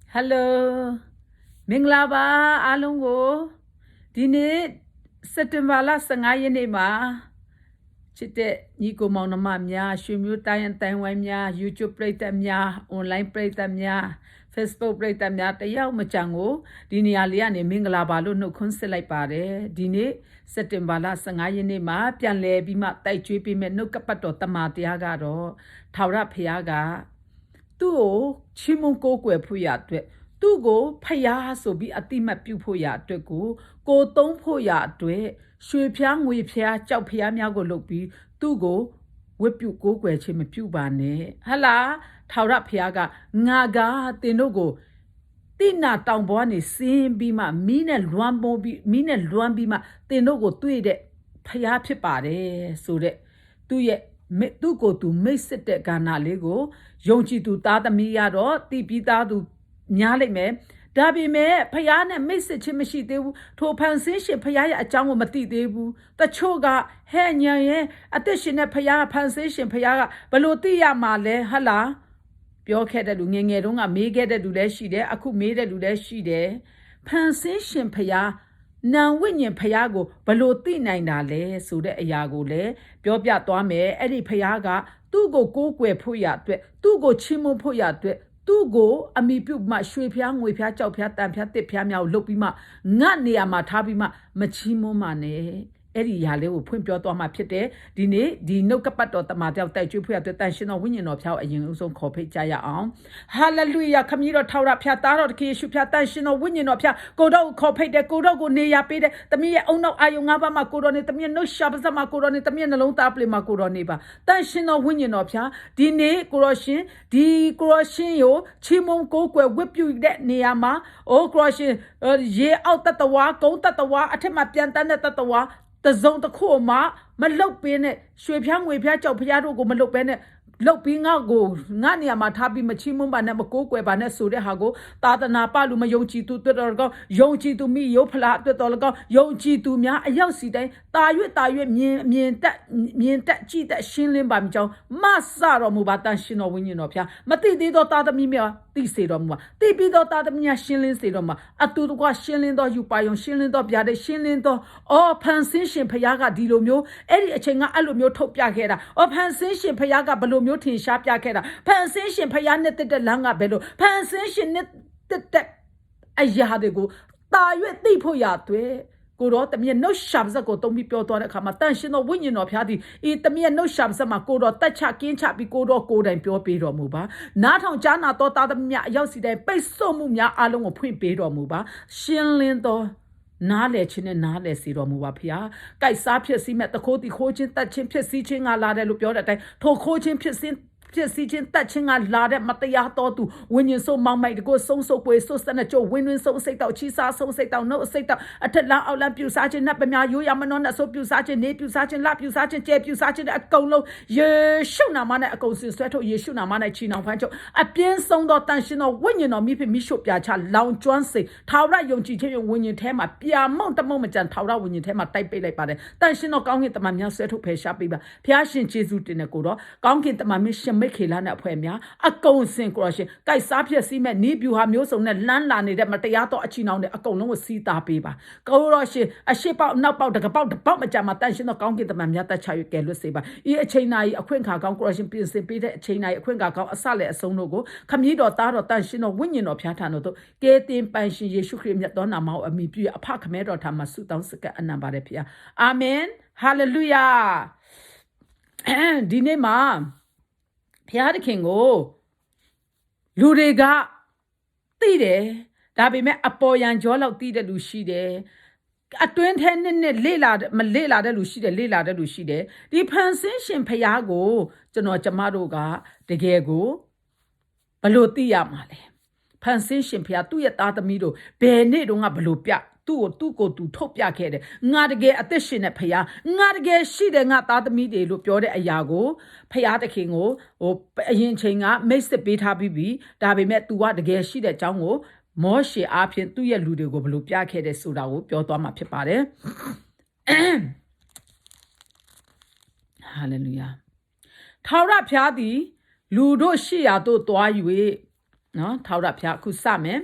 Hello, Minglaba Alongo, Dine September Sangayane Chite Nico Monamamia, Shimu Tayan Taiwamia, YouTube Playtamia, online Playtamia, Facebook Playtamia, Tayao Machango, Dini Aliane Minglabalo no Conselai Pare, Dine September Sangayane Ma, Pianle Bima Tai Chipi no Capato Tamatiagaro, Taura Piaga. သူ့ကိုချီးမွမ်းကိုးကွယ်ဖို့ရအတွက်သူ့ကိုဖျားဆိုပြီးအတိမတ်ပြုဖို့ရအတွက်ကိုသုံးဖို့ရအတွက်ရွှေဖျားငွေဖျားကြောက်ဖျားများကိုလုပ်ပြီးသူ့ကိုဝတ်ပြုကိုးကွယ်ခြင်းမပြုပါနဲ့ဟလာထာဝရဖျားကငါကတင်တို့ကိုတိနာတောင်ပေါ်ကနေစင်းပြီးမှမီးနဲ့လွမ်းပြီးမှတင်တို့ကိုတွေ့တဲ့ဖျားဖြစ်ပါတယ်ဆိုတဲ့သူ့ရဲ့သူ့ကိုသူမိတ်စစ်တဲ့ကဏ္ဍလေးကိုယုံကြည်သူသားသမီးရတော့တိပိသားသူများလိုက်မယ်ဒါပေမဲ့ဖယားနဲ့မိတ်စစ်ချင်းမရှိသေးဘူးထိုဖန်ဆင်းရှင်ဖယားရဲ့အကြောင်းကိုမသိသေးဘူးတချို့ကဟဲ့ညံရဲ့အသက်ရှင်တဲ့ဖယားဖန်ဆင်းရှင်ဖယားကဘလို့သိရမှာလဲဟလာပြောခဲ့တဲ့လူငယ်ငယ်တုန်းကမေးခဲ့တဲ့လူလည်းရှိတယ်အခုမေးတဲ့လူလည်းရှိတယ်ဖန်ဆင်းရှင်ဖယားနာဝိညာဉ်ဖျားကိုဘလို့သိနိုင်တာလဲဆိုတဲ့အရာကိုလည်းပြောပြသွားမယ်အဲ့ဒီဖျားကသူ့ကိုကိုးကွယ်ဖို့ရအတွက်သူ့ကိုချီးမွမ်းဖို့ရအတွက်သူ့ကိုအမိပြုမှရွှေဖျားငွေဖျားကြောက်ဖျားတန်ဖျားတစ်ဖျားများကိုလုပ်ပြီးမှငတ်နေရမှာထားပြီးမှမချီးမွမ်းပါနဲ့အဲ့ဒီຢာလေးကိုဖွင့်ပြောသွားမှဖြစ်တယ်ဒီနေ့ဒီနှုတ်ကပတ်တော်တမန်တော်တိုက်ကျွေးဖွင့်ရတဲ့တန်ရှင်တော်ဝိညာဉ်တော်ဖျားကိုအရင်ဦးဆုံးခေါ်ဖိတ်ကြရအောင်ဟာလေလုယာခမည်းတော်ထောက်ရဖျားသားတော်တခင်ယေရှုဖျားတန်ရှင်တော်ဝိညာဉ်တော်ဖျားကိုတော်ကိုခေါ်ဖိတ်တယ်ကိုတော်ကိုနေရပေးတယ်တမီးရဲ့အုံနောက်အာယုံ၅ပါးမှာကိုတော်နေတမီးရဲ့နှုတ်ရှာပါးမှာကိုတော်နေတမီးရဲ့နှလုံးသားပလင်မှာကိုတော်နေပါတန်ရှင်တော်ဝိညာဉ်တော်ဖျားဒီနေ့ကိုတော်ရှင်ကိုချီးမွမ်းကိုးကွယ်ဝတ်ပြုတဲ့နေရာမှာအိုကိုတော်ရှင်ရေအောက်တတဝါကုန်းတတဝါအထက်မှာပြန်တန်းတဲ့တတဝါတစုံတစ်ခုမှမလုတ်ပေးနဲ့ရွှေဖျားငွေဖျားကြောက်ဖျားတို့ကိုမလုတ်ပဲနဲ့လုတ်ပြီးငါနေရာမှာထားပြီးမချီးမွမ်းပါနဲ့မကိုးကွယ်ပါနဲ့ဆိုတဲ့ဟာကိုသာသနာပလူမယုံကြည်သူတွေ့တော်ကောယုံကြည်သူမိယုဖလားတွေ့တော်ကောယုံကြည်သူများအရောက်စီတိုင်းတာရွတ်မြင်တက်ကြည်တက်ရှင်းလင်းပါမိကြောင်းမဆတော်မူပါတန်ရှင်တော်ဝိညာဉ်တော်ဖျားမသိသေးသောသားသမီးများသိစေတော်မူပါသိပြီးသောသားသမီးများရှင်းလင်းစေတော်မူပါအတူတကွရှင်းလင်းသောယူပါယုံရှင်းလင်းသောဗျာဒိတ်ရှင်းလင်းသောဖန်ဆင်းရှင်ဖျားကဒီလိုမျိုးအဲ့ဒီအချိန်ကအဲ့လိုမျိုးထုတ်ပြခဲ့တာဖန်ဆင်းရှင်ဖျားကဘလို့မျိုးထင်ရှားပြခဲ့တာဖန်ဆင်းရှင်ဖျားနဲ့တက်လမ်းကဘယ်လိုဖန်ဆင်းရှင်နဲ့တက်အရာတွေကိုတာရွက်သိဖို့ရအတွက်ကိုတော့တမီးနှုတ်ရှာပါစကိုတုံးပြီးပြောသွားတဲ့အခါမှာတန်ရှင်တော်ဝိညာဉ်တော်ဖျားသည်တမီးနှုတ်ရှာပါစမှာကိုတော့တက်ချကင်းချပြီးကိုတော့ကိုယ်တိုင်ပြောပေးတော်မူပါနားထောင်ကြားနာတော်သားသမီးများအရောက်စီတိုင်းပိတ်ဆို့မှုများအလုံးကိုဖွင့်ပေးတော်မူပါရှင်းလင်းတော်နားလေခြင်းနဲ့နားလေစီတော်မူပါဖျားကြိုက်စားဖြစ်စီမဲ့တခိုးတီခိုးခြင်းတက်ခြင်းဖြစ်စီခြင်းကလာတယ်လို့ပြောတဲ့အတိုင်းထိုခိုးခြင်းဖြစ်စီခြင်းတက်ခြင်းကလာတဲ့မတရားတော်သူဝိညာဉ်ဆိုးမောင်မိုက်တကိုဆုံးဆုပ်ပွေဆွတ်စနကြိုဝင်းဆုံးစိတ်တောက်ချီစားဆုံးစိတ်တောက်နှုတ်စိတ်တောက်အထက်လန်းအောက်လန်းပြူစားခြင်းနတ်ပများရိုးရမနှောနဲ့ဆိုပြူစားခြင်းနေပြူစားခြင်းလပြူစားခြင်းကျဲပြူစားခြင်းအကုန်လုံးယေရှုနာမနဲ့အကုန်စင်ဆွဲထုတ်ယေရှုနာမနဲ့ချီနှောင်ဖမ်းချုပ်အပြင်းဆုံးသောတန်ရှင်တော်ဝိညာဉ်တော်မိဖိမိရှုပြချလောင်ကျွမ်းစေထာဝရယုံကြည်ခြင်းဝိညာဉ်ထဲမှာပြာမုံတမုံမကြံထာဝရဝိညာဉ်ထဲမှာတိုက်ပိတ်လိုက်ပါတယ်တန်ရှင်တော်ကောင်းကင်တမန်များဆွဲထုတ်ဖယ်ရှားပေးပါဖျားရှင်ယေရှုတင်တဲ့ကိုတော့ကောင်းကင်တမန်မြရှင်မိတ်ခေလာနဲ့အဖွဲ့များအကုန်စင်ကိုရရှင်ကြိုက်စားဖြစ်စီမဲ့နီးပြူဟာမျိုးစုံနဲ့လန်းလာနေတဲ့မတရားတော့အချီနှောင်းတဲ့အကုန်လုံးကိုစီးသားပေးပါကိုရရှင်အရှိပေါက်နောက်ပေါက်တကပေါက်တပေါက်မကြမှာတန်ရှင်တော့ကောင်းကင်တမန်များတက်ချရွကဲလွတ်စေပါဤအချိန်နာရီအခွင့်ခါကောင်းကိုရရှင်ပြင်ဆင်ပေးတဲ့အချိန်နာရီအခွင့်ခါကောင်းအစလည်းအဆုံးတို့ကိုခမည်းတော်သားတော်တန်ရှင်တော်ဝိညာဉ်တော်ဖျားထံတို့ကဲတင်ပန်ရှင်ယေရှုခရစ်မြတ်တော်နာမကိုအမိပြုအဖခမဲတော်ထံမှာဆုတောင်းစကအနံပါတယ်ဖျားအာမင်ဟာလေလုယာဒီနေ့မှာဖျားသခင်ကိုလူတွေကသိတယ်ဒါပေမဲ့အပေါ်ယံကြောလောက်သိတဲ့လူရှိတယ်အတွင်းထဲနဲ့လေ့လာတဲ့လူရှိတယ်လေ့လာတဲ့လူရှိတယ်ဒီဖန်ဆင်းရှင်ဖျားကိုကျမတို့ကတကယ်ကိုဘလို့သိရမှာလဲဖန်ဆင်းရှင်ဖျားသူ့ရဲ့သားသမီးတို့ဘယ်နေ့တုန်းကဘလို့ပြသူ့ကိုသူထုတ်ပြခဲ့တယ်ငါတကယ်အသက်ရှင်တဲ့ဖျားငါတကယ်ရှိတယ်ငါသားသမီးတွေလို့ပြောတဲ့အရာကိုဖျားသခင်ကိုအရင်ချိန်ကမိတ်ဆက်ပေးထားပြီးပြီဒါပေမဲ့ तू ကတကယ်ရှိတဲ့အကြောင်းကိုမောရှေအားဖြင့်သူ့ရဲ့လူတွေကိုဘလို့ပြခဲ့တယ်ဆိုတာကိုပြောသွားမှာဖြစ်ပါတယ်ဟာလေလုယာထာဝရဘုရားသည်လူတို့ရှိရာသို့သွား၍ နော်ထာဝရဘုရားအခုစမယ်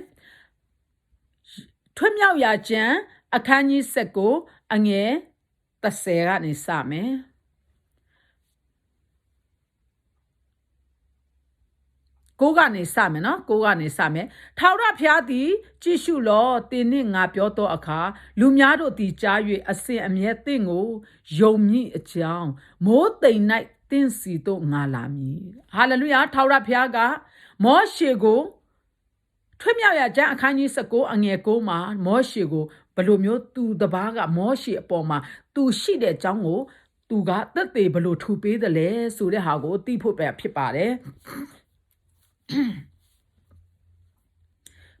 ထွတ်မြောက်ရာကျမ်းအခန်းကြီး19အငယ်30ကနေစမယ်ကိုကနေစမယ်နော်ကိုကနေစမယ်ထာဝရဘုရားသည်ကြည့်ရှုလောတင်းနှင့်ငါပြောသောအခါလူများတို့သည်ကြား၍အစဉ်အမြဲတင့်ကိုယုံမည်အကြောင်းမိုးတိမ်၌တင့်စီတို့ငါလာမည်ဟာလေလုယာထာဝရဘုရားကမောရှေကိုထွတ်မြောက်ရာကျမ်းအခန်းကြီး19အငယ်9မှာမောရှေကိုဘယ်လိုမျိုးသူတပားကမောရှေအပေါ်မှာသူရှိတဲ့အကြောင်းကိုသူကသက်သေဘယ်လိုထူပေးတယ်လဲဆိုတဲ့ဟာကိုသိဖို့ပဲဖြစ်ပါတယ်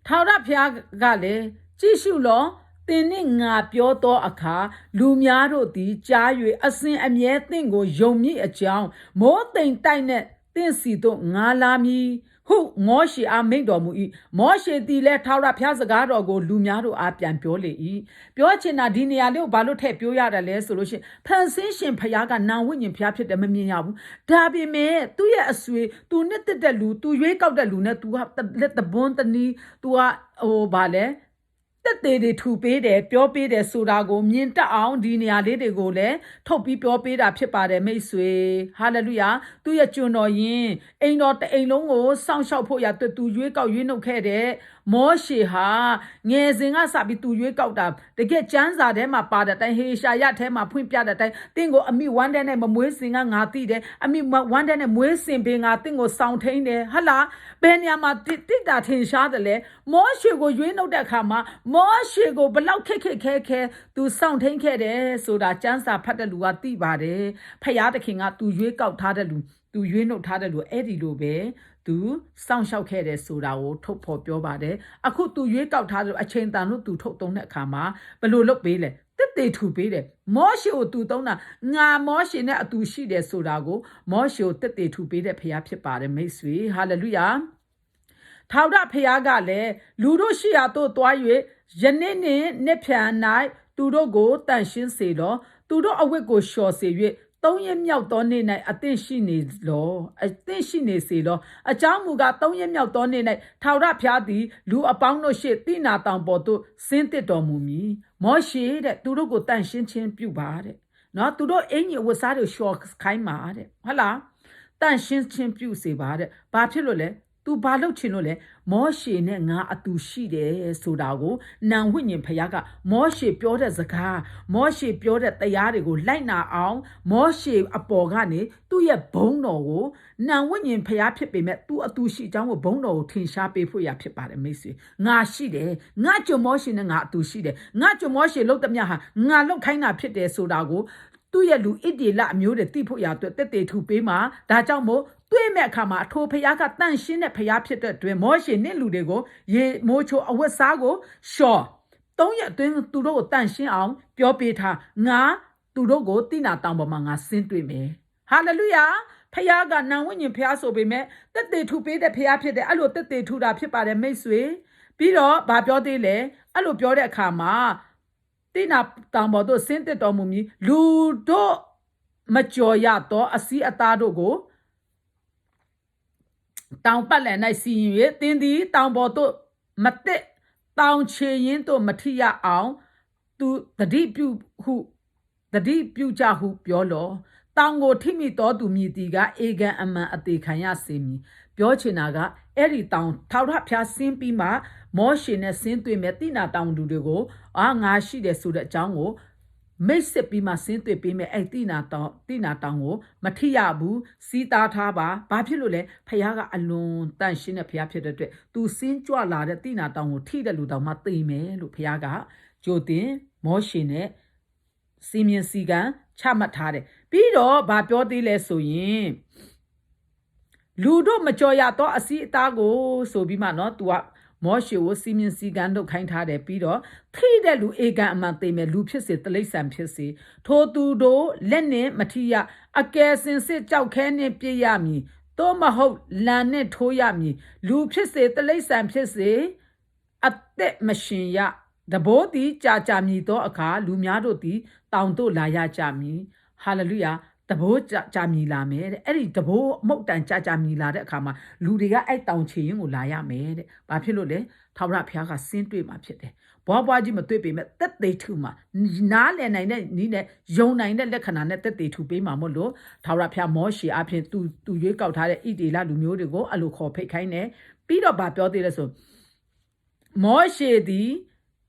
ထာဝရဘုရားကလည်းကြည့်ရှုလောသင်နှင့်ငါပြောသောအခါလူများတို့သည်ကြား၍အစဉ်အမြဲသင်ကိုယုံမည်အကြောင်းမိုးတိမ်တိုက်နှင့်သင်စီတို့ငါလာမည်ဟုမောရှေအားမိန့်တော်မူ၏မောရှေသည်လည်းထာဝရဘုရားစကားတော်ကိုလူများတို့အားပြန်ပြောလေ၏ပြောချင်တာဒီနေရာလေးကိုဘာလို့ထည့်ပြောရတယ်လဲဆိုလို့ရှိရင်ဖန်ဆင်းရှင်ဘုရားကနာဝိညာဉ်ဘုရားဖြစ်တယ်မမြင်ရဘူးဒါပေမဲ့သူ့ရဲ့အဆွေသူနှစ်သက်တဲ့လူသူရွေးကောက်တဲ့လူနဲ့သူကလက်တပွန်းတနီးသူကဘာလဲတက်သေးတွေထူပေးတယ်ပြောပေးတယ်ဆိုတာကိုမြင်တတ်အောင်ဒီနေရာလေးတွေကိုလည်းထုတ်ပြီးပြောပေးတာဖြစ်ပါတယ်မိတ်ဆွေဟာလေလုယာသူ့ရဲ့ကျွန်တော်ယင်အိမ်တော်တအိမ်လုံးကိုစောင့်ရှောက်ဖို့ရသူရွေးကောက်ရွေးနှုတ်ခဲ့တဲ့မောရှေဟာငယ်စဉ်ကစပြီးသူရွေးကောက်တာတကယ်ကျမ်းစာထဲမှာပါတဲ့အတိုင်းဟေရှာယထဲမှာဖွင့်ပြတဲ့အတိုင်းတင့်ကိုအမိဝမ်းတဲ့နဲ့မမွေးစင်ကငါသိတယ်အမိဝမ်းတဲ့နဲ့မွေးစင်ပင်ငါတင့်ကိုစောင့်ထိန်တယ်ဟလာဘယ်နေရာမှာတိတာထင်ရှားတယ်လဲမောရှေကိုရွေးနှုတ်တဲ့အခါမှာမောရှေကိုဘလောက်ခက်ခဲသူစောင့်ထိန်ခဲ့တယ်ဆိုတာကျမ်းစာဖတ်တဲ့လူကသိပါတယ်ဖယားသခင်ကသူရွေးကောက်ထားတဲ့လူသူရွေးနှုတ်ထားတဲ့လူအဲ့ဒီလိုပဲသူစောင့်ရှောက်ခဲ့တယ်ဆိုတာကိုထုတ်ဖော်ပြောပါတယ်အခုသူရွေးကောက်ထားတဲ့အချိန်တန်လို့သူထုတ်သုံးတဲ့အခါမှာဘယ်လိုလုပ်ပေးလဲတက်တေထူပေးတယ်မောရှေကိုသူသုံးတာငါမောရှေနဲ့အတူရှိတယ်ဆိုတာကိုမောရှေကိုတက်တေထူပေးတဲ့ဖခင်ဖြစ်ပါတယ်မိတ်ဆွေဟာလေလုယာထာဝရဘုရားကလည်းလူတို့ရှိရာသို့တွား၍ယနေ့နှင့်နှစ်ဖြန်၌သူတို့ကိုတန်ရှင်းစေလောသူတို့အဝတ်ကိုလျှော်စေ၍သုံးရက်မြောက်သောနေ့၌အသင့်ရှိနေလောအသင့်ရှိနေစေလောအကြောင်းမူကားသုံးရက်မြောက်သောနေ့၌ထာဝရဘုရားသည်လူအပေါင်းတို့ရှေ့တိနာတောင်ပေါ်သို့ဆင်းသက်တော်မူမည်မောရှေတဲ့သူတို့ကိုတန်ရှင်းခြင်းပြုပါတဲ့နော်သူတို့အင်ကြီးဝတ်စားတွေလျှော်ခိုင်းပါတဲ့ဟုတ်လားတန်ရှင်းခြင်းပြုစေပါတဲ့ဘာဖြစ်လို့လဲသူဘာလုပ်ချင်လို့လဲမောရှေနဲ့ငါအတူရှိတယ်ဆိုတာကိုနံဝိညာဉ်ဖခင်ကမောရှေပြောတဲ့စကားမောရှေပြောတဲ့တရားတွေကိုလိုက်နာအောင်မောရှေအပေါ်ကနေသူ့ရဲ့ဘုန်းတော်ကိုနံဝိညာဉ်ဖခင်ဖြစ်ပေမဲ့သူအတူရှိကြောင်းကိုဘုန်းတော်ကိုထင်ရှားပေးဖို့ရဖြစ်ပါတယ်မိတ်ဆွေငါရှိတယ်ငါကျွန်မောရှေနဲ့ငါအတူရှိတယ်ငါကျွန်မောရှေလုပ်တဲ့မြတ်ဟာငါလုပ်ခိုင်းတာဖြစ်တယ်ဆိုတာကိုသူ့ရဲ့လူဣတိလအမျိုးတွေသိဖို့ရအတွက်တက်တေထူပေးမှာဒါကြောင့်မို့တွေ့မဲ့အခါမှာအထိုဖခင်ကတန့်ရှင်းတဲ့ဖခင်ဖြစ်တဲ့အတွက်မောရှေနဲ့လူတွေကိုရေမိုးချိုအဝတ်စားကိုရှော့၃ရက်အတွင်းသူတို့ကိုတန့်ရှင်းအောင်ပြောပေးထားငါသူတို့ကိုတိနာတောင်ပေါ်မှာငါဆင်းတွေ့မယ်ဟာလေလုယာဖခင်ကနံဝိညာဉ်ဖခင်ဆိုပေမဲ့တက်တေထူပေးတဲ့ဖခင်ဖြစ်တယ်အဲ့လိုတက်တေထူတာဖြစ်ပါတယ်မိတ်ဆွေပြီးတော့ဗာပြောသေးလေအဲ့လိုပြောတဲ့အခါမှာတိနာတောင်ပေါ်သို့ဆင်းသက်တော်မူမည်လူတို့မကြော်ရသောအစည်းအသားတို့ကိုတောင်ပတ်လည်၌စီရင်၍တင်းသည်တောင်ပေါ်သို့မတက်တောင်ချေရင်သို့မထိရအောင်သူတတိပြုကြဟုပြောလောတောင်ကိုထိမိတော်သူမြည်တီကအေဂံအမှန်အသေးခံရစေမည်ပြောချင်တာကအဲ့ဒီတောင်ထာဝရဘုရားဆင်းပြီးမှမောရှေနဲ့ဆင်းတွေ့မဲ့တိနာတောင်သူတွေကိုငါရှိတယ်ဆိုတဲ့အကြောင်းကိုမိတ်ဆက်ပြီးမှဆင်းတွေ့ပေးမယ်အဲ့တိနာတောင်ကိုမထိရဘူးစီးသားထားပါဘာဖြစ်လို့လဲဖခင်ကအလွန်တန့်ရှင်းတဲ့ဖခင်ဖြစ်တဲ့အတွက်သူဆင်းကြွလာတဲ့တိနာတောင်ကိုထိတဲ့လူတောင်မှသိမယ်လို့ဖခင်ကကြိုတင်မောရှေနဲ့စီမင်းစီကံချမှတ်ထားတယ်ပြီးတော့ဗာပြောသေးလဲဆိုရင်လူတို့မကြော်ရတော့အစီအသားကိုဆိုပြီးမှเนาะ तू ကမောရှေကိုစီမင်းစီကံလုပ်ခိုင်းထားတယ်ပြီးတော့ထိတဲ့လူအေကံအမှန်သိမယ်လူဖြစ်စေတလိษံဖြစ်စေထိုသူတို့လက်နဲ့မထိရအကယ်စင်စစ်ကြောက်ခဲနဲ့ပြည့်ရမည်တော့မဟုတ်လန်နဲ့ထိုးရမည်လူဖြစ်စေတလိษံဖြစ်စေအသက်မရှင်ရတဘိုးသည်ကြာမြည်သောအခါလူများတို့သည်တောင်တို့လာရကြမည်ဟာလေလုယာတ ဘိုးကြာမြည်လာမယ်တဲ့အဲ့ဒီတဘိုးအမုတ်တန်ကြာမြည်လာတဲ့အခါမှာလူတွေကအဲ့တောင်ချေရင်ကိုလာရမယ်တဲ့ဘာဖြစ်လို့လဲထာဝရဘုရားကစင်းတွေ့မှာဖြစ်တယ်ဘွားကြီးမတွေ့ပေမဲ့တက်သေးထုမှာနားလည်နိုင်တဲ့နီးနဲ့ယုံနိုင်တဲ့လက္ခဏာနဲ့တက်သေးထုပေးမှာမို့လို့ထာဝရဘုရားမောရှေအပြင်သူရွေးကောက်ထားတဲ့ဣတေလလူမျိုးတွေကိုအလိုခေါ်ဖိတ်ခိုင်းတယ်ပြီးတော့ဗာပြောသေးလဲဆိုမောရှေသည်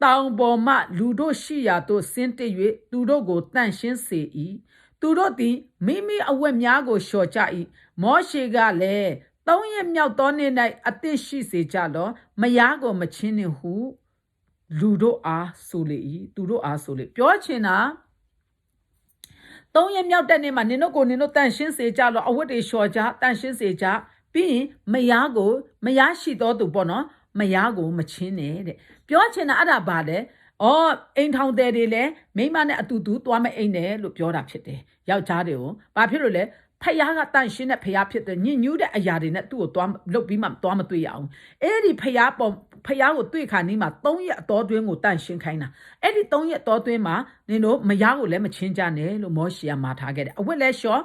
တောင်ပေါ်မှလူတို့ရှိရာသို့ဆင်းတက်၍သူတို့ကိုတန့်ရှင်းစေ၏သူတို့သည်မိမိအဝတ်များကိုလျှော်ကြ၏မောရှေကလည်း3 ရက်မြောက်သောနေ့၌အသင့်ရှိစေကြလောမယားကိုမချင်းနှင့်ဟုလူတို့အားဆိုလေ၏သူတို့အားဆိုလေပြောချင်တာ3 ရက်မြောက်တဲ့နေ့မှာနင်တို့တန့်ရှင်းစေကြလောအဝတ်တွေလျှော်ကြတန့်ရှင်းစေကြပြီးရင်မယားရှိတော်သူပေါ့နော်မယားကိုမချင်းနဲ့တဲ့ပြောချင်တာအဲ့ဒါပါလေအိမ်ထောင်တဲ့တွေလည်းမိမနဲ့အတူတူသွားမအိမ်နဲ့လို့ပြောတာဖြစ်တယ်ယောက်ျားတွေကိုဘာဖြစ်လို့လဲဖယားကတန့်ရှင်းတဲ့ဖယားဖြစ်တယ်ညညူးတဲ့အရာတွေနဲ့သူ့ကိုသွားလုတ်ပြီးမှသွားမတွေ့ရအောင်အဲ့ဒီဖယားကိုတွေ့ခါနီးမှာ3 ရက်အတော်တွင်းကိုတန့်ရှင်းခိုင်းတာအဲ့ဒီ3 ရက်အတော်တွင်းမှာနင်တို့မယားကိုလည်းမချင်းကြနဲ့လို့မောရှေကမှာထားခဲ့တယ်အဝတ်လဲလျှော်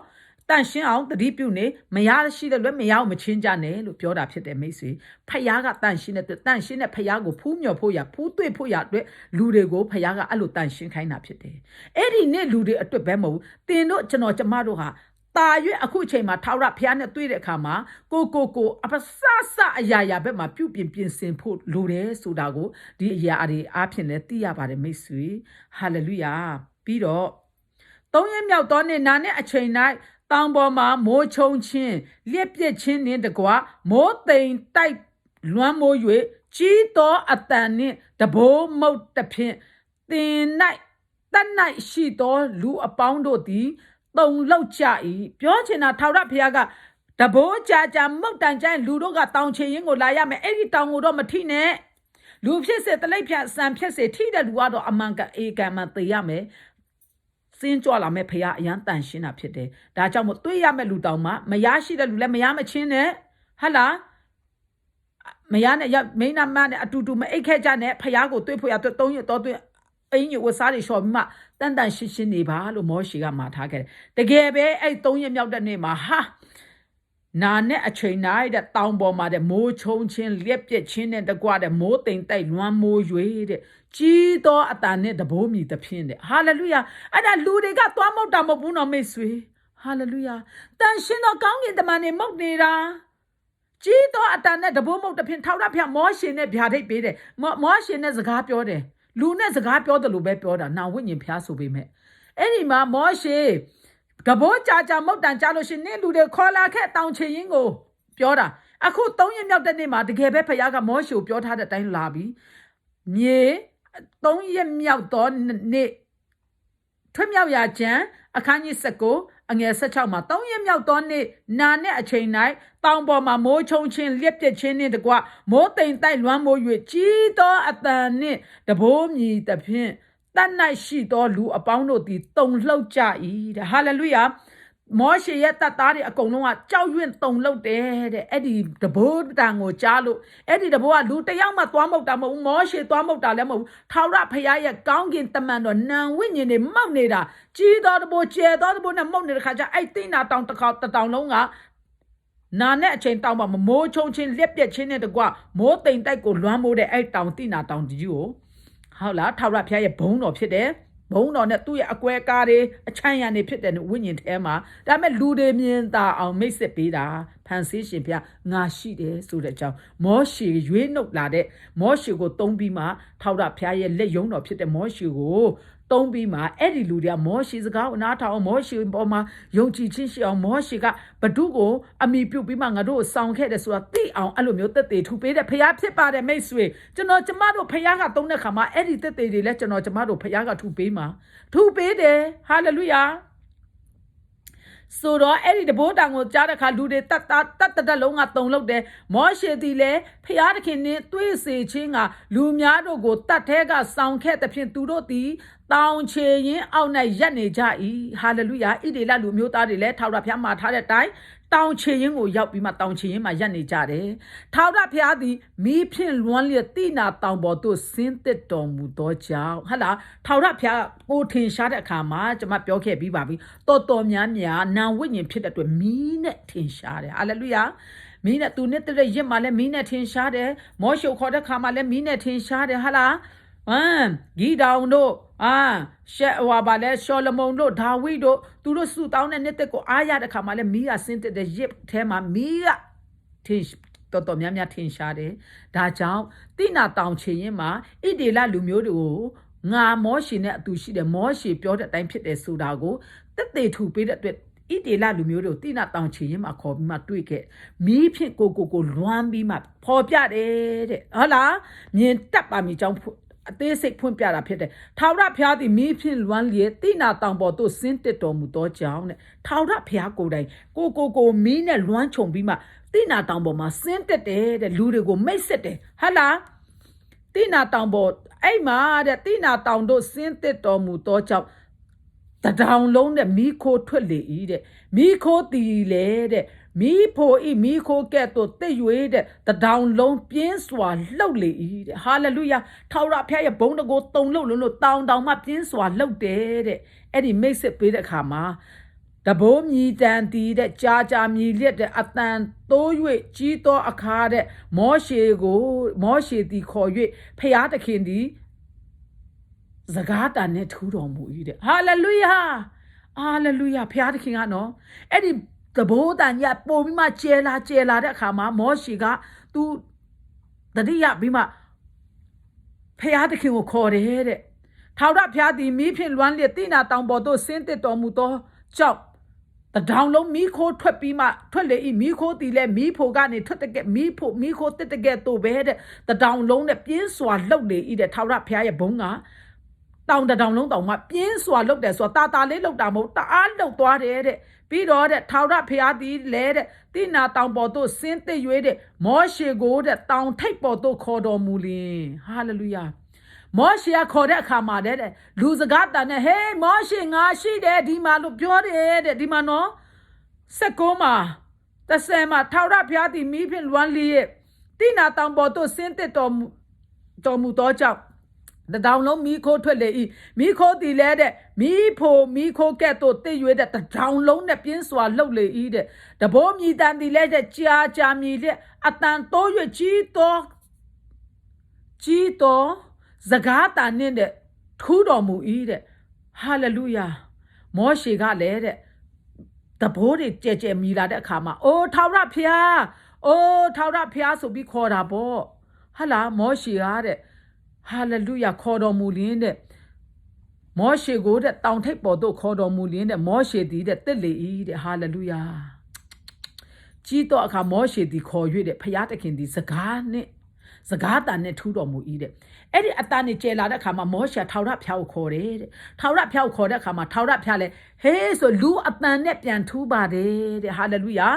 တန့်ရှင်းအောင်တတိပြုနေမယားရှိတဲ့လွဲမယားကိုမချင်းကြနဲ့လို့ပြောတာဖြစ်တယ်မိတ်ဆွေဖယားကတန့်ရှင်းတဲ့ဖယားကိုဖူးမြော်ဖို့ရဖူးတွေ့ဖို့ရအတွက်လူတွေကိုဖယားကအဲ့လိုတန့်ရှင်းခိုင်းတာဖြစ်တယ်အဲ့ဒီနေ့လူတွေအတွက်ပဲမဟုတ်တင်တို့ကျမတို့ဟာတာရွေ့အခုအချိန်မှာထာဝရဘုရားနဲ့တွေ့တဲ့အခါမှာကိုအပစအရာဘက်မှာပြုပြင်ဆင်ဖို့လိုတယ်ဆိုတာကိုဒီအရာတွေအားဖြင့်လည်းသိရပါတယ်မိတ်ဆွေဟာလေလုယာပြီးတော့3 ရက်မြောက်သောနေ့နာနဲ့အချိန်၌တောင်ပေါ်မှာမိုးချုံခြင်းလျက်ပြက်ခြင်းနှင့်တကွမိုးသိမ်တိုက်လွှမ်းမိုး၍ကြီးသောအတန်နှင့်တဘိုးမုတ်တစ်ဖြင့်တင်၌တက်၌ရှိသောလူအပေါင်းတို့သည်တုံလောက်ကြ၏ပြောချင်တာထာဝရဘုရားကတဘိုးကြာမုတ်တန်ကျရင်လူတို့ကတောင်ချေရင်ကိုလာရမယ်အဲ့ဒီတောင်ကိုတော့မထိနဲ့လူဖြစ်စေတလိပ်ဖြတ်စံဖြစ်စေထိတဲ့လူကတော့အမှန်ကအေကံမှသိရမယ်စင်းကြွလာမဲ့ဖရားအရန်တန်ရှင်းတာဖြစ်တယ်ဒါကြောင့်မို့တွေ့ရမဲ့လူတောင်မှမရရှိတဲ့လူလည်းမရမချင်းနဲ့ဟဟလားမရနဲ့မိန်းမနဲ့အတူတူမအိတ်ခဲ့ကြနဲ့ဖရားကိုတွေ့ဖို့ရအတွက်3 ရက်တော့တွေ့အင်းကြီးဝစားတွေလျှော်ပြီးမှတန်ရှင်းနေပါလို့မောရှေကမှာထားခဲ့တယ်တကယ်ပဲအဲ့3 ရက်မြောက်တဲ့နေ့မှာနာနဲ့အချိန်နိုင်တဲ့တောင်ပေါ်မှာတဲ့မိုးချုံချင်းလျက်ပြက်ချင်းနဲ့တကွတဲ့မိုးတိမ်တိုက်လွှမ်းမိုး၍တဲ့ကြီးသောအတန်နဲ့တဘိုးမြည်သဖြင့်တဲ့ဟာလေလုယာအဲ့ဒါလူတွေကသွားမုတ်တာမဟုတ်ဘူးနော်မိတ်ဆွေဟာလေလုယာတန်ရှင်းသောကောင်းကင်တမန်တွေမုတ်နေတာကြီးသောအတန်နဲ့တဘိုးမုတ်သဖြင့်ထောက်ရဖျက်မောရှေနဲ့ဗျာဒိတ်ပေးတယ်မောရှေနဲ့စကားပြောတယ်လူနဲ့စကားပြောတယ်လို့ပဲပြောတာနာဝိညာဉ်ဖျားဆိုပေမဲ့အဲ့ဒီမှာမောရှေကဘိုးကြာမုတ်တန်ကြလို့ရှင်နင်းလူတွေခေါ်လာခဲ့တောင်ချေရင်ကိုပြောတာအခု3 ရက်မြောက်တဲ့နေ့မှာတကယ်ပဲဖခင်ကမောရှေကိုပြောထားတဲ့အတိုင်းလာပြီမြေ3 ရက်မြောက်သောနေ့ထွတ်မြောက်ရာကျမ်းအခန်းကြီး19အငယ်16မှာ3 ရက်မြောက်သောနေ့နာနဲ့အချိန်၌တောင်ပေါ်မှာမိုးချုံချင်းလျက်ပြက်ခြင်းနှင့်တကွမိုးတိမ်တိုက်လွှမ်းမိုး၍ကြီးသောအတန်နှင့်တဘိုးမြည်သဖြင့်တတ်၌ရှိသောလူအပေါင်းတို့သည်တုန်လှုပ်ကြ၏တဲ့ဟာလေလုယာမောရှေရဲ့တပ်သားတွေအကုန်လုံးကကြောက်ရွံ့တုန်လှုပ်တယ်တဲ့အဲ့ဒီတဘိုးတန်ကိုကြားလို့အဲ့ဒီတဘိုးကလူတယောက်မှသွားမုတ်တာမဟုတ်ဘူးမောရှေသွားမုတ်တာလည်းမဟုတ်ဘူးထာဝရဘုရားရဲ့ကောင်းကင်တမန်တော်နံဝိညာဉ်တွေမောက်နေတာကြီးသောတဘိုးကျဲသောတဘိုးနဲ့မောက်နေတဲ့ခါကျအဲ့သိနာတောင်တစ်တောင်လုံးကနာနဲ့အချိန်တောင်မှမိုးချုံချင်းလက်ပြက်ချင်းနဲ့တကွမိုးတိမ်တိုက်ကိုလွှမ်းမိုးတဲ့အဲ့တောင်သိနာတောင်ကြီးကိုဟုတ်လားထာဝရဘုရားရဲ့ဘုန်းတော်ဖြစ်တယ်ဘုန်းတော်နဲ့သူ့ရဲ့အကွဲကားတွေအချမ်းရံတွေဖြစ်တဲ့ဝိညာဉ်ထဲမှာဒါပေမဲ့လူတွေမြင်သာအောင်မိတ်ဆက်ပေးတာဖန်ဆင်းရှင်ဘုရားငါရှိတယ်ဆိုတဲ့အကြောင်းမောရှေရွေးနှုတ်လာတဲ့မောရှေကိုတုံးပြီးမှထာဝရဘုရားရဲ့လက်ယုံတော်ဖြစ်တဲ့မောရှေကိုတုံးပြီးမှအဲ့ဒီလူတွေကမောရှေစကားကိုနားထောင်အောင်မောရှေပေါ်မှာယုံကြည်ခြင်းရှိအောင်မောရှေကဘဒုကိုအမိပြုတ်ပြီးမှငါတို့ကိုဆောင်ခဲ့တယ်ဆိုတာသိအောင်အဲ့လိုမျိုးသက်သေထူပေးတဲ့ဘုရားဖြစ်ပါတယ်မိတ်ဆွေကျမတို့ဘုရားကတုံးတဲ့ခါမှာအဲ့ဒီသက်သေတွေလည်းကျမတို့ဘုရားကထူပေးမှာထူပေးတယ်ဟာလေလုယာဆိုတော့အဲ့ဒီတဘိုးတန်ကိုကြားတဲ့ခါလူတွေတတ်လုံးကတုံလို့တယ်မောရှေသည်လည်းဖျားသခင်နဲ့တွေ့စေခြင်းကလူများတို့ကိုတတ်ထဲကဆောင်ခဲ့တဲ့ဖြင့်သူတို့သည်တောင်ချေရင်အောက်၌ရက်နေကြ၏ဟာလေလုယာဣဒေလလူမျိုးသားတွေလည်းထာဝရဘုရားမှာထားတဲ့အတိုင်း တောင်ချေရင်ကိုရောက်ပြီးမှတောင်ချေရင်မှာရပ်နေကြတယ်ထာဝရဘုရားသည်မိဖြင့်လွမ်းလျက်တိနာတောင်ပေါ်သို့ဆင်းသက်တော်မူသောကြောင့်ဟလာထာဝရဘုရားကိုထင်ရှားတဲ့အခါမှာကျွန်မပြောခဲ့ပြီးပါပြီတော်များများနာဝိညာဉ်ဖြစ်တဲ့အတွက်မီးနဲ့ထင်ရှားတယ်ဟာလေလုယာမီးနဲ့သူနဲ့တဲ့ရစ်မှာလည်းမီးနဲ့ထင်ရှားတယ်မောရှုခေါ်တဲ့ခါမှာလည်းမီးနဲ့ထင်ရှားတယ်ဟာလားဂီတောင်တို့ရှက်ဝါပါလဲရှောလမုန်တို့ဒါဝိတို့သူတို့စုတောင်းတဲ့နှစ်သက်ကိုအားရတဲ့ခါမှာလဲမီးကဆင်းသက်တဲ့ရစ်ထဲမှာမီးကထင်တော်များများထင်ရှားတယ်ဒါကြောင့်တိနာတောင်ချေရင်မှာဣဒေလလူမျိုးတွေကိုငါမောရှေနဲ့အတူရှိတယ်မောရှေပြောတဲ့အတိုင်းဖြစ်တယ်ဆိုတာကိုတက်သေးထူပေးတဲ့အတွက်ဣတေလလူမျိုးတို့တိနာတောင်ချေရင်မှာခေါ်ပြီးမှတွေ့ခဲ့မီးဖြင့်ကိုလွမ်းပြီးမှဖော်ပြတယ်တဲ့ဟုတ်လားမြင်တတ်ပါမိကြောင်းအသေးစိတ်ဖွင့်ပြတာဖြစ်တယ်ထာဝရဘုရားသည်မီးဖြင့်လွမ်းလျက်တိနာတောင်ပေါ်သို့ဆင်းတက်တော်မူသောကြောင့်တဲ့ထာဝရဘုရားကိုယ်တိုင်ကိုမီးနဲ့လွမ်းခြုံပြီးမှတိနာတောင်ပေါ်မှာဆင်းတက်တယ်တဲ့လူတွေကိုမိတ်ဆက်တယ်ဟုတ်လားတိနာတောင်ပေါ်အဲ့မှာတဲ့တိနာတောင်တို့ဆင်းတက်တော်မူသောကြောင့်တတောင်လုံးတဲ့မိခိုးထွက်လေ၏တဲ့မိခိုးတီလေတဲ့မိဖို့ဤမိခိုးကဲ့သို့တစ်၍တဲ့တတောင်လုံးပြင်းစွာလှုပ်လေ၏တဲ့ဟာလေလုယာထာဝရဘုရားရဲ့ဘုန်းတကိုတုံလှုပ်လို့တောင်မှပြင်းစွာလှုပ်တယ်တဲ့အဲ့ဒီမိတ်ဆက်ပေးတဲ့အခါမှာတဘိုးမြည်တန်တီးတဲ့ကြာမြည်လက်တဲ့အတန်တိုး၍ကြီးသောအခါတဲ့မောရှေသည်ခေါ်၍ဖျားသခင်သည်စကားတန်နဲ့ထူတော်မူ၏တဲ့ဟာလေလုယာဖျားသခင်ကနော်အဲ့ဒီသဘောတန်ရပို့ပြီးမှကျဲလာတဲ့အခါမှာမောရှေကသူတတိယပြီးမှဖျားသခင်ကိုခေါ်တယ်တဲ့ထာဝရဘုရားသည်မီးဖြင့်လွမ်းလျက်တိနာတောင်ပေါ်သို့ဆင်းသက်တော်မူသောကြောင့်တတောင်လုံးမီးခိုးထွက်ပြီးမှထွက်လေဤမီးခိုးတီလဲမီးဖို့ကနေထွက်တဲ့မီးခိုးတက်တဲ့တို့ပဲတဲ့တတောင်လုံးနဲ့ပြင်းစွာလှုပ်လေဤတဲ့ထာဝရဘုရားရဲ့ဘုန်းကတောင်တောင်လုံးတောင်မှပြင်းစွာလှုပ်တယ်ဆိုတာတာလေးလှုပ်တာမဟုတ်တအားလှုပ်သွားတယ်တဲ့ပြီးတော့တဲ့ထာဝရဘုရားသည်လဲတဲ့တိနာတောင်ပေါ်သို့ဆင်းသက်၍တဲ့မောရှေကိုတဲ့တောင်ထိပ်ပေါ်သို့ခေါ်တော်မူလင်ဟာလေလုယာမောရှေခေါ်တဲ့အခါမှာတဲ့လူစကားတန်နဲ့ဟေးမောရှေငါရှိတယ်ဒီမှာလို့ပြောတယ်တဲ့ဒီမှာနော်16မှာ30မှာထာဝရဘုရားသည်မိဖြင့်လွမ်းလျက်တိနာတောင်ပေါ်သို့ဆင်းသက်တော်မူသောကြောင့်တတောင်လုံးမီးခိုးထွက်လေဤမီးခိုးတီလဲတဲ့မီးခိုးကဲ့သို့တစ်၍တဲ့တတောင်လုံးနဲ့ပြင်းစွာလှုပ်လေဤတဲ့တဘိုးမြည်တန်တီလဲတဲ့ကြာမြည်တဲ့အတန်တိုး၍ကြီးတော်စကားတန်နဲ့တဲ့ထူးတော်မူဤတဲ့ဟာလေလုယာမောရှေကလည်းတဲ့တဘိုးတွေကြဲမြည်လာတဲ့အခါမှာအိုးထာဝရဘုရားဆိုပြီးခေါ်တာပေါ့ဟာလားမောရှေကတဲ့ဟာလေလုယာခေါ်တော်မူလင်းတဲ့မောရှေကိုတဲ့တောင်ထိပ်ပေါ်သို့ခေါ်တော်မူလင်းတဲ့မောရှေသည်တဲ့တက်လေ၏တဲ့ဟာလေလုယာကြီးတော့အခါမောရှေသည်ခေါ်၍တဲ့ဖျားသခင်သည်စကားတန်နဲ့ထူတော်မူ၏တဲ့အဲ့ဒီအတန်နဲ့ကျဲလာတဲ့အခါမှာမောရှေထာဝရဘုရားကိုခေါ်တယ်တဲ့ထာဝရဘုရားကိုခေါ်တဲ့အခါမှာထာဝရဘုရားလည်းဟေးဆိုလူအတန်နဲ့ပြန်ထူပါတယ်တဲ့ဟာလေလုယာ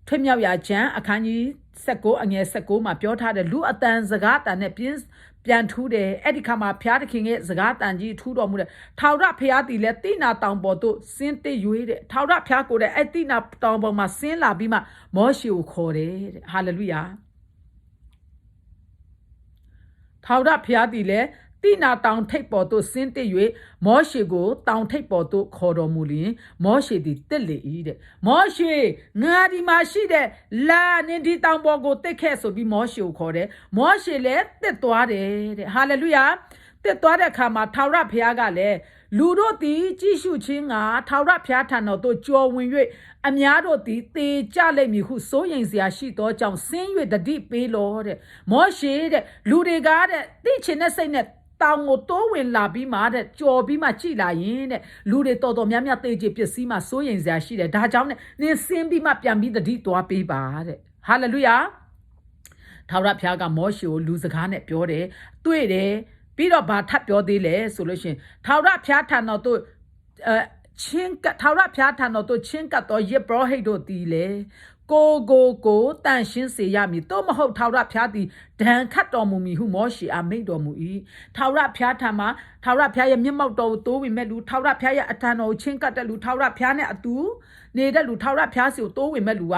ထွေးမြောက်ရာကျမ်းအခန်းကြီး19အငယ်19မှာပြောထားတယ်လူအတန်စကားတန်နဲ့ပြန်ထူးတယ်အဲ့ဒီခါမှာဘုရားသခင်ရဲ့စကားတန်ကြီးထူးတော်မူတယ်ထာဝရဘုရားတည်လဲတိနာတောင်ပေါ်သို့ဆင်းတက်၍တဲ့ထာဝရဘုရားကိုယ်တိုင်အဲ့တိနာတောင်ပေါ်မှာဆင်းလာပြီးမှမောရှေကိုခေါ်တယ်တဲ့ဟာလေလုယာထာဝရဘုရားတည်လဲတိနာတောင်ထိပ်ပေါ်သို့ဆင်းတက်၍မောရှေကိုတောင်ထိပ်ပေါ်သို့ခေါ်တော်မူလျင်မောရှေသည်တက်လေ၏တဲ့မောရှေငါဒီမှာရှိတဲ့လာနင်ဒီတောင်ပေါ်ကိုတက်ခဲ့ဆိုပြီးမောရှေကိုခေါ်တယ်မောရှေလည်းတက်သွားတယ်တဲ့ဟာလေလုယာတက်သွားတဲ့အခါမှာထာဝရဘုရားကလည်းလူတို့သည်ကြည့်ရှုခြင်းကထာဝရဘုရားထံတော်သို့ကြော်ဝင်၍အများတို့သည်သေကြလိမ့်မည်ဟုစိုးရိမ်စရာရှိသောကြောင့်ဆင်း၍တတိပေးလောတဲ့မောရှေတဲ့လူတွေကတဲ့သိချင်တဲ့စိတ်နဲ့တောင်ကိုတိုးဝင်လာပြီးမှတဲ့ကြော်ပြီးမှကြည်လာရင်တဲ့လူတွေတော်များများသေကြပစ္စည်းမှစိုးရိမ်စရာရှိတယ်ဒါကြောင့်နဲ့နင်ဆင်းပြီးမှပြန်ပြီးတတိသွားပေးပါတဲ့ဟာလေလုယာထာဝရဘုရားကမောရှေကိုလူစကားနဲ့ပြောတယ်တွေ့တယ်ပြီးတော့ဘာထပ်ပြောသေးလဲဆိုလို့ရှိရင်ထာဝရဘုရားထံတော်သို့ထာဝရဘုရားထံတော်သို့ချင်းကပ်တော်ယေဘရဟိတ်တို့သည်လေကိုတန်ရှင်းစေရမည်တော့မဟုတ်ထာဝရဘုရားသည်ဒဏ်ခတ်တော်မူမည်ဟုမောရှေအားမိန့်တော်မူ၏ထာဝရဘုရားထံမှာထာဝရဘုရားရဲ့မျက်မှောက်တော်ကိုတိုးဝင်မဲ့လူထာဝရဘုရားရဲ့အထံတော်ကိုချင်းကပ်တဲ့လူထာဝရဘုရားနဲ့အတူ နေတဲ့လူထာဝရဘုရားစီကိုတိုးဝင်မဲ့လူက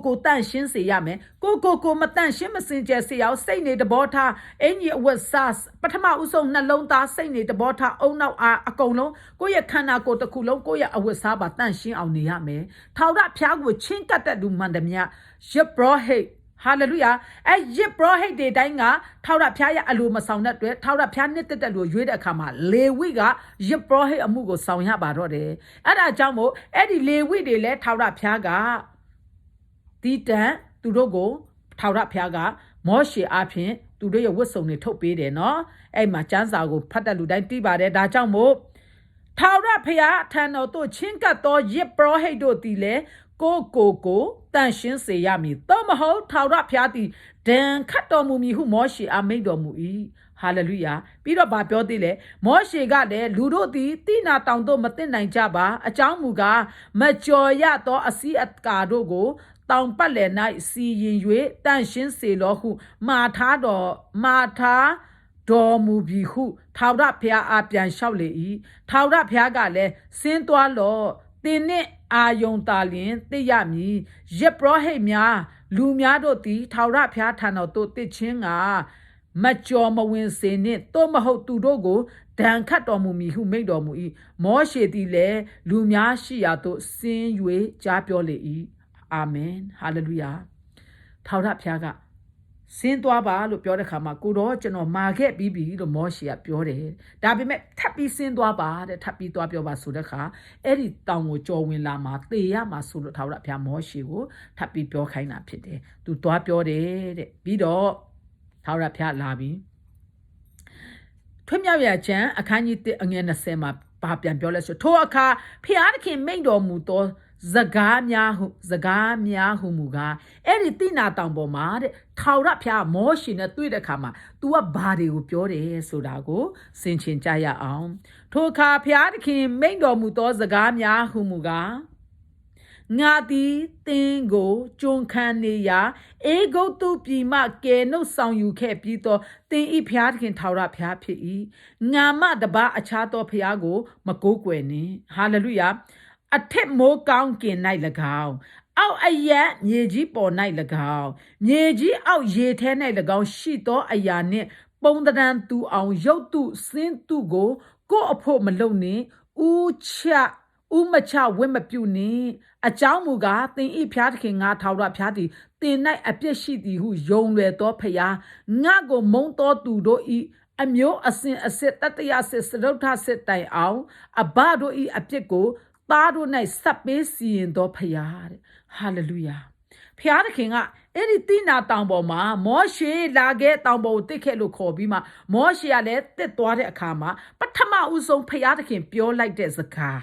ကိုတန့်ရှင်းစေရမယ်ကိုမတန့်ရှင်းမစင်ကြယ်စေအောင်စိတ်နေတဘောထားအင်ကြီးအဝတ်စားပထမဦးဆုံးနှလုံးသားစိတ်နေတဘောထားအုံနောက်အားအကုန်လုံးကိုယ့်ရဲ့ခန္ဓာကိုယ်တစ်ခုလုံးကိုယ့်ရဲ့အဝတ်စားပါတန့်ရှင်းအောင်နေရမယ်ထာဝရဘုရားကိုချင်းကပ်တဲ့လူမှန်သမျှယဘရဟိတ်ဟာလေလုယာယစ်ဘရဟိတ်တွေတိုင်းကထာဝရဘုရားရဲ့အလိုမဆောင်တဲ့အတွက်ထာဝရဘုရားနှစ်သက်တဲ့လူရွေးတဲ့အခါမှာလေဝိကယစ်ဘရဟိတ်အမှုကိုဆောင်ရပါတော့တယ်အဲ့ဒါကြောင့်မို့အဲ့ဒီလေဝိတွေလည်းထာဝရဘုရားကတီးတန့်သူတို့ကိုထာဝရဘုရားကမောရှေအားဖြင့်သူတို့ရဲ့ဝတ်စုံတွေထုတ်ပေးတယ်နော်အဲ့မှာကျမ်းစာကိုဖတ်တဲ့လူတိုင်းသိပါတယ်ဒါကြောင့်မို့ထာဝရဘုရားထံတော်သို့ချင်းကပ်သောယစ်ဘရဟိတ်တို့သည်လည်းကိုတန်ရှင်းစေရမည်သောမဟုတ်ထာဝရဘုရားသည်ဒဏ်ခတ်တော်မူမည်ဟုမောရှေအားမိန့်တော်မူ၏ဟာလေလုယာပြီးတော့ဗာပြောသေးလေမောရှေကလည်းလူတို့သည်တိနာတောင်သို့မသိနိုင်ကြပါအကြောင်းမူကားမကြော်ရသောအစည်းအကာတို့ကိုတောင်ပတ်လည်၌စီရင်၍တန်ရှင်းစေလောဟုမှာထားတော်မူပြီဟုထာဝရဘုရားအားပြန်လျှောက်လေ၏ထာဝရဘုရားကလည်းဆင်းသွားလော့သင်နှင့်အာယုံတာလျင်သိရမည်ယစ်ဘရဟိတ်များလူများတို့သည်ထာဝရဘုရားထံတော်သို့တစ်ချင်းကမကြော်မဝင်စေနှင့်သို့မဟုတ်သူတို့ကိုဒဏ်ခတ်တော်မူမည်ဟုမိန့်တော်မူ၏မောရှေသည်လည်းလူများရှိရာသို့ဆင်း၍ကြားပြောလေ၏အာမင်ဟာလေလုယာထာဝရဘုရားကဆင်းသွားပါလို့ပြောတဲ့ခါမှာကိုတော့ကျွန်တော်မာခဲ့ပြီးပြီလို့မောရှေကပြောတယ်ဒါပေမဲ့ထပ်ပြီးဆင်းသွားပါတဲ့ထပ်ပြီးသွားပြောပါဆိုတဲ့ခါအဲ့ဒီတောင်ကိုကြော်ဝင်လာမှာသေရမှာဆိုလို့ထာဝရဘုရားမောရှေကိုထပ်ပြီးပြောခိုင်းတာဖြစ်တယ်သူသွားပြောတယ်တဲ့ပြီးတော့ထာဝရဘုရားလာပြီးထွေးမြောက်ရာကျမ်းအခန်းကြီး1အငယ်20မှာဘာပြန်ပြောလဲဆိုထိုအခါဘုရားသခင်မိန့်တော်မူသောစကားများဟုမူကားအဲ့ဒီတိနာတောင်ပေါ်မှာတဲ့ထာဝရဘုရားမောရှေနဲ့တွေ့တဲ့အခါမှာ तू ကဘာတွေကိုပြောတယ်ဆိုတာကိုဆင်ခြင်ကြရအောင်ထိုအခါဘုရားသခင်မိန့်တော်မူသောစကားများဟုမူကားငါသည်သင်ကိုကျွန်ခံနေရာအေဂုတ်တုပြည်မှကယ်နှုတ်ဆောင်ယူခဲ့ပြီးတော့သင်ဤဘုရားသခင်ထာဝရဘုရားဖြစ်၏ငါမှတပါအခြားသောဘုရားကိုမကိုးကွယ်နှင့်ဟာလေလုယာအထက်မိုးကောင်းကင်၌၎င်းအောက်အယံမြေကြီးပေါ်၌၎င်းမြေကြီးအောက်ရေထဲ၌၎င်းရှိသောအရာနှင့်ပုံတံသူအောင်ရုပ်တုစင်းတုကိုကို့အဖို့မလုံနှင့်ဥမချဝိမပြုနှင့်အကြောင်းမူကားသင်ဤဘုရားသခင်ငါထာဝရဘုရားသည်သင်၌အပြစ်ရှိသည်ဟုယုံလွယ်သောဘုရားငါကိုမုန်းသောသူတို့ဤအမျိုးအစဉ်အစစ်တတရစစ်စရုထစစ်တိုင်အောင်အဘတို့ဤအပြစ်ကိုသားတို့၌ဆက်ပေးစီရင်သောဖရာတဲ့ဟာလေလုယာဖရာသခင်ကအဲ့ဒီတိနာတောင်ပေါ်မှာမောရှေလာခဲ့တောင်ပေါ်ကိုတစ်ခဲ့လို့ခေါ်ပြီးမှမောရှေကလည်းတစ်သွားတဲ့အခါမှာပထမဦးဆုံးဖရာသခင်ပြောလိုက်တဲ့စကား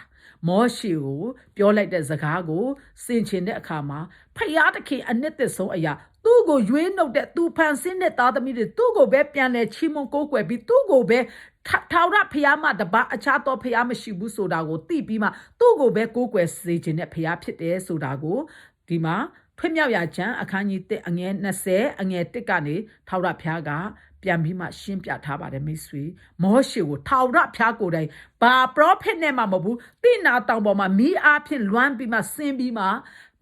မောရှေကိုပြောလိုက်တဲ့စကားကိုစင်ချင်တဲ့အခါမှာဖရာသခင်အနှစ်သက်ဆုံးအရာသူ့ကိုရွေးနှုတ်တဲ့သူဖန်ဆင်းတဲ့သားသမီးတွေသူ့ကိုပဲပြန်လဲချီးမွမ်းကိုးကွယ်ပြီးသူ့ကိုပဲထာဝရဘုရားမှတပါအခြားသောဘုရားမရှိဘူးဆိုတာကိုသိပြီးမှသူ့ကိုပဲကိုးကွယ်စေခြင်းနဲ့ဘုရားဖြစ်တယ်ဆိုတာကိုဒီမှာထွေးမြောက်ရာကျမ်းအခန်းကြီး1အငယ်20အငယ်1ကနေထာဝရဘုရားကပြန်ပြီးမှရှင်းပြထားပါတယ်မိတ်ဆွေမောရှေကိုထာဝရဘုရားကိုယ်တိုင်ဘာပရောဖက်နဲ့မှမဟုတ်ဘူးတိနာတောင်ပေါ်မှာမိအားဖြင့်လွမ်းပြီးမှဆင်းပြီးမှ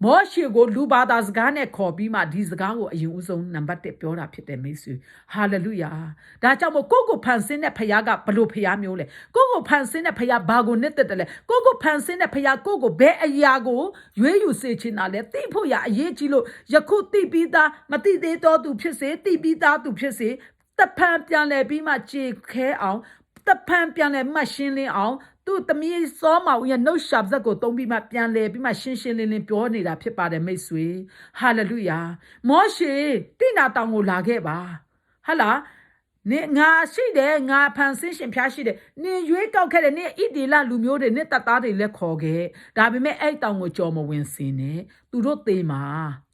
မောရှေကိုလူဘာသာစကားနဲ့ခေါ်ပြီးမှဒီစကားကိုအရင်ဦးဆုံးနံပါတ်1ပြောတာဖြစ်တယ်မိတ်ဆွေဟာလေလုယာဒါကြောင့်မို့ကိုဖန်ဆင်းတဲ့ဖခင်ကဘလို့ဖခင်မျိုးလဲကိုဖန်ဆင်းတဲ့ဖခင်ဘာကိုနှစ်သက်တယ်လဲကိုဖန်ဆင်းတဲ့ဖခင်ကိုဘယ်အရာကိုရွေးယူစေချင်တာလဲသိဖို့ရအရေးကြီးလို့ယခုသိပြီးသားမသိသေးတော့သူဖြစ်စေသိပြီးသားသူဖြစ်စေတဖန်ပြန်လဲပြီးမှကြေခဲအောင်တဖန်ပြန်လဲမှရှင်းလင်းအောင်သူ့သမီးစောမောင်ရဲ့နှုတ်ရှာပစက်ကိုတုံးပြီးမှပြန်လဲပြီးမှရှင်းရှင်းလင်းလင်းပြောနေတာဖြစ်ပါတယ်မိတ်ဆွေဟာလေလုယာမောရှေတိနာတောင်ကိုလာခဲ့ပါဟာလားနေငါရှိတယ်ငါဖန်ဆင်းရှင်ဖျားရှိတယ်နေရွေးကောက်ခဲ့တယ်နေဣတိလလူမျိုးတွေနေတတ်သားတွေလည်းခေါ်ခဲ့ဒါပေမဲ့အဲ့တောင်ကိုကြော်မဝင်စင်နဲ့သူတို့သေးမှာ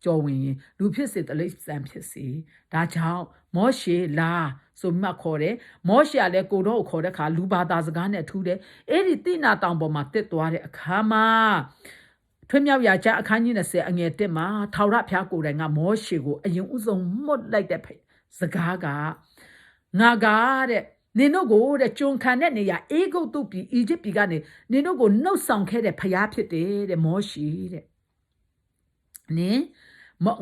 ကြော်ဝင်ရင်လူဖြစ်စေတလိษံဖြစ်စေဒါကြောင့်မောရှေလာဆိုမှခေါ်တယ်မောရှေကလည်းကိုတော့ခေါ်တဲ့ခါလူဘာသာစကားနဲ့ထူးတယ်အဲ့ဒီတိနာတောင်ပေါ်မှာတက်သွားတဲ့အခါမှာထွေးမြောက်ရာကျမ်းအခန်းကြီး20အငယ်1မှာထာဝရဘုရားကိုယ်တိုင်ကမောရှေကိုအရင်ဦးဆုံးမှုတ်လိုက်တဲ့စကားကငါကတဲ့ နင်တို့ကိုတဲ့ကျွန်ခံတဲ့နေရာအေဂုတ်တုပြည်အီဂျစ်ပြည်ကနေနင်တို့ကိုနှုတ်ဆောင်ခဲ့တဲ့ဖျားဖြစ်တယ်တဲ့မောရှိတဲ့နင်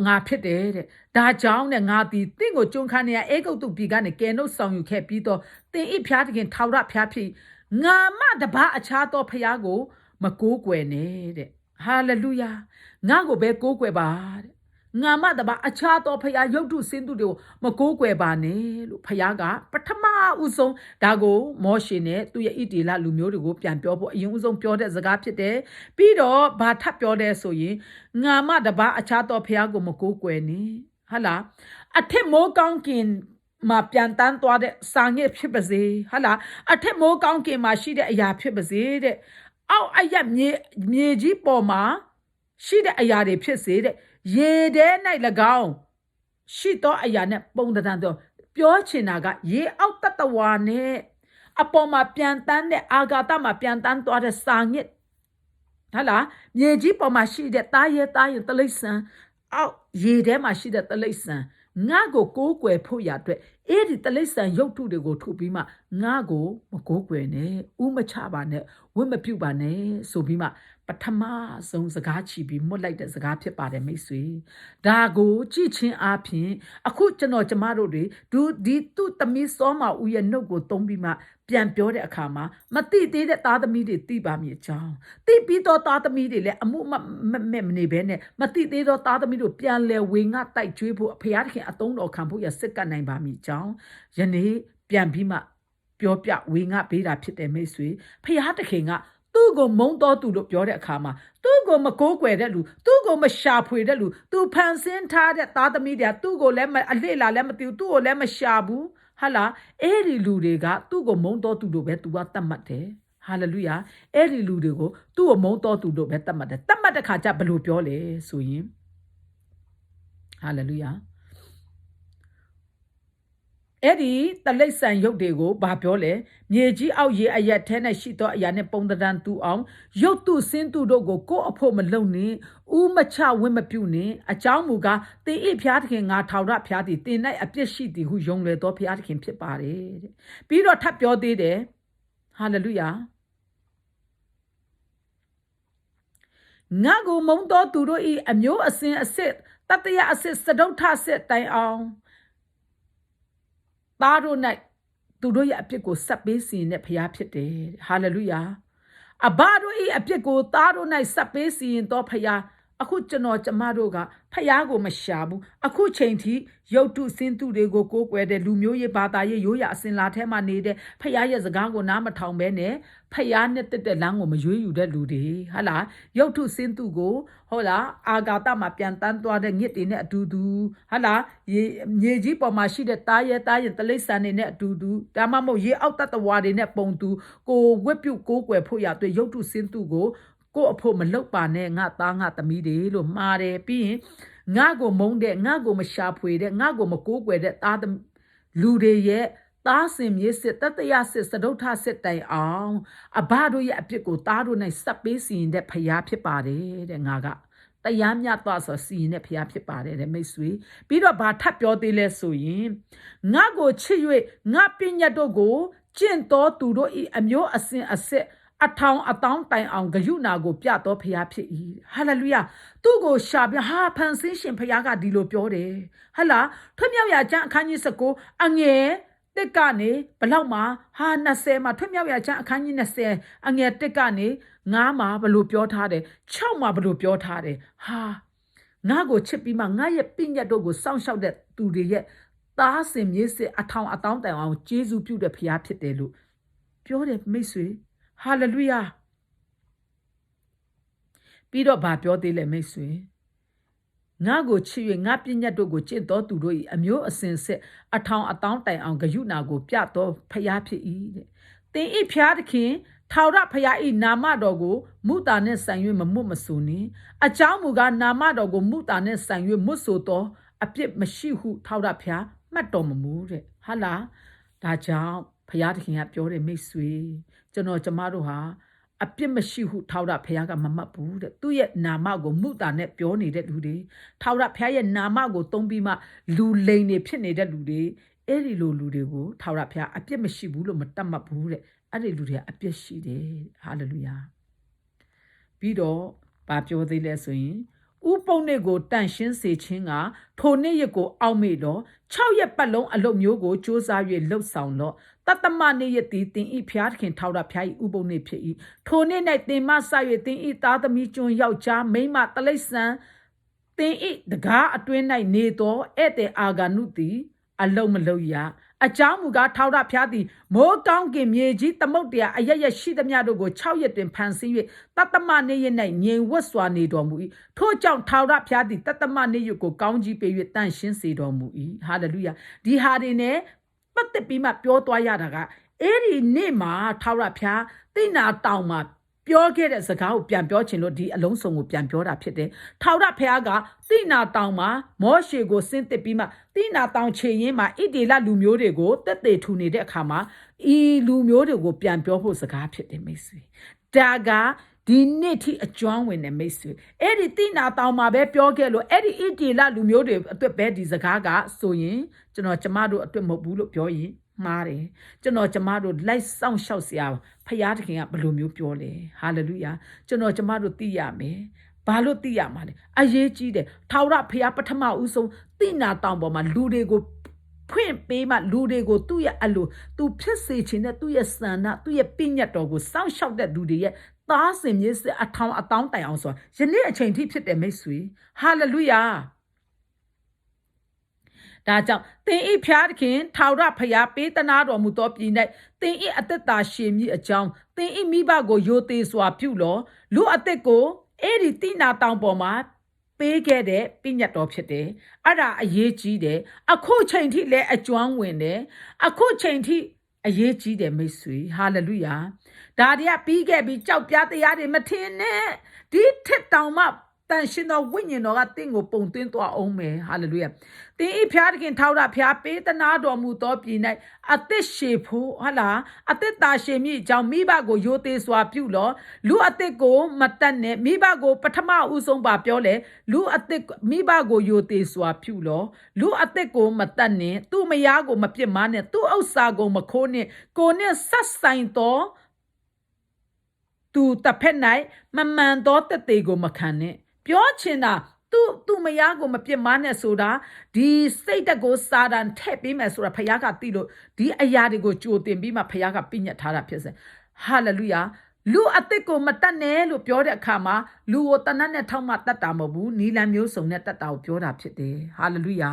ငါဖြစ်တယ်တဲ့ဒါကြောင့်တဲ့ငါဒီတင့်ကိုကျွန်ခံနေရအေဂုတ်တုပြည်ကနေကဲနှုတ်ဆောင်ယူခဲ့ပြီးတော့တင်အိဖျားတခင်ထောက်ရဖျားဖြစ်ငါမတပါအခြားသောဖျားကိုမကိုးကွယ်နဲ့တဲ့ဟာလေလုယာငါကိုပဲကိုးကွယ်ပါတဲ့ငါမတပါအခြားသောဖျားရုပ်တုစင်းတုတွေကိုမကိုးကွယ်ပါနဲ့လို့ဖျားကပထမဦးဆုံးဒါကိုမောရှေနဲ့သူရဲ့ဣတိလလူမျိုးတွေကိုပြန်ပြောဖို့အရင်ဦးဆုံးပြောတဲ့စကားဖြစ်တယ်ပြီးတော့ဘာထပ်ပြောတဲ့ဆိုရင်ငါမတပါအခြားသောဖျားကိုမကိုးကွယ်နဲ့ဟာလားအထက်မိုးကောင်းကင်မှာပြန်တန်းသွားတဲ့စာငှက်ဖြစ်ပါစေဟာလားအထက်မိုးကောင်းကင်မှာရှိတဲ့အရာဖြစ်ပါစေတဲ့အောက်အရက်မြေကြီးပေါ်မှာရှိတဲ့အရာတွေဖြစ်စေတဲ့ရေထဲ၌၎င်းရှိသောအရာနဲ့ပုံတံတော့ပြောချင်တာကရေအောက်တတဝါနဲ့အပေါ်မှာပြန်တန်းတဲ့အာဂါတမှာပြန်တန်းသွားတဲ့စာငှက်ဟာလားမြေကြီးပေါ်မှာရှိတဲ့တားရဲတလိษံအောက်ရေထဲမှာရှိတဲ့တလိษံငါကိုကိုးကွယ်ဖို့ရအတွက်အဲ့ဒီတလိษံရုပ်ထုတွေကိုထုတ်ပြီးမှငါကိုမကိုးကွယ်နဲ့ဥမချပါနဲ့ဝတ်မပြုတ်ပါနဲ့ဆိုပြီးမှပထမဆုံးစကားချီပြီးမွတ်လိုက်တဲ့စကားဖြစ်ပါတယ်မိတ်ဆွေဒါကိုကြည့်ချင်းအားဖြင့်အခုကျွန်တော်ကျမတို့တွေဒီသူ့သမီးစောမဦးရဲ့နှုတ်ကိုသုံးပြီးမှပြန်ပြောတဲ့အခါမှာမတိသေးတဲ့သားသမီးတွေသိပါမည်အကြောင်းသိပြီးတော့သားသမီးတွေလည်းအမှုမနေဘဲနဲ့မတိသေးတော့သားသမီးတို့ပြန်လဲဝေငှတိုက်ကျွေးဖို့အဖရာသခင်အသုံးတော်ခံဖို့ရစစ်ကပ်နိုင်ပါမည်အကြောင်းယနေ့ပြန်ပြီးမှပြောပြဝေငှပေးတာဖြစ်တယ်မိတ်ဆွေဖရာသခင်ကသူ့ကိုမုန်းတော်သူလို့ပြောတဲ့အခါမှာသူ့ကိုမကိုးကွယ်တဲ့လူသူ့ကိုမရှာဖွေတဲ့လူသူဖန်ဆင်းထားတဲ့သားသမီးတွေကသူ့ကိုလည်းအလှလာလည်းမသိဘူးသူ့ကိုလည်းမရှာဘူးဟာလားအဲ့ဒီလူတွေကသူ့ကိုမုန်းတော်သူလို့ပဲသူကသတ်မှတ်တယ်ဟာလေလုယာအဲ့ဒီလူတွေကိုသူ့ကိုမုန်းတော်သူလို့ပဲသတ်မှတ်တယ်သတ်မှတ်တဲ့ခါကျဘယ်လိုပြောလဲဆိုရင်ဟာလေလုယာအဲ့ဒီတလိษံရုပ်တွေကိုဘာပြောလဲမြေကြီးအောက်ရေအရက်ထဲနဲ့ရှိသောအရာနဲ့ပုံတံတူအောင်ရုပ်တုစင်းတုတို့ကိုကိုယ့်အဖို့မလုံနဲ့ဥမချဝင့်မပြုနဲ့အကြောင်းမူကားတင်အိဖျားသခင်ငါထောင်ရဖျားသည်တင်၌အပြစ်ရှိသည်ဟုယုံလွယ်သောဖျားသခင်ဖြစ်ပါတယ်တဲ့ပြီးတော့ထပ်ပြောသေးတယ်ဟာလေလုယာငါကိုမုန်းသောသူတို့၏အမျိုးအစဉ်အစစ်တတရအစစ်စတုထစစ်တိုင်အောင်သားတို့၌သူတို့ရဲ့အပြစ်ကိုဆက်ပေးစီရင်တဲ့ဖခင်ဖြစ်တယ်ဟာလေလုယာအဘတို့၏အပြစ်ကိုသားတို့၌ဆက်ပေးစီရင်သောဖခင်အခုကျွန်တော်ကျမတို့ကဖခင်ကိုမရှာဘူးအခုချိန်ထိရုပ်တုစင်းတုတွေကိုကိုးကွယ်တဲ့လူမျိုးရေးဘာသာရေးရိုးရာအစဉ်လာထဲမှာနေတဲ့ဖခင်ရဲ့စကားကိုနားမထောင်ဘဲနဲ့ဖခင်နဲ့တက်တဲ့လမ်းကိုမရွေးယူတဲ့လူတွေဟာလားရုပ်တုစင်းတုကိုဟုတ်လားအာဂါတမှာပြန်တန်းသွားတဲ့ငှက်တွေနဲ့အတူတူဟာလားမြေကြီးပေါ်မှာရှိတဲ့တားရဲတလိษံတွေနဲ့အတူတူဒါမှမဟုတ်ရေအောက်တတဝါတွေနဲ့ပုံတူကိုဝက်ပြုတ်ကိုးကွယ်ဖို့ရအတွက်ရုပ်တုစင်းတုကိုကို့အဖို့မလောက်ပါနဲ့ငါသားငါသမီးတွေလို့မှားတယ်ပြီးရင်ငါကိုမုန်းတဲ့ငါကိုမရှာဖွေတဲ့ငါကိုမကိုးကွယ်တဲ့သားလူတွေရဲ့သားစင်မြေစစ်တတရစစ်စတုထစစ်တိုင်အောင်အဘတို့ရဲ့အပြစ်ကိုသားတို့၌စပ်ပေးစီရင်တဲ့ဖရားဖြစ်ပါတယ်တဲ့ငါကတရားမြတ်သွားဆိုစီရင်တဲ့ဖရားဖြစ်ပါတယ်တဲ့မိတ်ဆွေပြီးတော့ဘာထပ်ပြောသေးလဲဆိုရင်ငါကိုချစ်၍ငါပညတ်တို့ကိုကျင့်တော်သူတို့၏အမျိုးအစဉ်အဆက်အထောင်အတောင်းတိုင်အောင်ဂယုနာကိုပြတော်ဖရားဖြစ်၏ဟာလေလုယာသူ့ကိုရှာပြဟာဖန်ဆင်းရှင်ဖရားကဒီလိုပြောတယ်ဟလာထွတ်မြောက်ရာကျမ်းအခန်းကြီး19အငယ်တက်ကနေဘလောက်မှာဟာ20မှာထွတ်မြောက်ရာကျမ်းအခန်းကြီး20အငယ်တက်ကနေ9မှာဘလို့ပြောထားတယ်6မှာဘလို့ပြောထားတယ်ဟာငါကိုချစ်ပြီးမှငါရဲ့ပညတ်တို့ကိုစောင့်ရှောက်တဲ့သူတွေရဲ့သားစင်မြေးစစ်အထောင်အတောင်းတိုင်အောင်ကျေးဇူးပြုတဲ့ဖရားဖြစ်တယ်လို့ပြောတယ်မိတ်ဆွေဟာလေလုယာပြီးတော့ဗာပြောသေးလဲမိတ်ဆွေငါကိုချစ်၍ငါပညတ်တို့ကိုကျင့်တော်သူတို့၏အမျိုးအစဉ်ဆက်အထောင်အတောင်းတိုင်အောင်ဂယုနာကိုပြတော်ဖရားဖြစ်၏တဲ့သင်ဤဖရားသခင်ထာဝရဖရားဤနာမတော်ကိုမုတာနှင့်ဆိုင်၍မမွတ်မဆိုနှင့်အကြောင်းမူကားနာမတော်ကိုမုတာနှင့်ဆိုင်၍မွတ်ဆိုတော်အပြစ်မရှိဟုထာဝရဖရားမှတ်တော်မမူတဲ့ဟာလားဒါကြောင့်ဖရားသခင်ကပြောတယ်မိတ်ဆွေကျွန်တော်ကျမတို့ဟာအပြစ်မရှိဟုထာဝရဘုရားကမမှတ်ဘူးတဲ့သူ့ရဲ့နာမကိုမုတာနဲ့ပြောနေတဲ့လူတွေထာဝရဘုရားရဲ့နာမကိုသုံးပြီးမှလူလိန်တွေဖြစ်နေတဲ့လူတွေ အဲ့ဒီလိုလူတွေကိုထာဝရဘုရားအပြစ်မရှိဘူးလို့မတတ်မှတ်ဘူးတဲ့အဲ့ဒီလူတွေကအပြစ်ရှိတယ်ဟာလေလုယာပြီးတော့ဘာပြောသေးလဲဆိုရင်ဥပုံနဲ့ကိုတန့်ရှင်းစေခြင်းကထိုနေ့ရက်ကိုအောက်မေ့တော့6ရက်ပတ်လုံးအလုပ်မျိုးကိုစ조사၍လှုပ်ဆောင်တော့တတမနေ့ရက်သည်တင်ဤဖျားသခင်ထာဝရဘုရား၏ဥပုံနေ့ဖြစ်၏ထိုနေ့၌တင်မဆ၍တင်ဤသားသမီးကျွန်းယောက်ျားမိန်းမတလိษံတင်ဤတကားအတွင်း၌နေသောဧည့်သည်အာဂနုသည်အလုံးမလုံးရအကြောင်းမူကားထာဝရဘုရားသည်မိုးကောင်းကင်မြေကြီးသမုတ်တရားအရရရှိသမျှတို့ကို6ရက်တွင်ဖန်ဆင်း၍တတမနေ့ရက်၌ငြိမ်ဝတ်စွာနေတော်မူ၏ထို့ကြောင့်ထာဝရဘုရားသည်တတမနေ့ရက်ကိုကောင်းကြီးပေး၍တန့်ရှင်းစေတော်မူ၏ဟာလေလုယာဒီဟာတွေနဲ့ပတ်သက်ပြီးမှပြောသွားရတာကအဲ့ဒီနေ့မှာထာဝရဘုရားသိနာတောင်မှာပြောခဲ့တဲ့စကားကိုပြန်ပြောချင်လို့ဒီအလုံးစုံကိုပြန်ပြောတာဖြစ်တယ်။ထာဝရဘုရားကသိနာတောင်မှာမောရှေကိုဆင်းသက်ပြီးမှသိနာတောင်ခြေရင်းမှာဣဒေလလူမျိုးတွေကိုတက်သေးထူနေတဲ့အခါမှာဤလူမျိုးတွေကိုပြန်ပြောဖို့စကားဖြစ်တယ်မိတ်ဆွေ။ဒါကဒီနေ့ထိအကျွမ်းဝင်တဲ့မိတ်ဆွေအဲ့ဒီသိနာတောင်မှာပဲပြောခဲ့လို့အဲ့ဒီဣဒေလလူမျိုးတွေအတွက်ပဲဒီစကားကဆိုရင်ကျွန်တော်ကျမတို့အတွက်မဟုတ်ဘူးလို့ပြောရင်မှားတယ်ကျွန်တော်ကျမတို့လိုက်ဆောင်ရှောက်စရာဖယားတခင်ကဘယ်လိုမျိုးပြောလဲဟာလေလုယာကျွန်တော်ကျမတို့သိရမယ်ဘာလို့သိရမှာလဲအရေးကြီးတယ်ထာဝရဘုရားပထမဦးဆုံးသိနာတောင်ပေါ်မှာလူတွေကိုဖွင့်ပေးမှလူတွေကိုသူ့ရဲ့အလိုသူဖြစ်စေခြင်းနဲ့သူ့ရဲ့စံနာသူ့ရဲ့ပြည့်ညတ်တော်ကိုစောင့်ရှောက်တဲ့လူတွေရဲ့သားစင်မြေးစစ်အထောင်အတောင်းတိုင်အောင်ဆိုတာယနေ့အချိန်ထိဖြစ်တယ်မိတ်ဆွေဟာလေလုယာဒါကြောင့်သင်ဤဖျားသခင်ထာဝရဘုရားပေးသနာတော်မူသောပြည်၌သင်ဤအသက်တာရှည်မြည်အကြောင်းသင်ဤမိဘကိုယိုသေးစွာပြုလောလူအသက်ကိုအဲ့ဒီတိနာတောင်ပေါ်မှာပေးခဲ့တဲ့ပြည့်ညတ်တော်ဖြစ်တယ်အဲ့ဒါအရေးကြီးတယ်အခုချိန်ထိလည်းအကျွမ်းဝင်တယ်အခုချိန်ထိအရေးကြီးတယ်မိတ်ဆွေဟာလေလုယာဒါတွေကပြီးခဲ့ပြီးကြောက်ပြားတရားတွေမထင်နဲ့ဒီထက်တောင်မှတန်ရှင်တော်ဝိညာဉ်တော်ကတင့်ကိုပုံသွင်းသွားအောင်မယ်ဟာလေလုယာသင်ဤဖျားသခင်ထာဝရဘုရားပေးသနာတော်မူသောပြည်၌အသက်ရှည်ဖို့ဟာလားအသက်တာရှည်မြည်အကြောင်းမိဘကိုယိုသေးစွာပြုလောလူအသက်ကိုမတတ်နဲ့မိဘကိုပထမဦးဆုံးပါပြောလေလူအသက်မိဘကိုယိုသေးစွာပြုလောလူအသက်ကိုမတတ်နဲ့သူ့မယားကိုမပြစ်မှားနဲ့သူ့ဥစ္စာကိုမခိုးနဲ့ကိုနဲ့ဆက်ဆိုင်သောသူတစ်ဖက်၌မမှန်သောတသက်ကိုမခံနဲ့ပြောချင်တာသူ့မယားကိုမပြစ်မှားနဲ့ဆိုတာဒီစိတ်တက်ကိုစာတန်ထည့်ပေးမယ်ဆိုတာဖခင်ကသိလို့ဒီအရာတွေကိုကြိုတင်ပြီးမှဖခင်ကပြညတ်ထားတာဖြစ်စေဟာလေလုယာလူအသက်ကိုမတတ်နဲ့လို့ပြောတဲ့အခါမှာလူကိုတနတ်နဲ့ထောက်မှတတ်တာမဟုတ်ဘူးနီလန်မျိုးစုံနဲ့တတ်တာကိုပြောတာဖြစ်တယ်ဟာလေလုယာ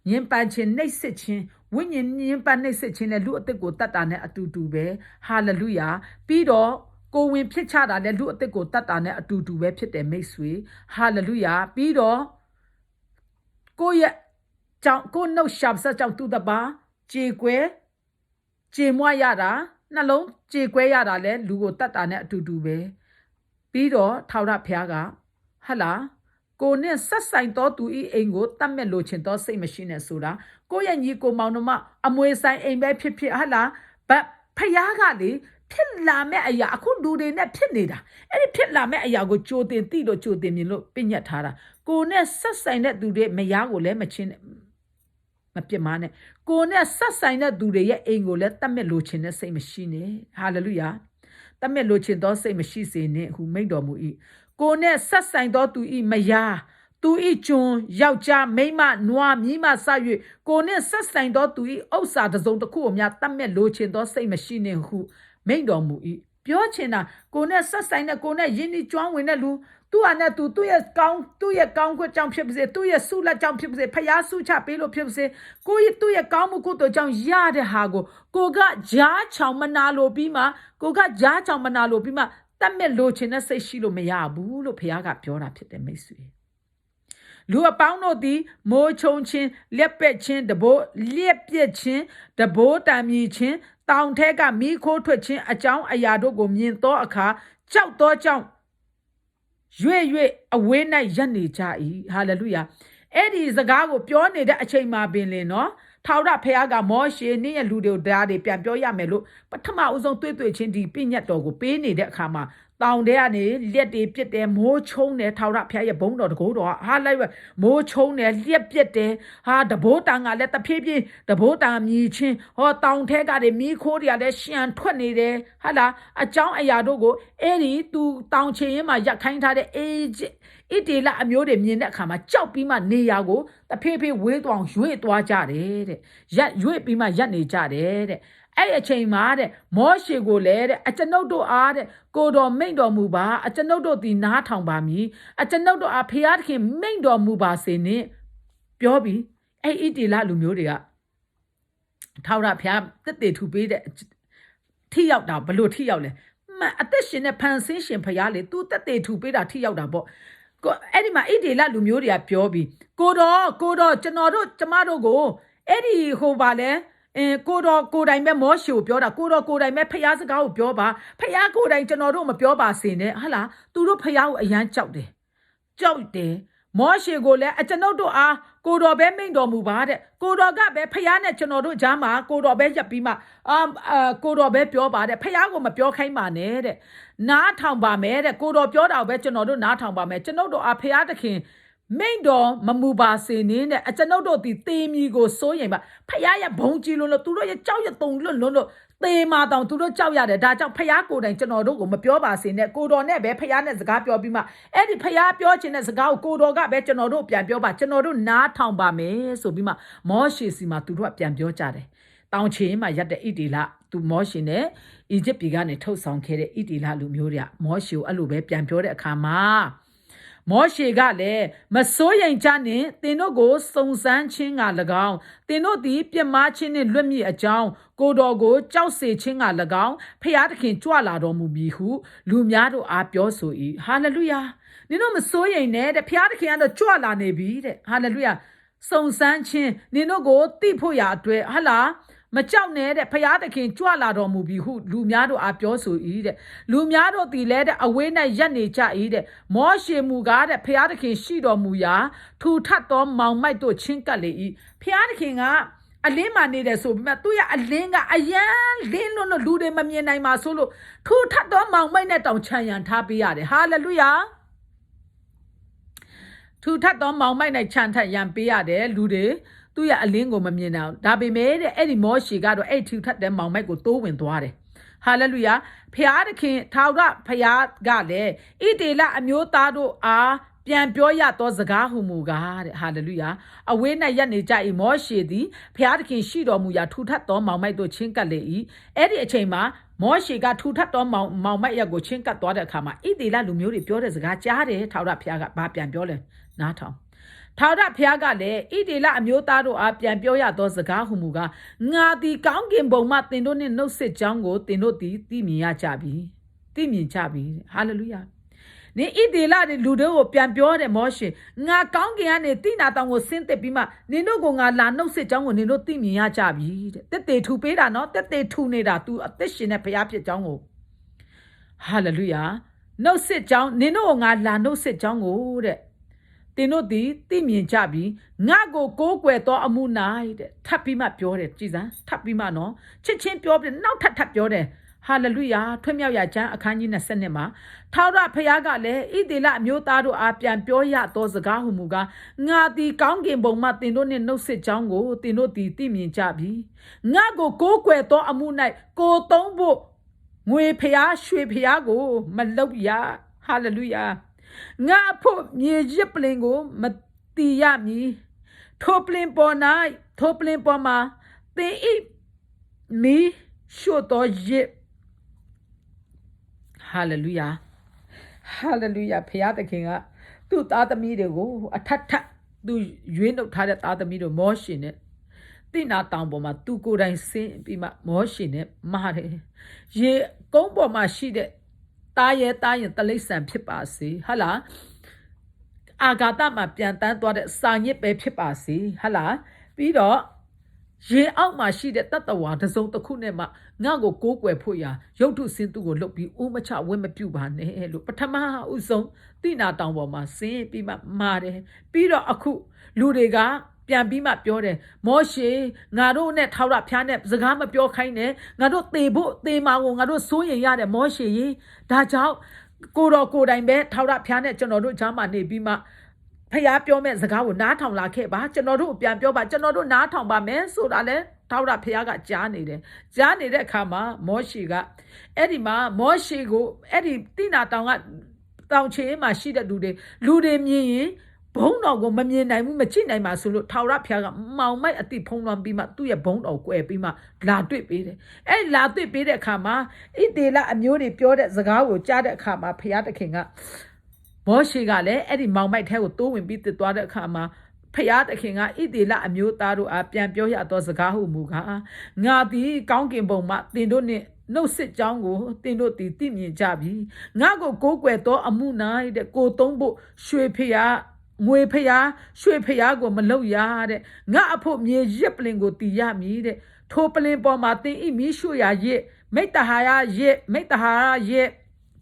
ညင်ပန်းခြင်းနှိပ်စစ်ခြင်းဝိညာဉ်ညင်ပန်းနှိပ်စစ်ခြင်းနဲ့လူအသက်ကိုတတ်တာနဲ့အတူတူပဲဟာလေလုယာပြီးတော့ကိုဝင်ဖြစ်ချတာလည်းလူအသက်ကိုတတ်တာနဲ့အတူတူပဲဖြစ်တယ်မိတ်ဆွေဟာလေလုယာပြီးတော့ကိုရဲ့ကြောင့်ကိုနှုတ်ရှာဆက်ကြောင့်သူတပါကြေကွဲကြေမွရတာနှလုံးကြေကွဲရတာလည်းလူကိုတတ်တာနဲ့အတူတူပဲပြီးတော့ထာဝရဘုရားကဟလာကိုနဲ့ဆက်ဆိုင်သောသူဤအိမ်ကိုတတ်မဲ့လိုချင်သောစိတ်မရှိနဲ့ဆိုတာကိုရဲ့ညီကိုမောင်နှမအမွေဆိုင်အိမ်ပဲဖြစ်ဖြစ်ဟလာဖုရားကလေဖြစ်လာမဲ့အရာအခုလူတွေနဲ့ဖြစ်နေတာအဲ့ဒီဖြစ်လာမဲ့အရာကိုကြိုတင်သိလို့ကြိုတင်မြင်လို့ပြညတ်ထားတာကိုနဲ့ဆက်ဆိုင်တဲ့သူတွေမယားကိုလည်းမချင်းမပြစ်မှားနဲ့ကိုနဲ့ဆက်ဆိုင်တဲ့သူတွေရဲ့အိမ်ကိုလည်းတတ်မဲ့လိုချင်တဲ့စိတ်မရှိနဲ့ဟာလေလုယာတတ်မဲ့လိုချင်သောစိတ်မရှိစေနဲ့ဟုမိန့်တော်မူ၏ကိုနဲ့ဆက်ဆိုင်သောသူဤမယားသူဤကျွန်ယောက်ျားမိန်းမနွားမြီးမဆ၍ကိုနဲ့ဆက်ဆိုင်သောသူဤဥစ္စာတစ်စုံတစ်ခုအများတတ်မဲ့လိုချင်သောစိတ်မရှိနဲ့ဟုမိန့်တော်မူ၏ပြောချင်တာကိုနဲ့ဆက်ဆိုင်တဲ့ကိုနဲ့ယဉ်ဤကျွမ်းဝင်တဲ့လူသူ့ဟာနဲ့သူ့ရဲ့ကောင်းခွင့်ကြောင့်ဖြစ်ပါစေသူ့ရဲ့ဆုလက်ကြောင့်ဖြစ်ပါစေဖျားဆုချပေးလို့ဖြစ်ပါစေကိုရဲ့သူ့ရဲ့ကောင်းမှုကုသိုလ်ကြောင့်ရတဲ့ဟာကိုကကြားချောင်မနာလို့ပြီးမှတတ်မဲ့လိုချင်တဲ့စိတ်ရှိလို့မရဘူးလို့ဖျားကပြောတာဖြစ်တယ်မိတ်ဆွေလူအပေါင်းတို့သည်မိုးချုံခြင်းလက်ပက်ခြင်းတဘိုးလျက်ပြက်ခြင်းတဘိုးတံမြည်ခြင်းတောင်ထဲကမိခိုးထွက်ခြင်းအကြောင်းအရာတို့ကိုမြင်သောအခါကြောက်သောကြောင့်ရွေ့အဝေး၌ရပ်နေကြ၏ဟာလေလုယာအဲ့ဒီစကားကိုပြောနေတဲ့အချိန်မှာပင်လင်နော်ထာဝရဘုရားကမောရှေနင်းရဲ့လူတွေကိုဓာတ်တွေပြန်ပြောရမယ်လို့ပထမဦးဆုံးတွေ့ချင်းဒီပြည့်ညတ်တော်ကိုပေးနေတဲ့အခါမှာ တောင်ထဲကနေလက်တွေပြစ်တယ်မိုးချုံတယ်ထာဝရဘုရားရဲ့ဘုန်းတော်တကူတော်ဟာလိုက်ပဲမိုးချုံတယ်လက်ပြစ်တယ်ဟာတဘိုးတန်ကလည်းတဖြည်းဖြည်းတဘိုးတန်မြည်ချင်းဟောတောင်ထဲကတွေမီးခိုးတွေကလည်းရှံထွက်နေတယ်ဟာလားအကြောင်းအရာတို့ကိုအဲ့ဒီသူတောင်ချင်ရင်မှရက်ခိုင်းထားတဲ့အေးဣတေလအမျိုးတွေမြင်တဲ့အခါမှာကြောက်ပြီးမှနေရာကိုတဖြည်းဖြည်းဝေးသွားရွေ့သွားကြတယ်တဲ့ရက်ရွေ့ပြီးမှရက်နေကြတယ်တဲ့အဲ့အချိန်မှာတဲ့မောရှေကိုလည်းတဲ့အကျွန်ုပ်တို့အားတဲ့ကိုတော်မိန့်တော်မူပါအကျွန်ုပ်တို့သည်နားထောင်ပါမည်အကျွန်ုပ်တို့အားဖျားသခင်မိန့်တော်မူပါစေနှင့်ပြောပြီးအဲ့ဣတေလလူမျိုးတွေကထာဝရဘုရားတက်တေထူပေးတဲ့ထိရောက်တာဘလို့ထိရောက်လဲအသက်ရှင်တဲ့ဖန်ဆင်းရှင်ဘုရားလေသူတက်တေထူပေးတာထိရောက်တာပေါ့အဲ့ဒီမှာဣတေလလူမျိုးတွေကပြောပြီးကိုတော်ကျွန်တော်တို့ကျမတို့ကိုအဲ့ဒီဟိုပါလဲကိုတော်ကိုတိုင်ပဲမောရှေကိုပြောတာကိုတော်ကိုတိုင်ပဲဖျားစကားကိုပြောပါဖျားကိုတိုင်ကျွန်တော်တို့မပြောပါစေနဲ့ဟာလားသူတို့ဖျားကိုအယမ်းကြောက်တယ်မောရှေကိုလည်းအကျွန်ုပ်တို့အားကိုတော်ပဲမိန့်တော်မူပါတဲ့ကိုတော်ကပဲဖျားနဲ့ကျွန်တော်တို့ကြားမှာကိုတော်ပဲရပ်ပြီးမှကိုတော်ပဲပြောပါတဲ့ဖျားကိုမပြောခိုင်းပါနဲ့တဲ့နားထောင်ပါမယ်တဲ့ကိုတော်ပြောတာကိုပဲကျွန်တော်တို့နားထောင်ပါမယ်ကျွန်ုပ်တို့အားဖျားသခင်မိန့်တော်မမူပါစေနင်းတဲ့အကျွန်ုပ်တို့ဒီသေမီကိုစိုးရင်ပါဖျားရဘုံကြီးလို့သူတို့ရဲ့ကြောက်ရတုံလွတ်လို့သေမာတောင်သူတို့ကြောက်ရတယ်ဒါကြောင့်ဖျားကိုယ်တိုင်ကျွန်တော်တို့ကိုမပြောပါစေနဲ့ကိုတော်နဲ့ပဲဖျားနဲ့စကားပြောပြီးမှအဲ့ဒီဖျားပြောခြင်းတဲ့စကားကိုကိုတော်ကပဲကျွန်တော်တို့ပြန်ပြောပါကျွန်တော်တို့နားထောင်ပါမယ်ဆိုပြီးမှမောရှေစီမှာသူတို့ကပြန်ပြောကြတယ်တောင်ချေမှာရက်တဲ့ဣတေလသူမောရှေနဲ့အီဂျစ်ပြည်ကနေထုတ်ဆောင်ခဲ့တဲ့ဣတေလလူမျိုးတွေကမောရှေကိုအဲ့လိုပဲပြန်ပြောတဲ့အခါမှာမောရှေကလည်းမစိုးရိမ်ကြနှင့်သင်တို့ကိုစုံစမ်းခြင်းက၎င်းသင်တို့သည်ပြစ်မှားခြင်းနှင့်လွတ်မြေအကြောင်းကိုတော်ကိုကြောက်စေခြင်းက၎င်းဖျားသခင်ကြွလာတော်မူပြီဟုလူများတို့အားပြောဆို၏ဟာလေလုယာနင်တို့မစိုးရိမ်နဲ့တဲ့ဖျားသခင်ကတော့ကြွလာနေပြီတဲ့ဟာလေလုယာစုံစမ်းခြင်းနင်တို့ကိုသိဖို့ရာအတွက်ဟာလားမကြောက်နဲ့တဲ့ဖျားသခင်ကြွလာတော်မူပြီဟုလူများတို့အားပြောဆို၏တဲ့လူများတို့သည်လည်းတဲ့အဝေး၌ရပ်နေကြ၏တဲ့မောရှေမူကားတဲ့ဖျားသခင်ရှိတော်မူရာထူထပ်သောမောင်မိုက်တို့ချင်းကပ်လေ၏ဖျားသခင်ကအလင်းမှနေတယ်ဆိုပြီးမှသူ့ရဲ့အလင်းကအယမ်းလင်းလို့လူတွေမမြင်နိုင်ပါဆိုလို့ထူထပ်သောမောင်မိုက်နဲ့တောင်ခြံရံထားပေးရတယ်ဟာလေလုယာထူထပ်သောမောင်မိုက်နဲ့ခြံထပ်ရံပေးရတယ်လူတွေသူ့ရဲ့အလင်းကိုမမြင်အောင်ဒါပေမဲ့တဲ့အဲ့ဒီမောရှေကတော့အဲ့ထူထပ်တဲ့မောင်မိုက်ကိုတိုးဝင်သွားတယ်ဟာလေလုယာဖျားသခင်ထာဝရဖျားကလည်းဣတေလအမျိုးသားတို့အားပြန်ပြောရသောစကားဟုမူကားတဲ့ဟာလေလုယာအဝေး၌ရပ်နေကြ၏မောရှေသည်ဖျားသခင်ရှိတော်မူရာထူထပ်သောမောင်မိုက်တို့ချင်းကပ်လေ၏အဲ့ဒီအချိန်မှာမောရှေကထူထပ်သောမောင်မိုက်ရက်ကိုချင်းကပ်သွားတဲ့အခါမှာဣတေလလူမျိုးတွေပြောတဲ့စကားကြားတယ်ထာဝရဖျားကဘာပြန်ပြောလဲနားထောင်ထာဝရဘုရားကလည်းဣတေလအမျိုးသားတို့အားပြန်ပြောရသောစကားဟုမူကားငါသည်ကောင်းကင်ဘုံမှသင်တို့နှင့်နှုတ်ဆက်ကြောင်းကိုသင်တို့သည်သိမြင်ရကြပြီသိမြင်ကြပြီဟာလေလုယာနင်ဣတေလတွေလူတို့ကိုပြန်ပြောတယ်မောရှေငါကောင်းကင်ကနေတိနာတောင်ကိုဆင်းသက်ပြီးမှနင်တို့ကိုငါလာနှုတ်ဆက်ကြောင်းကိုနင်တို့သိမြင်ရကြပြီတဲ့တက်တေထူပေးတာနော်တက်တေထူနေတာ तू အသက်ရှင်တဲ့ဘုရားဖြစ်ကြောင်းကိုဟာလေလုယာနှုတ်ဆက်ကြောင်းနင်တို့ကိုငါလာနှုတ်ဆက်ကြောင်းကိုတဲ့သင်တို့သည်သိမြင်ကြပြီငါကိုကိုးကွယ်သောအမှု၌တဲ့ထပ်ပြီးမှပြောတယ်ကြည်စမ်းထပ်ပြီးမှနော်ချစ်ချင်းပြောပြီးနောက်ထပ်ပြောတယ်ဟာလေလုယာထွတ်မြောက်ရာကျမ်းအခန်းကြီး20မှာထာဝရဘုရားကလည်းဣသေလအမျိုးသားတို့အားပြန်ပြောရသောစကားဟုမူကားငါသည်ကောင်းကင်ဘုံမှသင်တို့နှင့်နှုတ်ဆက်ကြောင်းကိုသင်တို့သည်သိမြင်ကြပြီငါကိုကိုးကွယ်သောအမှု၌ကိုသုံးဖို့ငွေဖျားရွှေဖျားကိုမလုပ်ရဟာလေလုယာငါဖို့မြေရစ်ပလင်ကိုမတီရမည်ထိုပလင်ပေါ်မှာသင်ဤမီရှို့တော်ရစ်ဟာလေလုယာဟာလေလုယာဖျားသခင်ကသူ့သားသမီးတွေကိုအထက်ထပ်သူရွေးနှုတ်ထားတဲ့သားသမီးတို့မောရှေနဲ့တိနာတောင်ပေါ်မှာသူကိုယ်တိုင်ဆင်းပြီးမှမောရှေနဲ့မာတယ်ရေကုန်းပေါ်မှာရှိတဲ့တားရဲ့တလိษံဖြစ်ပါစေဟာလားအာဂါတမှာပြန်တန်းသွားတဲ့စာညစ်ပဲဖြစ်ပါစေဟာလားပြီးတော့ရေအောက်မှာရှိတဲ့တတ္တဝါတစ်စုံတစ်ခုနဲ့မှငါ့ကိုကိုးကွယ်ဖို့ရာရုပ်ထုစင်းသူကိုလှုပ်ပြီးအိုးမချဝင့်မပြုပါနဲ့လို့ပထမဥဆုံးတိနာတောင်ပေါ်မှာဆင်းပြီးမှမာတယ်ပြီးတော့အခုလူတွေကပြန်ပြီးမှပြောတယ်မောရှေငါတို့နဲ့ထာဝရဘုရားနဲ့စကားမပြောခိုင်းနဲ့ငါတို့သေမာကိုငါတို့စိုးရင်ရတယ်မောရှေရေဒါကြောင့် ကိုတော်ကိုယ်တိုင်ပဲထာဝရဘုရားနဲ့ကျွန်တော်တို့ကြားမှာနေပြီးမှဖျားပြောမဲ့စကားကိုနားထောင်လာခဲ့ပါကျွန်တော်တို့ပြန်ပြောပါကျွန်တော်တို့နားထောင်ပါမယ်ဆိုတာလဲထာဝရဘုရားကကြားနေတယ်ကြားနေတဲ့အခါမှာမောရှေကအဲ့ဒီမှာမောရှေကိုအဲ့ဒီတိနာတောင်ကတောင်ချေမှာရှိတဲ့လူတွေမြင်ရင်ဘုံတော်ကိုမမြင်နိုင်ဘူးမကြည့်နိုင်ပါဆိုလို့ထာဝရဘုရားကမောင်မိုက်အတိဖုံးလွှမ်းပြီးမှသူ့ရဲ့ဘုံတော်ကွယ်ပြီးမှလာတွေ့ပေးတယ်အဲ့လာတွေ့ပေးတဲ့အခါမှာဣသေလအမျိုးတွေပြောတဲ့စကားကိုကြားတဲ့အခါမှာဘုရားသခင်ကမောရှေကလည်းအဲ့ဒီမောင်မိုက်ထဲကိုတိုးဝင်ပြီးတစ်သွားတဲ့အခါမှာဖျားသခင်ကဣသေလအမျိုးသားတို့အားပြန်ပြောရသောစကားဟုမူကားငါသည်ကောင်းကင်ဘုံမှတင်တို့နှင့်နှုတ်စစ်ကြောင်းကိုတင်တို့သည်သိမြင်ကြပြီငါကိုကိုးကွယ်သောအမှု၌တဲ့ကိုသုံးဖို့ရွှေဖျားငွေဖျားရွှေဖျားကိုမလုပ်ရတဲ့ငါအဖို့မြေရစ်ပလင်ကိုတီးရမည်တဲ့ထိုပလင်ပေါ်မှာတင်ဤမီးရွှေရရစ်မိတ္တဟာရရစ်မိတ္တဟာရရစ်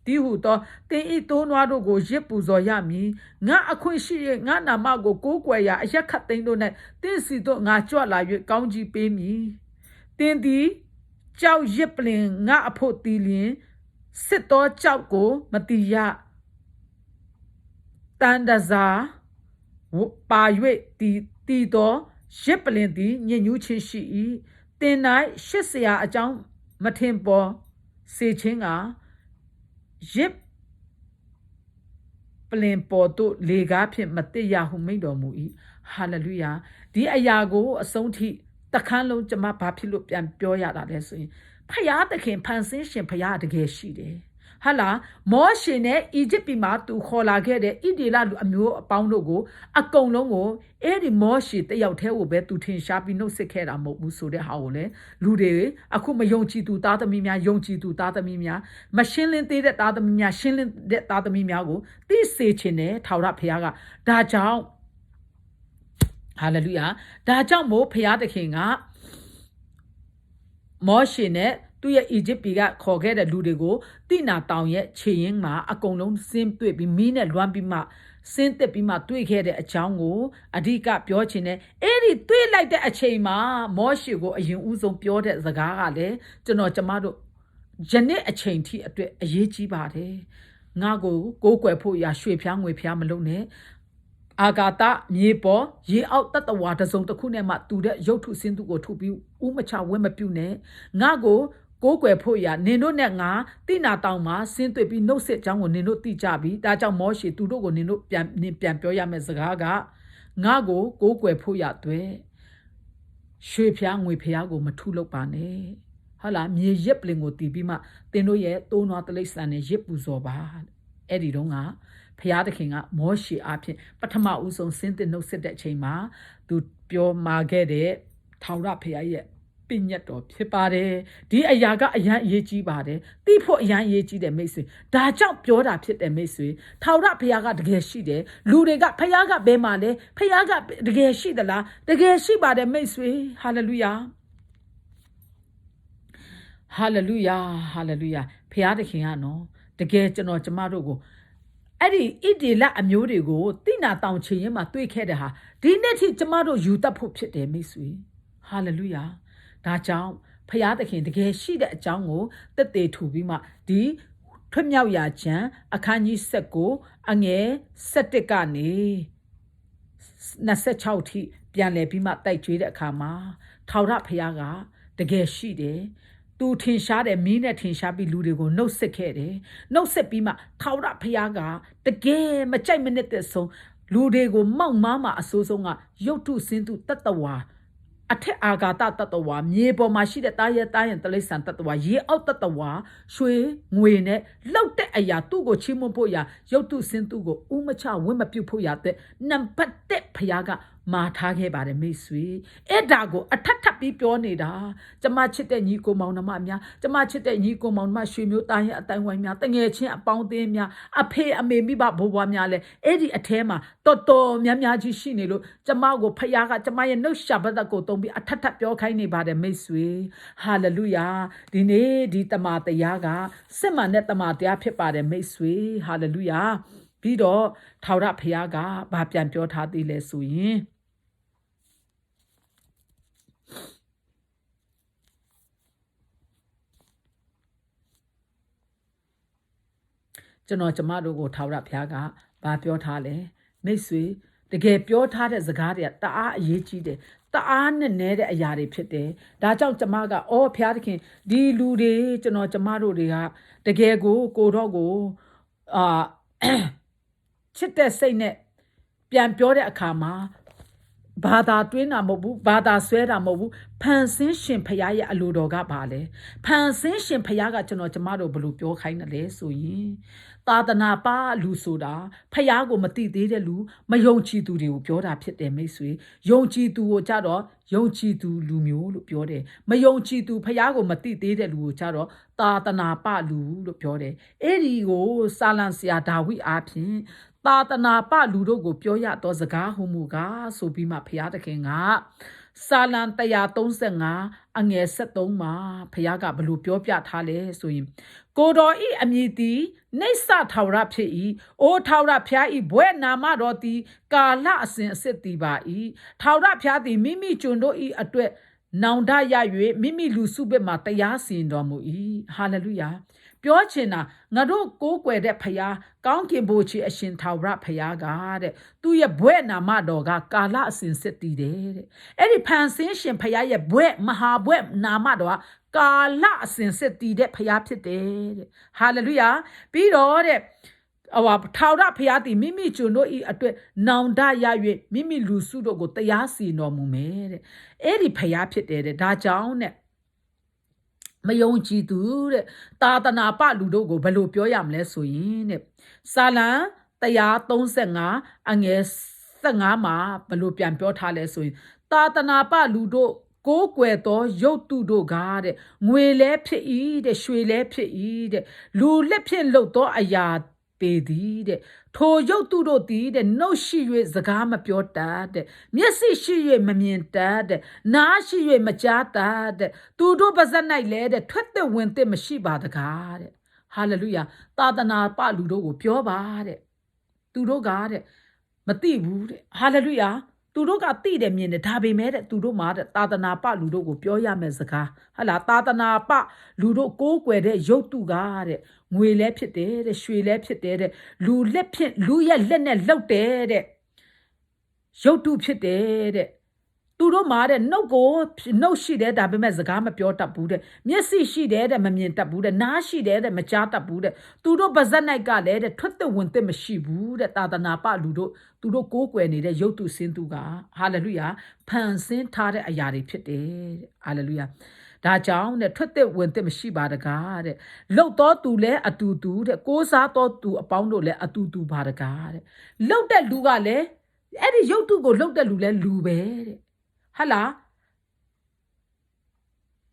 ဒီဟုသောတင်ဤတိုးနွားတို့ကိုရစ်ပူဇော်ရမည်ငါအခွင့်ရှိ၍ငါနာမကိုကိုးကွယ်ရာအရက်ခတ်သိမ်းတို့၌တင်းစီတို့ငါကြွလာ၍ကောင်းကြီးပေးမည်တင်းသည်ကြောက်ရစ်ပလင်ငါအဖို့တီးလျင်စစ်တော်ကြောက်ကိုမတီးရတန်တစာပါ၍တီတော်ရစ်ပလင်သည်ညဉ့်ညူးခြင်းရှိ၏တင်၌ရှစ်ဆရာအကြောင်းမထင်ပေါ်စေခြင်းကရစ်ပလင်ပေါ်တို့လေကားဖြင့်မတိရဟုမိန့်တော်မူ၏ဟာလေလုယာဒီအရာကိုအဆုံးထိတခန်းလုံးကျွန်မဘာဖြစ်လို့ပြန်ပြောရတာလဲဆိုရင်ဖယားသခင်ဖန်ဆင်းရှင်ဖယားတကယ်ရှိတယ်ဟာလာမောရှေနဲ့အီဂျစ်ပြည်မှာသူခေါ်လာခဲ့တဲ့ဣဒေလလူအမျိုးအပေါင်းတို့ကိုအကုန်လုံးကိုအဲ့ဒီမောရှေတယောက်တည်းကိုပဲသူထင်ရှားပြီးနှုတ်ဆက်ခဲ့တာမဟုတ်ဘူးဆိုတဲ့ဟာကိုလေလူတွေအခုမယုံကြည်သူသားသမီးများယုံကြည်သူသားသမီးများမရှင်းလင်းသေးတဲ့သားသမီးများရှင်းလင်းတဲ့သားသမီးများကိုသိစေခြင်းနဲ့ထာဝရဘုရားကဒါကြောင့်ဟာလေလုယာဒါကြောင့်မို့ဘုရားသခင်ကမောရှေနဲ့သူ့ရဲ့အီဂျစ်ပြည်ကခေါ်ခဲ့တဲ့လူတွေကိုတိနာတောင်ရဲ့ခြေရင်းမှာအကုန်လုံးဆင်းတွေ့ပြီးမီးနဲ့လွှမ်းပြီးမှဆင်းသက်ပြီးမှတွေ့ခဲ့တဲ့အကြောင်းကိုအဓိကပြောချင်တယ်အဲ့ဒီတွေ့လိုက်တဲ့အချိန်မှာမောရှေကိုအရင်ဦးဆုံးပြောတဲ့စကားကလည်းကျမတို့ယနေ့အချိန်ထိအတွက်အရေးကြီးပါတယ်ငါကိုကိုးကွယ်ဖို့ရရွှေဖျားငွေဖျားမလုပ်နဲ့အာဂါတမြေပေါ်ရေအောက်တတဝါတစုံတစ်ခုနဲ့မှတူတဲ့ရုပ်ထုစင်းသူကိုထုတ်ပြီးဥမချဝဲမပြုတ်နဲ့ငါကိုကိုးကွယ်ဖို့ရနင်တို့နဲ့ငါတိနာတောင်မှာဆင်းသွေးပြီးနှုတ်ဆက်ကြောင်းကိုနင်တို့သိကြပြီဒါကြောင့်မောရှေသူတို့ကိုနင်တို့ပြန်ပြောရမယ့်စကားကငါကိုကိုးကွယ်ဖို့ရအတွက်ရွှေဖျားငွေဖျားကိုမထုလုပ်ပါနဲ့ဟာလာမြေရက်ပလင်ကိုတီးပြီးမှသင်တို့ရဲ့တိုးနွားတလိษံနဲ့ရစ်ပူဇော်ပါအဲ့ဒီတော့ကဖျားသခင်ကမောရှေအဖြစ်ပထမဦးဆုံးဆင်းသက်နှုတ်ဆက်တဲ့အချိန်မှာသူပြောมาခဲ့တဲ့ထာဝရဘုရားရဲ့ပညတ်တော်ဖြစ်ပါတယ်ဒီအရာကအရန်အရေးကြီးပါတယ်သိဖို့အရန်အရေးကြီးတယ်မိတ်ဆွေဒါကြောင့်ပြောတာဖြစ်တယ်မိတ်ဆွေထာဝရဘုရားကတကယ်ရှိတယ်လူတွေကဘုရားကဘယ်မှာလဲဘုရားကတကယ်ရှိသလားတကယ်ရှိပါတယ်မိတ်ဆွေဟာလေလုယာဟာလေလုယာဟာလေလုယာဘုရားသခင်ကနော်တကယ်ကျမတို့ကိုအဲ့ဒီဣဒေလအမျိုးတွေကိုတိနာတောင်ချေရင်မှာတွေ့ခဲ့တဲ့ဟာဒီနေ့ထိကျမတို့ယူတတ်ဖို့ဖြစ်တယ်မိတ်ဆွေဟာလေလုယာဒါကြောင့်ဖျားသခင်တကယ်ရှိတဲ့အကြောင်းကိုတက်သေးထူပြီးမှဒီထွတ်မြောက်ရာကျမ်းအခန်းကြီး19အငယ်17ကနေ26ထိပြန်လည်ပြီးမှတိုက်ကြွေးတဲ့အခါမှာထာဝရဘုရားကတကယ်ရှိတယ်သူထင်ရှားတယ်မီးနဲ့ထင်ရှားပြီးလူတွေကိုနှုတ်ဆက်ခဲ့တယ်နှုတ်ဆက်ပြီးမှထာဝရဘုရားကတကယ်မကြိုက်မနစ်တဲ့ဆုံးလူတွေကိုမောက်မားမှာအဆိုးဆုံးကရုတ်ထုစင်းသူတတဝါအထက်အာဂါတတတဝါမြေပေါ်မှာရှိတဲ့တာရဲတာရင်တလိษံတတဝါရေအောက်တတဝါရွှေငွေနဲ့လောက်တဲ့အရာသူ့ကိုချီးမွမ်းဖို့ရာရုတ်ထုစင်းသူကိုဥမချဝင့်မပြုတ်ဖို့ရတဲ့နံပါတ်1ဘုရားကမာထားခဲ့ပါတယ်မိတ်ဆွေအဲ့ဒါကိုအထက်ထပ်ပြီးပြောနေတာကျမချစ်တဲ့ညီကိုမောင်နှမများကျမချစ်တဲ့ညီကိုမောင်နှမရွှေမျိုးသားရဲ့အတိုင်းဝိုင်းများတငယ်ချင်းအပေါင်းအသင်းများအဖေအမေမိဘဘိုးဘွားများလဲအဲ့ဒီအထဲမှာတော်များများကြီးရှိနေလို့ကျမကိုဖခင်ကကျမရဲ့နှုတ်ရှာပတ်သက်ကိုတုံးပြီးအထက်ထပ်ပြောခိုင်းနေပါတယ်မိတ်ဆွေဟာလေလုယာဒီနေ့ဒီတမန်တရားကစစ်မှန်တဲ့တမန်တရားဖြစ်ပါတယ်မိတ်ဆွေဟာလေလုယာပြီးတော့ထာဝရဘုရားကဘာပြန်ပြောထားသေးလဲဆိုရင်ကျ ကျွန်တော်ကျမတို့ကိုထာဝရဘုရားကဘာပြောထားလဲမိတ်ဆွေတကယ်ပြောထားတဲ့စကားတွေကတအားအရေးကြီးတယ်တအားနဲ့နဲတဲ့အရာတွေဖြစ်တယ်ဒါကြောင့်ကျမကအော်ဘုရားသခင်ဒီလူတွေကျွန်တော်ကျမတို့တွေကတကယ်ကိုတော့ကိုချစ်တဲ့စိတ်နဲ့ပြန်ပြောတဲ့အခါမှာဘာသာတွင်းတာမဟုတ်ဘူးဘာသာဆွဲတာမဟုတ်ဘူးဖန်ဆင်းရှင်ဖရာရဲ့အလိုတော်ကပါလေဖန်ဆင်းရှင်ဖရာကကျွန်တော်ကျမတို့ဘယ်လိုပြောခိုင်းတယ်လဲဆိုရင်သာသနာပါလူဆိုတာဖရာကိုမသိသေးတဲ့လူမယုံကြည်သူတွေကိုပြောတာဖြစ်တယ်မိတ်ဆွေယုံကြည်သူကိုကြတော့ယုံကြည်သူလူမျိုးလို့ပြောတယ်မယုံကြည်သူဖရာကိုမသိသေးတဲ့လူကိုကြတော့သာသနာပလူလို့ပြောတယ်အဲ့ဒီကိုစာလံဆရာဒါဝိအားဖြင့်သာသနာပလူတို့ကိုပြောရတော့စကားဟုမူကားဆိုပြီးမှဖရာသခင်ကစာလံ135အငယ်73မှာဖရာကဘလို့ပြောပြထားလဲဆိုရင်ကိုတော်ဤအမည်သည်နေဆထာဝရဖြစ်၏အိုထာဝရဖျားဤဘွဲ့နာမတော်သည်ကာလအစဉ်အစစ်တည်ပါ၏ထာဝရဖျားသည်မိမိကျွန်တို့ဤအတွက်နောင်တရ၍မိမိလူစုဘက်မှတရားစီရင်တော်မူ၏ဟာလေလုယာပြောချင်တာငါတို့ကိုးကွယ်တဲ့ဖရာကောင်းကင်ဘိုးချီအရှင်ထာဝရဖရာကတဲ့သူ့ရဲ့ဘွဲ့နာမတော်ကကာလအစဉ်စစ်တည်တယ်တဲ့အဲ့ဒီဖန်ဆင်းရှင်ဖရာရဲ့ဘွဲ့မဟာဘွဲ့နာမတော်ကကာလအစဉ်စစ်တည်တဲ့ဖရာဖြစ်တယ်တဲ့ဟာလေလုယာပြီးတော့တဲ့ထာဝရဘုရားသည်မိမိကျွန်တို့ဤအတွက်နောင်တရ၍မိမိလူစုတို့ကိုတရားစီတော်မူမယ်တဲ့အဲ့ဒီဘုရားဖြစ်တယ်တဲ့ဒါကြောင့်တဲ့မယုံကြည်သူတဲ့သာသနာပလူတို့ကိုဘယ်လိုပြောရမလဲဆိုရင်တဲ့စာလံ135အငယ်15မှာဘယ်လိုပြန်ပြောထားလဲဆိုရင်သာသနာပလူတို့ကိုးကွယ်သောရုပ်တုတို့ကတဲ့ငွေလဲဖြစ်၏တဲ့ရွှေလဲဖြစ်၏တဲ့လူလက်ဖြင့်လုပ်သောအရာပေသည်တဲ့ထိုရုပ်တုတို့သည်တဲ့နှုတ်ရှိ၍စကားမပြောတတ်တဲ့မျက်စိရှိ၍မမြင်တတ်တဲ့နားရှိ၍မကြားတတ်တဲ့သူတို့ပါဇက်၌လဲတဲ့ထွက်သက်ဝင်သက်မရှိပါတကားတဲ့ဟာလေလုယာသာသနာပလူတို့ကိုပြောပါတဲ့သူတို့ကတဲ့မသိဘူးတဲ့ဟာလေလုယာသူတို့ကသိတယ်မြင်တယ်ဒါပေမဲ့တဲ့သူတို့မှာတဲ့သာသနာပလူတို့ကိုပြောရမယ်စကားဟာလားသာသနာပလူတို့ကိုးကွယ်တဲ့ရုပ်တုကတဲ့ငွေလဲဖြစ်တယ်တဲ့ရွှေလဲဖြစ်တယ်တဲ့လူလက်ဖြင့်လူရဲ့လက်နဲ့လှုပ်တယ်တဲ့ရုပ်တုဖြစ်တယ်တဲ့သူတို့မှာတဲ့နှုတ်ရှိတယ်ဒါပေမဲ့စကားမပြောတတ်ဘူးတဲ့မျက်စိရှိတယ်တဲ့မမြင်တတ်ဘူးတဲ့နားရှိတယ်တဲ့မကြားတတ်ဘူးတဲ့သူတို့ပါဇက်၌ကလည်းတဲ့ထွက်သက်ဝင်သက်မရှိဘူးတဲ့သာသနာပလူတို့သူတို့ကိုးကွယ်နေတဲ့ရုပ်တုစင်းသူကဟာလေလုယာဖန်ဆင်းထားတဲ့အရာတွေဖြစ်တယ်တဲ့ဟာလေလုယာဒါကြောင့်တဲ့ထွက်သက်ဝင်သက်မရှိပါတကားတဲ့လှုပ်တော်သူလဲအတူတူတဲ့ကိုးစားတော်သူအပေါင်းတို့လဲအတူတူပါတကားတဲ့လှုပ်တဲ့လူကလည်းအဲ့ဒီရုပ်တုကိုလှုပ်တဲ့လူလဲလူပဲတဲ့ဟာလား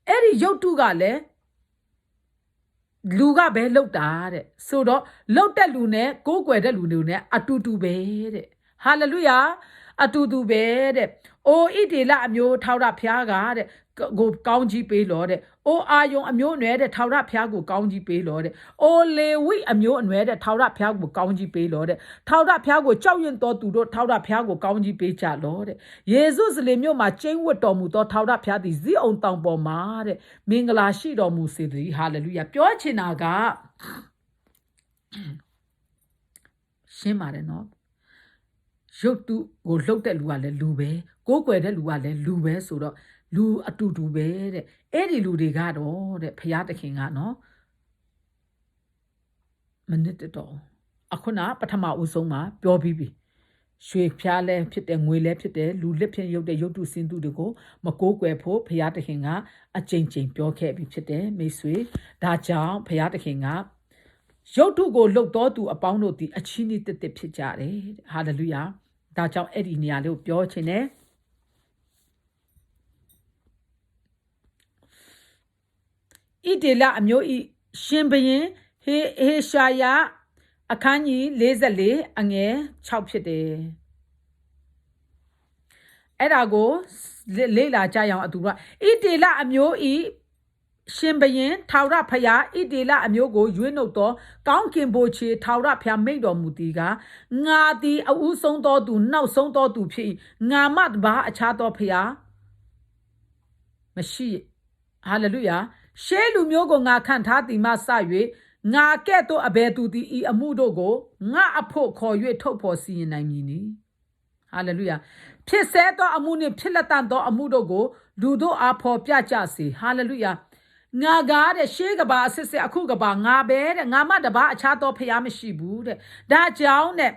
အဲ့ဒီရုပ်တုကလည်းလူကပဲလှုပ်တာတဲ့ဆိုတော့လှုပ်တဲ့လူနဲ့ကိုးကွယ်တဲ့လူတွေနဲ့အတူတူပဲတဲ့ဟာလေလုယာအတူတူပဲတဲ့အိုဣဒေလအမျိုးထာဝရဘုရားကတဲ့ကိုကောင်းကြီးပေးလို့တဲ့အိုအာယုံအမျိုးအနွယ်တဲ့ထာဝရဘုရားကိုကောင်းကြီးပေးလို့တဲ့အိုလေဝိအမျိုးအနွယ်တဲ့ထာဝရဘုရားကိုကောင်းကြီးပေးလို့တဲ့ထာဝရဘုရားကိုကြောက်ရွံ့တော်သူတို့ထာဝရဘုရားကိုကောင်းကြီးပေးကြလို့တဲ့ယေရှုစလေမြို့မှာကျင်းဝတ်တော်မူသောထာဝရဘုရားသည်ဇိအုန်တောင်ပေါ်မှာတဲ့မင်္ဂလာရှိတော်မူစေတည်းဟာလေလုယာပြောချင်တာကရှင်းပါတယ်နော်ရုပ်တုကိုလှုပ်တဲ့လူကလည်းလူပဲကိုးကွယ်တဲ့လူကလည်းလူပဲဆိုတော့လူအတူတူပဲတဲ့အဲ့ဒီလူတွေကတော့တဲ့ဘုရားသခင်ကနော်မနစ်တော့အခုနပထမဦးဆုံးမှာပြောပြီးပြီရွှေဖျားလဲဖြစ်တယ်ငွေလဲဖြစ်တယ်လူလက်ဖြင့်ရုပ်တဲ့ရုပ်တုစင်းတုတွေကိုမကိုးကွယ်ဖို့ဘုရားသခင်ကအကြိမ်ကြိမ်ပြောခဲ့ပြီးဖြစ်တယ်မိတ်ဆွေဒါကြောင့်ဘုရားသခင်ကရုပ်တုကိုလှုပ်တော်သူအပေါင်းတို့သည်အချီးနှီးတက်တက်ဖြစ်ကြတယ်ဟာလေလုယာဒါကြောင့်အဲ့ဒီနေရာလေးကိုပြောချင်တယ်ဣဒေလအမျိုးဤရှင်ဘရင်ဟေရှာယအခန်းကြီး44အငယ်6ဖြစ်တယ်အဲ့ဒါကိုလေ့လာကြရအောင်အတူကဣဒေလအမျိုးဤရှင်ဘရင်ထာဝရဘုရားဣဒေလအမျိုးကိုရွေးနှုတ်သောကောင်းကင်ဘိုးချေထာဝရဘုရားမိန့်တော်မူသည်ကငါသည်အဦးဆုံးသောသူနောက်ဆုံးသောသူဖြစ်ငါမတပါအခြားသောဘုရားမရှိဟာလေလုယာရှေးလူမျိုးကိုငါခန့်ထားသည်မှစ၍ ngà kẻ to abe tu ti I amu do go ngà apho kho yue thok pho si yin nai mi ni hallelujah ဖြစ်ဆဲသောအမှုနှင့်ဖြစ်လက်တန်သောအမှုတို့ကိုလူတို့အားဖော်ပြကြစေဟာလေလုယာငါကားတဲ့ရှေးကဘာအစစ်စစ်အခုကဘာငါပဲတဲ့ငါမတပါအခြားသောဖျားမရှိဘူးတဲ့ဒါကြောင့်တဲ့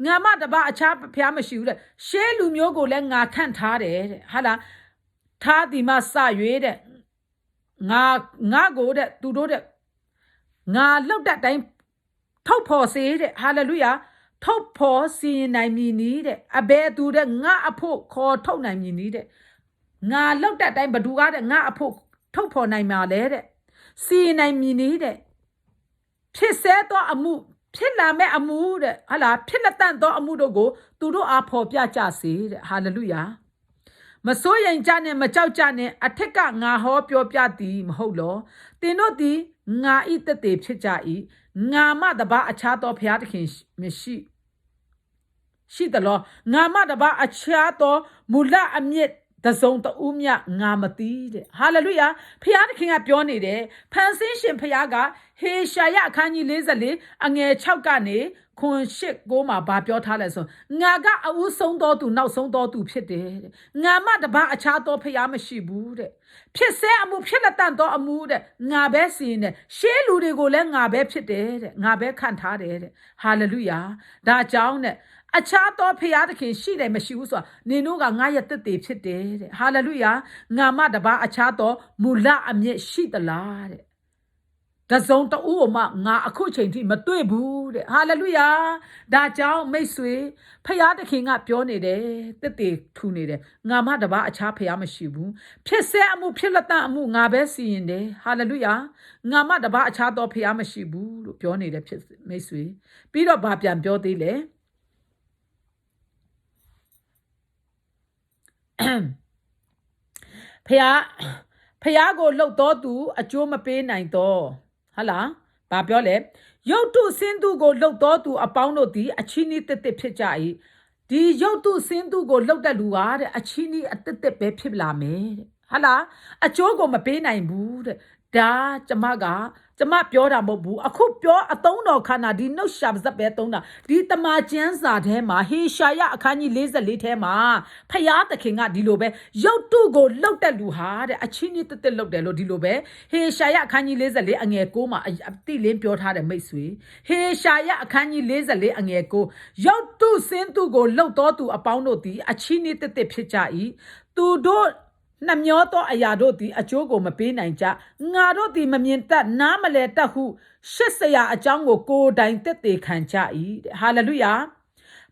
ငါမတပါအခြားဖျားမရှိဘူးတဲ့ရှေးလူမျိုးကိုလည်းငါခန့်ထားတယ်တဲ့ဟာလားထားဒီမှာစရွေးတဲ့ငါကိုတဲ့သူတို့တဲ့ငါလောက်တဲ့တိုင်းထုတ်ဖော်စေတဲ့ဟာလေလုယာထုတ်ဖော်စီရင်နိုင်မည်နီးတဲ့အဘဲသူတဲ့ငါအဖို့ခေါ်ထုတ်နိုင်မည်နီးတဲ့ငါလောက်တဲ့အတိုင်းဘသူကားတဲ့ငါအဖို့ထုတ်ဖော်နိုင်မှာလဲတဲ့စီရင်နိုင်မည်နီးတဲ့ဖြစ်ဆဲသောအမှုဖြစ်လာမဲ့အမှုတဲ့ဟာလားဖြစ်လက်တန့်သောအမှုတို့ကိုသူတို့အားဖော်ပြကြစေတဲ့ဟာလေလုယာမစိုးရင်ကြနဲ့မကြောက်ကြနဲ့အထက်ကငါဟောပြောပြသည်မဟုတ်လောတင်တို့သည်ငါဤတသက်ဖြစ်ကြ၏ငါမတပါအခြားသောဘုရားသခင်ရှိတယ်လို့ငါမတပါအခြားသောမူလအမြင့်တစုံတဦးမြငါမသိတဲ့ဟာလေလုယာဘုရားသခင်ကပြောနေတယ်ဖန်ဆင်းရှင်ဘုရားကဟေရှာယအခန်းကြီး44အငယ်6ကနေခွန်8မှာဘာပြောထားလဲဆိုငါကအဦးဆုံးသောသူနောက်ဆုံးသောသူဖြစ်တယ်တဲ့ငါမတပါအခြားသောဘုရားမရှိဘူးတဲ့ဖြစ်ဆဲအမှုဖြစ်လက်တန်သောအမှုတဲ့ငါပဲစီရင်တယ်ရှေးလူတွေကိုလည်းငါပဲဖြစ်တယ်တဲ့ငါပဲခန့်ထားတယ်တဲ့ဟာလေလုယာဒါကြောင့်တဲ့အခြားသောဖျားသခင်ရှိတယ်မရှိဘူးဆိုတာနင်တို့ကငါရဲ့တသက်ဖြစ်တယ်တဲ့ဟာလေလုယာငါမတပါအခြားသောမူလအမြင့်ရှိသလားတဲ့တစုံတဦးကိုမှငါအခုချိန်ထိမတွေ့ဘူးတဲ့ဟာလေလုယာဒါကြောင့်မိတ်ဆွေဖျားသခင်ကပြောနေတယ်တသက်ထူနေတယ်ငါမတပါအခြားဖျားမရှိဘူးဖြစ်ဆဲအမှုဖြစ်လက်တန်အမှုငါပဲစီရင်တယ်ဟာလေလုယာငါမတပါအခြားသောဖျားမရှိဘူးလို့ပြောနေတယ်ဖြစ်မိတ်ဆွေပြီးတော့ဗာပြန်ပြောသေးတယ်ဖျားကိုလှုပ်တော်သူအကျိုးမပေးနိုင်တော့ဟာလားဘာပြောလဲရုပ်တုစင်းသူကိုလှုပ်တော်သူအပေါင်းတို့သည်အချီးနီးတစ်တစ်ဖြစ်ကြ၏ဒီရုပ်တုစင်းသူကိုလှုပ်တဲ့လူဟာတဲ့အချီးနီးအတစ်တစ်ပဲဖြစ်လာမယ်တဲ့ဟာလားအကျိုးကိုမပေးနိုင်ဘူးတဲ့ဒါကျမပြောတာမဟုတ်ဘူးအခုပြောအသုံးတော်ခန္ဓာဒီနှုတ်ရှာပါဇက်ပဲသုံးတာဒီတမန်ကျမ်းစာထဲမှာဟေရှာယအခန်းကြီး44ထဲမှာဖယားသခင်ကဒီလိုပဲရုပ်တုကိုလှုပ်တဲ့လူဟာတဲ့အချင်းကြီးတက်လှုပ်တယ်လို့ဒီလိုပဲဟေရှာယအခန်းကြီး44အငယ်9မှာအတိလင်းပြောထားတယ်မိတ်ဆွေဟေရှာယအခန်းကြီး44အငယ်9ရုပ်တုစင်းသူကိုလှုပ်တော်သူအပေါင်းတို့သည်အချင်းကြီးတက်ဖြစ်ကြ၏သူတို့နှမျောသောအရာတို့သည်အကျိုးကိုမပေးနိုင်ကြငါတို့သည်မမြင်တတ်နားမလဲတတ်ဟုရှစ်ဆရာအကြောင်းကိုယ်တိုင်တက်သေးခံကြ၏တဲ့ဟာလေလုယာ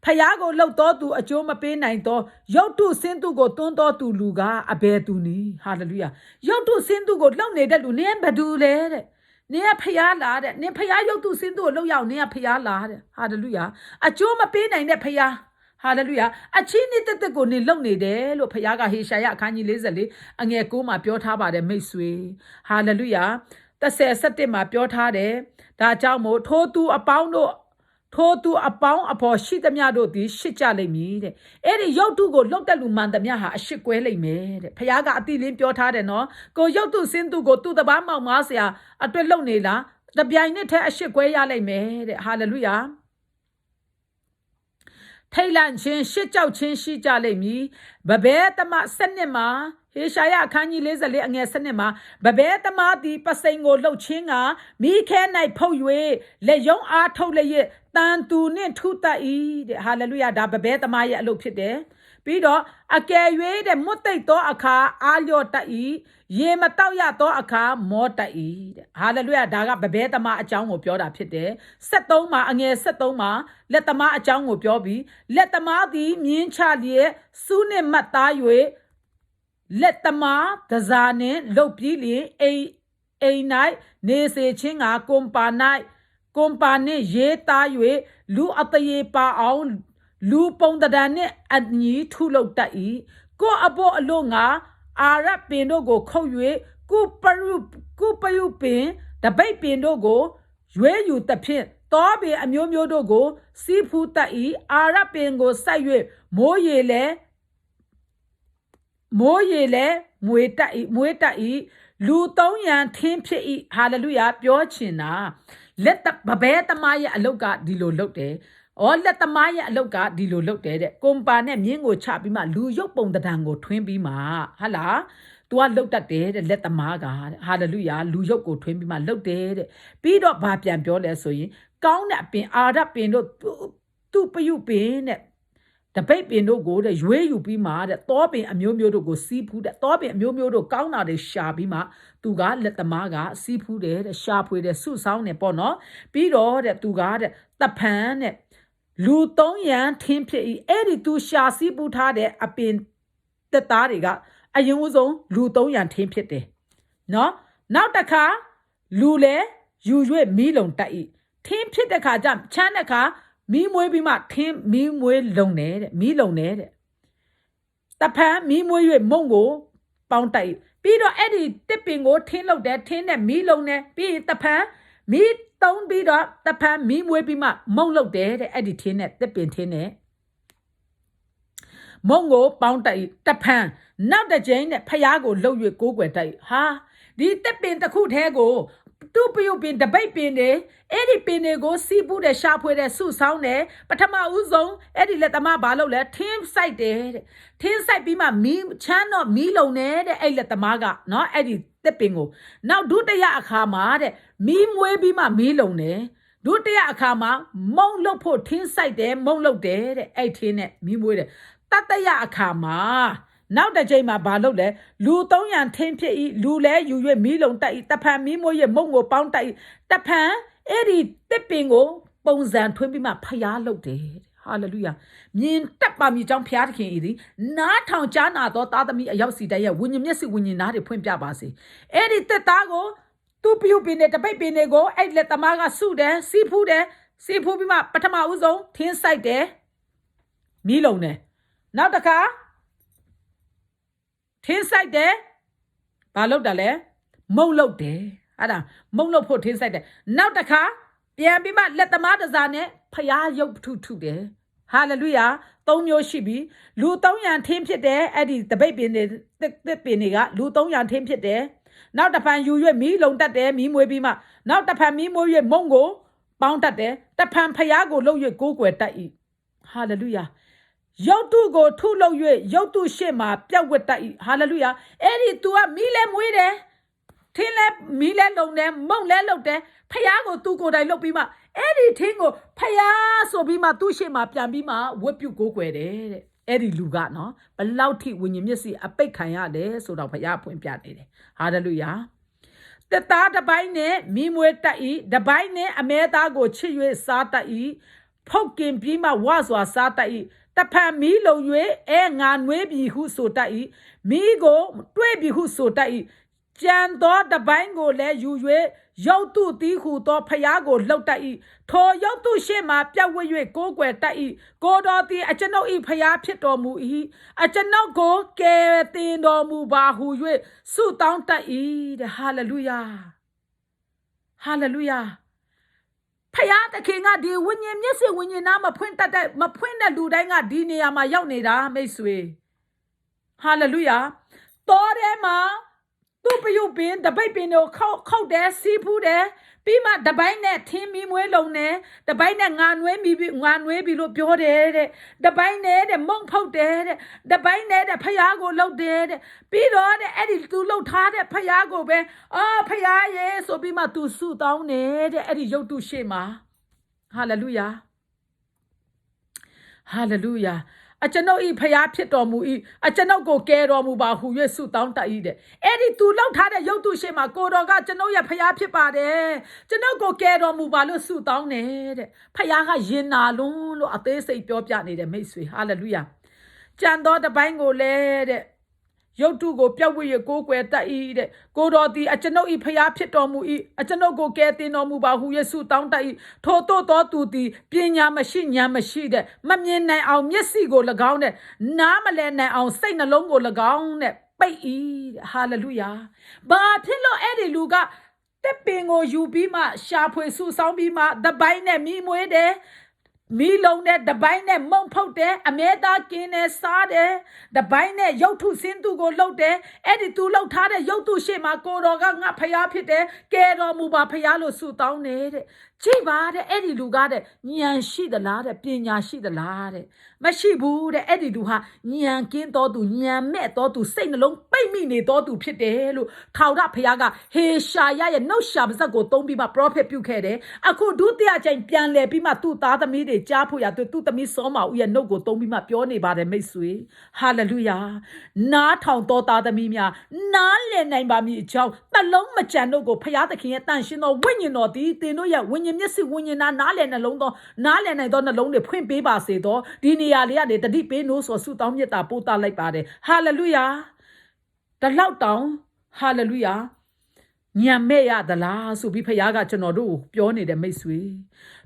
ဖယားကိုလှုပ်တော်သူအကျိုးမပေးနိုင်သောရုပ်တုစင်းသူကိုတွန်းတော်သူလူကအဘယ်သူနည်းဟာလေလုယာရုပ်တုစင်းသူကိုလှုပ်နေတဲ့လူနင်းဘယ်သူလဲတဲ့နင်ကဖယားလားတဲ့နင်ဖယားရုပ်တုစင်းသူကိုလှုပ်ရအောင်နင်ကဖယားလားတဲ့ဟာလေလုယာအကျိုးမပေးနိုင်တဲ့ဖယားဟာလေလုယာအချင်းနှစ်သက်ကိုနေလုံနေတယ်လို့ဖခင်ကဟေရှာယအခန်းကြီး44အငယ်9မှာပြောထားပါတယ်မိတ်ဆွေဟာလေလုယာ37မှာပြောထားတယ်ဒါကြောင့်မို့ထိုသူအပေါင်းအဖော်ရှိသမျှတို့သည်ရှစ်ကြလိမ့်မည်တဲ့အဲ့ဒီရုပ်တုကိုလှုပ်တဲ့လူမှန်သမျှဟာအရှစ်ကွဲလိမ့်မယ်တဲ့ဖခင်ကအတိလင်းပြောထားတယ်နော်ကိုရုပ်တုစင်းတုကိုသူ့တပားမောင်မားဆရာအတွက်လှုပ်နေလားတပြိုင်နက်တည်းအရှစ်ကွဲရလိမ့်မယ်တဲ့ဟာလေလုယာထိတ်လန့်ခြင်းရှစ်ကြောက်ခြင်းရှိကြလိမ့်မည်ဗဘဲသမ7မှာဟေရှာယအခန်းကြီး44အငယ်7မှာဗဘဲသမားသည်ပစိန်ကိုလှုပ်ခြင်းကမိခဲ၌ဖုတ်၍လက်ယုံအားထုတ်လျက်တန်သူနှင့်ထုတတ်၏တဲ့ဟာလေလုယာဒါဗဘဲသမားရဲ့အလုပ်ဖြစ်တယ်ပြီးတော့အကယ်၍တဲ့မွတ်သိပ်သောအခါအာလျော့တတ်၏ရေမတောက်ရသောအခါမောတတ်၏တဲ့ဟာလေလုယာဒါကဗဘဲသမားအကြောင်းကိုပြောတာဖြစ်တယ်73မှာအငယ်73မှာလက်သမားအကြောင်းကိုပြောပြီးလက်သမားသည်မြင်းချလျက်စူးနှင့်မှတ်သား၍လက်သမားဒဇာနှင့်လှုပ်ပြီးလျင်အိမ်၌နေစေခြင်းကကွန်ပါနှင့်ရေးသား၍လူအတရေပါအောင်လူပုံတံနှင့်အညီထုလုပ်တတ်၏ကိုအဖို့အလို့ငါအာရပင်တို့ကိုခုတ်၍ကုပယုပင်တပိတ်ပင်တို့ကိုရွေးယူသဖြင့်တောပင်အမျိုးမျိုးတို့ကိုစီးဖူးတတ်၏အာရပင်ကိုစိုက်၍မိုးရေလဲမွေတတ်၏လူ300ထင်းဖြစ်၏ဟာလေလုယာပြောချင်တာ let the babeta maya aloka di lo look there. Or let the maya aloka di lo look there. Compane mingo chapima, luyo pong the tango, twin bima. Hala. Tu a look at there, let the maga. Hallelujah. Luyo go twin bima look there. Beat up baby and pure so ye. Count up in, add up in, two per you pin. The baby no go, the way you be mad, the topping a mumio to go seafood, the topping a mumio to count out the shabby ma, to God let the maga, seafood, the sharp with the su sound upon all, beat all that to God, the pan, Lu Tong Yan, Timpe, 82 sha seafood had up in the tariga, a young Lu Tong Yan Timpe. No, now the car, Lule, usually milon tai, Timpe the car jump, Chanaka. Me mwe bi ma thin me mwe long ne de me long ne de ta phan me mwe yue mong ko paung tai pi do ai di tit pin ko thin lok de thin ne me long ne pi ta phan me tong pi do ta phan me mwe bi ma mong lok de ai di thin ne tit pin thin ne mong ko paung tai ta phan naut ta chain ne phaya ko lok yue ko kwai tai ha di tit pin ta khu the ko tu piu pin the bai pin ne edi pin ne ko si pu de sha phwe de su saung ne pathama u song edi let tama ba lok le thin site de thin site pi ma mi chan no mi long ne de ai let tama ga no edi tit pin ko now du taya akha ma de mi mwe pi ma mi long ne du taya akha ma mong lok pho thin site de mong lok de ai thin ne mi mwe de tataya akha ma now the jama ba lok le lu tong yan thin phit yi lu le yu yue mi long tai ta phan mi mwe ye mong ko paung tai ta phan edi tit pin ko pong zan twin pi ma phaya lok de hallelujah မြင်တတ်ပါမည်ကြောင့်ဖျားသခင်ဤသည်နားထောင်ကြားနာသောသားသမီးအရောက်စီတည်းရဲ့ဝိညာဉ်မျက်စိဝိညာဉ်သားတွေဖွင့်ပြပါစေအဲ့ဒီတက်သားကိုသူ့ပြုတ်ပင်နဲ့တပိတ်ပင်တွေကိုအဲ့လက်သမားကစုတယ်စီးဖူးတယ်စီးဖူးပြီးမှပထမဦးဆုံးထင်းဆိုင်တယ်မီးလုံးတယ်နောက်တစ်ခါထင်းဆိုင်တယ်ဘာလုပ်တာလဲမုံလုပ်တယ်အဲ့ဒါမုံလုပ်ဖို့ထင်းဆိုင်တယ်နောက်တစ်ခါပြန်ပြီးမှလက်သမားတစားနဲ့ဖျားရုပ်ထုတယ်ဟာလေလုယာ3မျိုးရှိပြီလူ300ထင်းဖြစ်တယ်အဲ့ဒီတပိတ်ပင်တွေတစ်ပင်တွေကလူ300ထင်းဖြစ်တယ်နောက်တစ်ဖန်ယူရွက်မီးလုံတတ်တယ်မီးမွေးပြီးမှနောက်တစ်ဖန်မီးမွေးရွက်မုံကိုပေါင်းတတ်တယ်တစ်ဖန်ဖျားကိုလှုပ်ရွက်ကိုးကွယ်တတ်၏ဟာလေလုယာရုပ်တုကိုထုလှုပ်၍ရုပ်တုရှေ့မှာပြက်ဝတ်တတ်၏ဟာလေလုယာအဲ့ဒီ तू ကမီးလဲမွေးတယ်ထင်းလဲမီးလဲလုံတယ်မုံလဲလုံတယ်ဖျားကိုသူ့ကိုယ်တိုင်လှုပ်ပြီးမှအဲ့ဒီထင်းကိုဖျားဆိုပြီးမှသူ့ရှေ့မှာပြန်ပြီးမှဝတ်ပြုကိုးကွယ်တယ်တဲ့အဲ့ဒီလူကနော်ဘလောက်ထိဝိညာဉ်မျက်စိအပိတ်ခံရတယ်ဆိုတော့ဖျားဖွင့်ပြနေတယ်ဟာလေလုယာတသားတစ်ပိုင်းနဲ့မိမွေးတတ်၏တစ်ပိုင်းနဲ့အမဲသားကိုချစ်၍စားတတ်၏ဖောက်ကင်ပြီးမှဝါစွာစားတတ်၏တဖန်မီးလုံ၍အဲငါနွေးပြီဟုဆိုတတ်၏မီးကိုတွေးပြီဟုဆိုတတ်၏ကြံသောတပိုင်းကိုလည်းယူ၍ရုပ်တုတီးဟုသောဖျားကိုလှုပ်တတ်၏ထိုရုပ်တုရှေ့မှာပြတ်ဝတ်၍ကိုးကွယ်တတ်၏ကိုတော်သည်အကျွန်ုပ်၏ဖျားဖြစ်တော်မူ၏အကျွန်ုပ်ကိုကယ်တင်တော်မူပါဟု၍ဆုတောင်းတတ်၏တဲ့ဟာလေလုယာဟာလေလုယာဖျားသခင်ကဒီဝိညာဉ်မျက်စိဝိညာဉ်နာမဖွင့်တတ်တဲ့မဖွင့်တဲ့လူတိုင်းကဒီနေရာမှာရောက်နေတာမိတ်ဆွေဟာလေလုယာတော်ထဲမှာသူ့ပယုပင်တပိတ်ပင်ကိုခောက်တယ်စီးဖူးတယ်ပြီးမှတပိုင်းနဲ့ထင်းမီမွေးလုံးတယ်တပိုင်းနဲ့ငါနွေးပြီလို့ပြောတယ်တဲ့တပိုင်းနဲ့တဲ့မုံဖုတ်တယ်တဲ့တပိုင်းနဲ့တဲ့ဖျားကိုလှုပ်တယ်တဲ့ပြီးတော့တဲ့အဲ့ဒီသူလှုပ်ထားတဲ့ဖျားကိုပဲဖျားရဲ့ဆိုပြီးမှသူဆုတောင်းတယ်တဲ့အဲ့ဒီရုပ်တုရှေ့မှာဟာလေလုယာဟာလေလုယာအကျွန်ုပ်ဤဖျားဖြစ်တော်မူ၏အကျွန်ုပ်ကိုကယ်တော်မူပါဟု၍ဆုတောင်းတတ်၏တဲ့အဲ့ဒီသူလောက်ထားတဲ့ရုပ်တုရှေ့မှာကိုတော်ကကျွန်ုပ်ရဲ့ဖျားဖြစ်ပါတယ်ကျွန်ုပ်ကိုကယ်တော်မူပါလို့ဆုတောင်းတယ်တဲ့ဖျားကရင်နာလုံးလို့အသေးစိတ်ပြောပြနေတဲ့မိတ်ဆွေဟာလေလုယာကြံတော်တပိုင်းကိုလည်းတဲ့ရုပ်တုကိုပြောက်ဝှရကိုးကွယ်တတ်၏တဲ့ကိုတော်သည်အကျွန်ုပ်၏ဖျားဖြစ်တော်မူ၏အကျွန်ုပ်ကိုကယ်တင်တော်မူပါဟုယေရှုတောင်းတတ်၏ထို့သောသူသည်ပညာမရှိဉာဏ်မရှိတဲ့မမြင်နိုင်အောင်မျက်စိကို၎င်းတဲ့နားမလည်နိုင်အောင်စိတ်နှလုံးကို၎င်းတဲ့ပိတ်၏တဲ့ဟာလေလုယာဘာဖြစ်လို့အဲ့ဒီလူကတက်ပင်ကိုယူပြီးမှရှာဖွေစုဆောင်းပြီးမှတပိုင်းနဲ့မိမွေးတယ် mi long de the bine mong pok de ameda kin sade the bine yotu sindu go load de edi tu lok tha de yotu shi ma ko ro ga nga phaya phit de ke ro mu ba phaya lo su taw ne de chi ba de edi lu ga de nyan shi da la de pnya shi da la de ma shi bu de edi lu ha nyan kin to tu nyan me to tu sai na long pai mi ne to tu phit de lo thaw da phaya ga he sha ya ye no sha ba zat ko tong pi ma prophet ပြုခဲ့တယ်အခုဒုတိယချိန်ပြန်လဲပြီးမှသူ့သားသမီးတွေကြားဖို့ရသူ့သမီးစောမဦးရဲ့နှုတ်ကိုသုံးပြီးမှပြောနေပါတယ်မိတ်ဆွေဟာလေလုယာနားထောင်တော်သားသမီးများနားလည်နိုင်ပါမည်အကြောင်းတလုံးမကြံတို့ကိုဖျားသခင်ရဲ့တန်ရှင်တော်ဝိညာဉ်တော်သည်တင်တို့ရဲ့ဝိညာဉ်မျက်စိဝိညာဉ်နားလည်နှလုံးသောနားလည်နိုင်သောနှလုံးတွေဖွင့်ပေးပါစေသောဒီနေရာလေးကနေတတိပေးနိုးဆိုဆုတောင်းမြတ်တာပို့တာလိုက်ပါတယ်ဟာလေလုယာတလောက်တောင်ဟာလေလုယာညံမဲ့ရသလားဆိုပြီးဖခင်ကကျွန်တော်တို့ပြောနေတဲ့မိတ်ဆွေ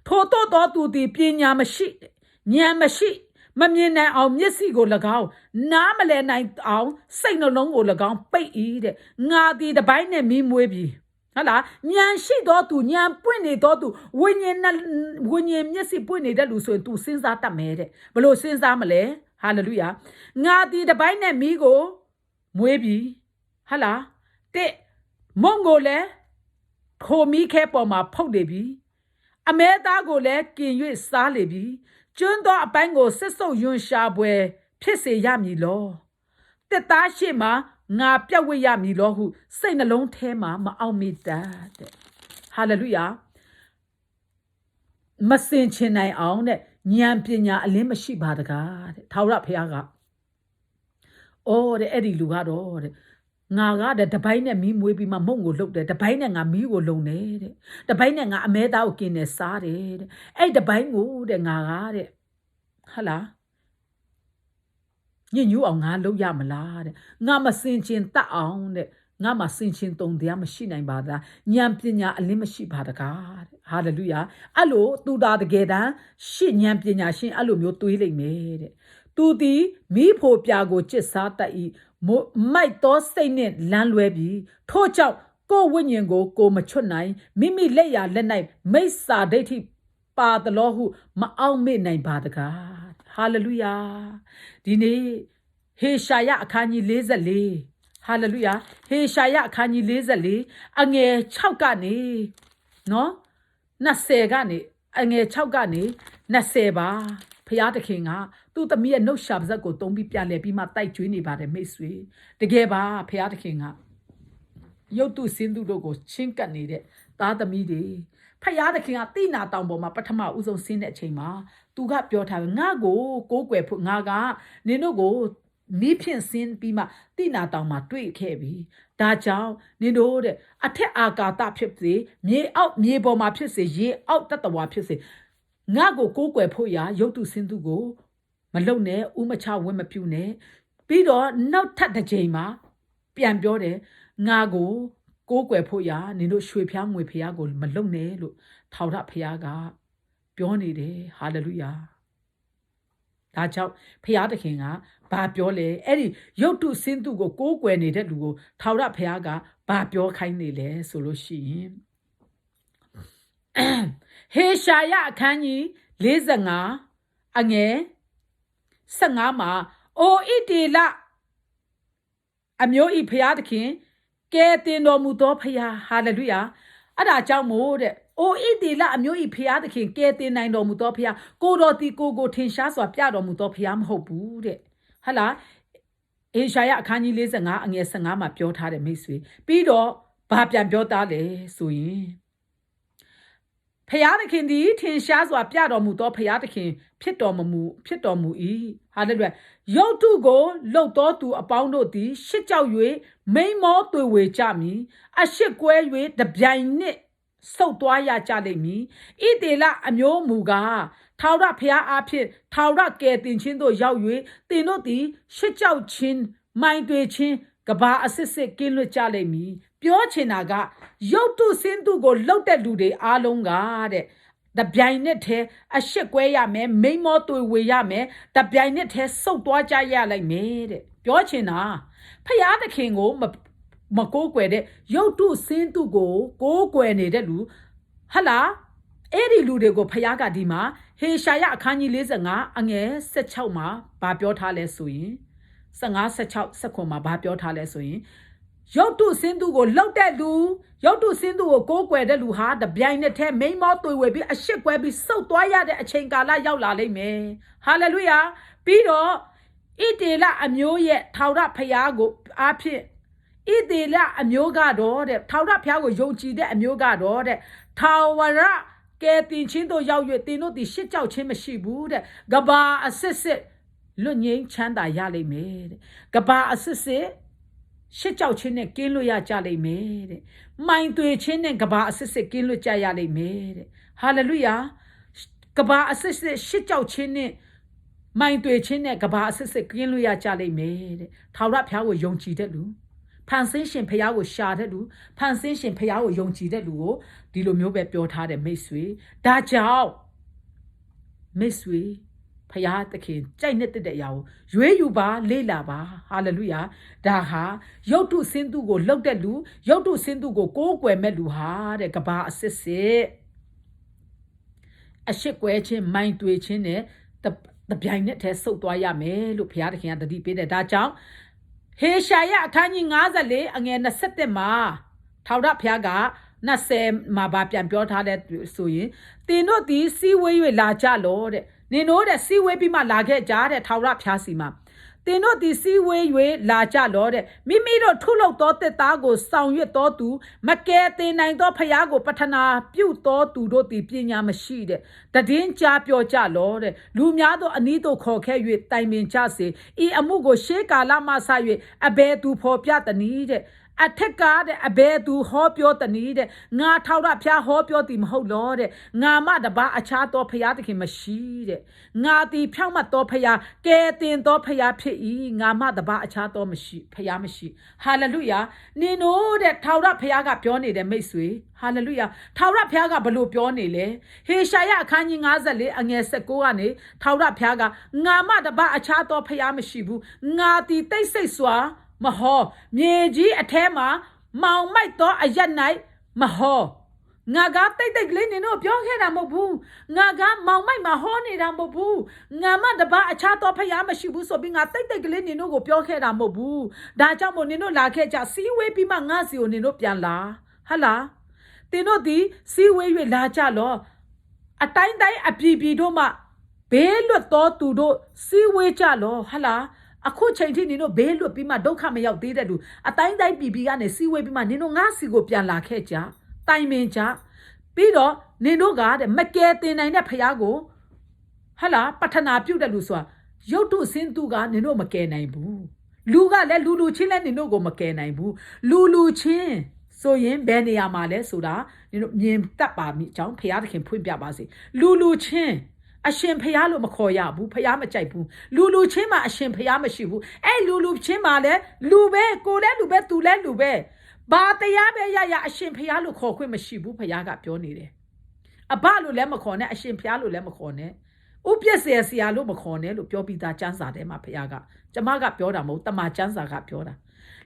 ထို့တော့သူဒီပညာမရှိဉာဏ်မရှိမမြင်နိုင်အောင်မျက်စိကို၎င်းနားမလည်နိုင်အောင်စိတ်နှလုံးကို၎င်းပိတ်ဤတဲ့ငါဒီတပိုင်းနဲ့မီးမွေးပြီဟုတ်လားဉာဏ်ရှိတော့သူဉာဏ်ပွင့်နေတော့သူဝိညာဉ်မျက်စိပွင့်နေတဲ့လူဆိုရင် तू စဉ်းစားတတ်မယ်တဲ့ဘလို့စဉ်းစားမလဲဟာလေလုယာငါဒီတပိုင်းနဲ့မီးကိုမွေးပြီဟုတ်လားတဲ့မုံကိုလည်းခိုမီးခဲပေါ်မှာဖုတ်နေပြီအမဲသားကိုလည်းกิน၍စားလေပြီကျွန်းသောအပိုင်းကိုစစ်ဆုပ်ယွန်ရှာပွဲဖြစ်စေရမည်လောတစ်သားရှိမှငါပြတ်ဝိရမည်လောဟုစိတ်နှလုံးထဲမှာမအောင်မိတတ်တဲ့ဟာလေလုယာမစင်ချင်နိုင်အောင်တဲ့ဉာဏ်ပညာအလင်းမရှိပါတကားတဲ့ထာဝရဘုရားကအော်တဲ့အဲ့ဒီလူကတော့တဲ့ငါကတဲ့တပိုင်းနဲ့မီးမွေးပြီးမှမုံကိုလှုပ်တယ်တပိုင်းနဲ့ငါမီးကိုလုံတယ်တဲ့တပိုင်းနဲ့ငါအမဲသားကိုกินနေစားတယ်တဲ့အဲ့တပိုင်းကိုတဲ့ငါကတဲ့ဟာလားညညူအောင်ငါလုပ်ရမလားတဲ့ငါမစင်ချင်တတ်အောင်တဲ့ငါမစင်ချင်တုံတရားမရှိနိုင်ပါလားဉာဏ်ပညာအလင်းမရှိပါတကားတဲ့ဟာလေလုယာအဲ့လိုသူတာတကယ်တမ်းရှစ်ဉာဏ်ပညာရှင်အဲ့လိုမျိုးတွေးလိုက်မယ်တဲ့သူသည်မိဖို့ပြာကိုจิตစားတတ်၏မိုက်သောစိတ်နှင့်လမ်းလွဲပြီးထို့ကြောင့်ကိုယ်ဝိညာဉ်ကိုကိုမချွတ်နိုင်မိမိလက်ရလက်၌မိစ္ဆာဒိဋ္ဌိပါသလိုဟုမအောင်မေ့နိုင်ပါတကားဟာလေလုယာဒီနေ့ဟေရှာယအခန်းကြီး44ဟာလေလုယာဟေရှာယအခန်းကြီး44အငယ်6ကနေနော်20ကနေအငယ်6ကနေ20ပါဖျားတခင်ကသူ့သမီးရဲ့နှုတ်ရှာပါဇက်ကိုတုံးပြီးပြလဲပြီးမှတိုက်ကျွေးနေပါတယ်မိတ်ဆွေတကယ်ပါဖျားတခင်ကရုပ်တုစင်းသူတို့ကိုချင်းကပ်နေတဲ့သားသမီးတွေဖျားတခင်ကတိနာတောင်ပေါ်မှာပထမဦးဆုံးဆင်းတဲ့အချိန်မှာသူကပြောထားတယ်ငါကိုကိုးကွယ်ဖို့ငါကနင်တို့ကိုမိဖြင့်ဆင်းပြီးမှတိနာတောင်မှာတွေ့ခဲ့ပြီဒါကြောင့်နင်တို့တဲ့အထက်အာကာသဖြစ်စေမြေအောက်မြေပေါ်မှာဖြစ်စေရေအောက်တတဝါဖြစ်စေငါကိုကိုးကွယ်ဖို့ရာရုပ်တုစင်းသူကိုမလုံနဲ့ဥမချဝင်းမပြူနဲ့ပြီးတော့နောက်ထပ်တစ်ချိန်မှာပြန်ပြောတယ်ငါကိုကိုးကွယ်ဖို့ရာနင်တို့ရွှေဖျားငွေဖျားကိုမလုံနဲ့လို့ထာဝရဘုရားကပြောနေတယ်ဟာလေလုယာဒါကြောင့်ဘုရားသခင်ကဘာပြောလဲအဲ့ဒီရုပ်တုစင်းသူကိုကိုးကွယ်နေတဲ့လူကိုထာဝရဘုရားကဘာပြောခိုင်းနေလဲဆိုလို့ရှိရင်ဟေရှာယအခန်းကြီး45အငယ်15မှာအိုဣတေလအမျိုးဤဖျားသခင်ကဲတင်တော်မူသောဖျားဟာလေလုယာအဲ့ဒါကြောင့်မို့တဲ့အိုဣတေလအမျိုးဤဖျားသခင်ကဲတင်နိုင်တော်မူသောဖျားကိုတော်တီကိုထင်ရှားစွာပြတော်မူသောဖျားမဟုတ်ဘူးတဲ့ဟလာအေရှာယအခန်းကြီး45အငယ်15မှာပြောထားတယ်မိတ်ဆွေပြီးတော့ဘာပြန်ပြောသားလဲဆိုရင်ဖျားသခင်သည်ထင်ရှားစွာပြတော်မူသောဖျားသခင်ဖြစ်တော်မူ၏ဟာလေလုယာရုပ်တုကိုလှုပ်တော်သူအပေါင်းတို့သည်ရှစ်ကြောက်၍မိန်မောသွေဝေကြမည်အရှစ်ကွဲ၍တပြိုင်နက်ဆုတ်သွားရကြလိမ့်မည်ဣတေလအမျိုးမူကားထာဝရဘုရားအားဖြင့်ထာဝရကယ်တင်ခြင်းသို့ရောက်၍သင်တို့သည်ရှစ်ကြောက်ခြင်းမိုင်တွေခြင်းကဘာအစစ်စစ်ကင်းလွတ်ကြလိမ့်မည်ပြောချင်တာကရုပ်တုစင်းသူကိုလှုပ်တဲ့လူတွေအားလုံးကတဲ့တပြိုင်နက်တည်းအရှက်ကွဲရမယ်မိန်မောသွေဝေရမယ်တပြိုင်နက်တည်းဆုတ်သွားကြရလိုက်မယ်တဲ့ပြောချင်တာဖျားသခင်ကိုမကိုးကွယ်တဲ့ရုပ်တုစင်းသူကိုကိုးကွယ်နေတဲ့လူဟလာ Eri Ludego Payaga Dima, He Shaya Akani Lizanga, Ange, Setchauma, Babio Tale Sui, Sanga Setchau Sakoma, Babio Tale Sui. Yotu Sindu go look that do, Yotu Sindu go where the Luha, the blind main motto will be a ship where be so toya the Chengala Yaula me. Hallelujah. Piro, Itela Amyo yet, Taura Payago, Api. Itela Amyoga door, Taura Piago Yochi, the Amyoga door, Tawara. Getting Chindo Yao Yetino, the shit out Chimashibu, Gaba assisted Lunying Chanda Yale made. Gaba assisted shit out Chin and Kiluya Jale made. Mind to a chin and Gaba assisted Kilu Jayale made. Hallelujah. Gaba assisted shit out chin. Mind to a chin and Gaba assisted Kiluya Jale made. Taurap Yawo Yonchi de Lu. Pansation Payawo sharded Lu. Pansation Payawo Yonchi de Luo. Dilo Myobe built hard and Misui. Da Jao Misui Payat the king, Janet the Yao, Yuba, Lela ba, hallelujah, Daha, Yotu Sindu go look at Lu, Yotu Sindu go where Meluha, the Gaba assist. A ship wedging, mind to a chin, the blind test so doya me, look Piatic and the deep in the Dajao. He Shaya, Kanye Nazale, again a Setema, Tauda Piaga. Na se ma ba pian pyo tha de so yin tin do di si we yue la ja lo de nin do de si we pi ma la khe ja de thaw ra phya si ma tin do di si we yue la ja lo de mi mi do thu lok to tet ta ko saung yue to tu ma ke tin nai to phya ko pathana pyu to tu do ti pnya ma shi de ta din ja pyo ja lo de lu mya do ani to kho khe yue tai min ja se I amu ko she ka la ma sa yue abe tu pho pya ta ni de Attack a bear do hop your the need, na tauda pia hop your team ho lord, na mada ba a chat or payatiki machine, na the pama topaya, get in topaya pi, na mada ba a chat or machine, payamashi. Hallelujah. Nino that tauda payaga pione the mesui. Hallelujah. Taura piaga balu pione le. He shaya canning azale and yes a goane, tauda piaga, na mada ba a chat or payamashibu, na the they say swa. Maho, Meji a tema, Mau might do a yanai, Maho. Naga take the gleaning up your head, Amobu. Naga, Mau my mahoni, Amobu. Nama the ba a chat of Payama Shibu, so being a take the gleaning up your head, Amobu. Dajamo Nino Lakeja, see way be mangazi on Ninopiala. Hala. Tino di, see way we la jalo. A time die a pibidoma. Belo thought to do, see way jalo. Hala. A coach ain't no bail be my don't come out did do. A time that be began a sea way be my nino nasi go pian la keja. Time in ja. Pido, nino god, maketin and a payago. Hala, patana puta luswa. Yo to sin to ga nino makena boo. Luga le lulu chin and nino go makena boo. Lulu chin. So yin benny amale soda, you know, yin tapa me chow, payat can put yabasi. Lulu chin. A shim payalo makoya bu payama jaibu. Lulu chima a shim payama shibu. Eh lulu chima le lube go le lube tu le lube. Ba the yabe ya a shim payalo kokwe mashibu payaga pione. A balu lemacone a shim payalo lemacone. Upias sialo macone, lupiopi da chanza de ma payaga. Jamaga pioda mo, tama chanza ga pioda.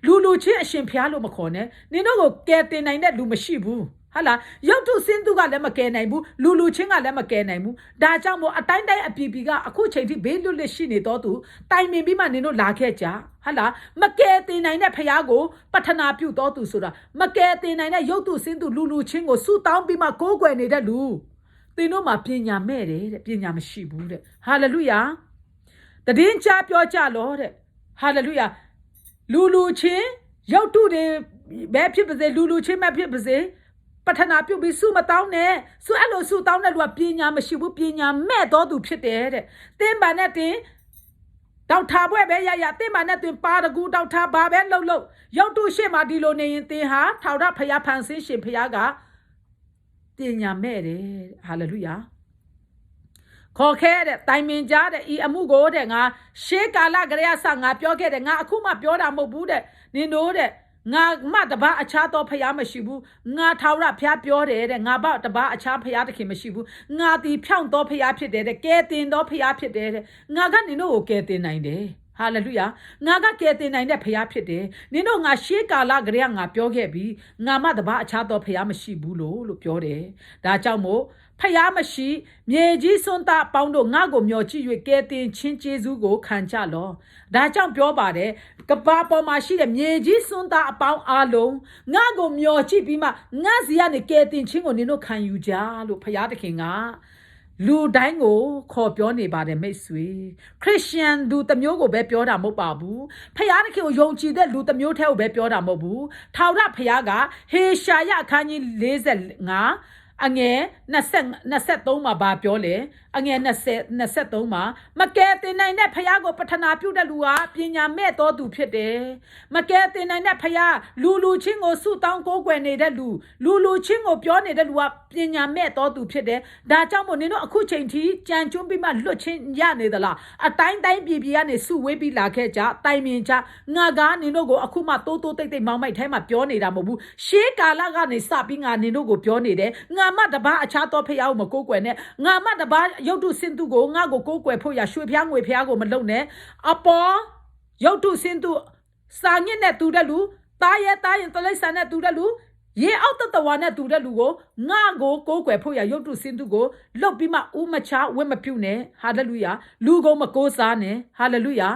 Lulu chi a shim payalo macone, nino go get in a net lumashibu. Hala, young to sin to got them a canaibu, Lulu chinga them a canaibu, Dajamo, a time day a pipiga, a coach, Belu Leshini Dotu, time may be manino lakeja. Hala, Maketi nine payago, Patana pu dotu sura, Maketi nine yotu sin to Lulu chingo, su down be my go when it do. They know my pina mere, pina shibu. Hallelujah. The din chap your lord. Hallelujah. Lulu chin, yotu de baptip the Lulu chin, my people say. Patana pu be su matao ne, su alo su down at what pina mashibu pina me do pit there. Then banati down tabo ya, they manat pa the good out tabab and low. Young to shema dilo ne in the ha, tauda paya pansi shim payaga. Tinya mere, hallelujah. Coquet, timing jar, e amugo, nga, shake a la grea sang up your get, nga akuma pioda mobude, nino de. Nga mataba a chato payama shibu, nga taura pia piore, nga about the ba a chap payataki mashibu, nga the pound do payapide, get in do payapide, nga ganino get in 9 day. ဟာလေလုယာငါကကယ်တင်နိုင်တဲ့ဖခင်ဖြစ်တယ်နင်တို့ငါရှေးကာလကလေးကငါပြောခဲ့ပြီးငါမှတပါအခြားသောဖခင်မရှိဘူးလို့ပြောတယ်ဒါကြောင့်မို့ဖျားမရှိမြေကြီးစွန်းသားအပေါင်းတို့ငါ့ကိုမျှော်ကြည့်၍ကဲတင်ချင်းကျေးဇူးကိုခံကြလောဒါကြောင့်ပြောပါတယ်ကဘာပေါ်မှာရှိတဲ့မြေကြီးစွန်းသားအပေါင်းအားလုံးငါ့ကိုမျှော်ကြည့်ပြီးမှငါစီကနေကဲတင်ချင်းကိုနင်တို့ခံယူကြလို့ဖျားသခင်ကလူတိုင်းကိုခေါ်ပြောနေပါတယ်မိတ်ဆွေခရစ်ယာန်လူတစ်မျိုးကိုပဲပြောတာမဟုတ်ပါဘူးဖျားသခင်ကိုယုံကြည်တဲ့လူတစ်မျိုးတည်းကိုပဲပြောတာမဟုတ်ဘူးထာဝရဖျားကဟေရှာယအခန်းကြီး45အငယ်23မှာဘာပြောလဲအငယ်23မှာမကဲတင်နိုင်တဲ့ဖခင်ကိုပထနာပြုတဲ့လူဟာပညာမဲ့တော်သူဖြစ်တယ်မကဲတင်နိုင်တဲ့ဖခင်လူချင်းကိုဆုတောင်းကိုးကွယ်နေတဲ့လူချင်းကိုပြောနေတဲ့လူဟာပညာမဲ့တော်သူဖြစ်တယ်ဒါကြောင့်မို့နင်တို့အခုချိန်ထိကြံကျွန်းပြီးမှလွတ်ချင်းရနေသလားအတိုင်းပြည်ကနေစုဝေးပြီးလာခဲ့ကြတိုင်ပင်ကြငါကနင်တို့ကိုအခုမှတိုးတိတ်မောင်းမိုက်ထဲမှာပြောနေတာမဟုတ်ဘူးရှေးကာလကနေစပြီးငါနင်တို့ကိုပြောနေတယ်ငါမတပါအခြားသောဖခင်ကိုမကိုးကွယ်နဲ့ငါမတပါရုပ်တုစင်သူကိုငါကိုကိုးကွယ်ဖို့ရရွှေဖျားငွေဖျားကိုမလုံနဲ့အပေါ်ရုပ်တုစင်သူစာညစ်နဲ့တူတဲ့လူတားရင်တလိษံနဲ့တူတဲ့လူရေအောက်တဝါနဲ့တူတဲ့လူကိုငါကိုကိုးကွယ်ဖို့ရရုပ်တုစင်သူကိုလှုပ်ပြီးမှဥမချဝတ်မပြုနဲ့ဟာလေလုယာလူကိုမကိုးစားနဲ့ဟာလေလုယာ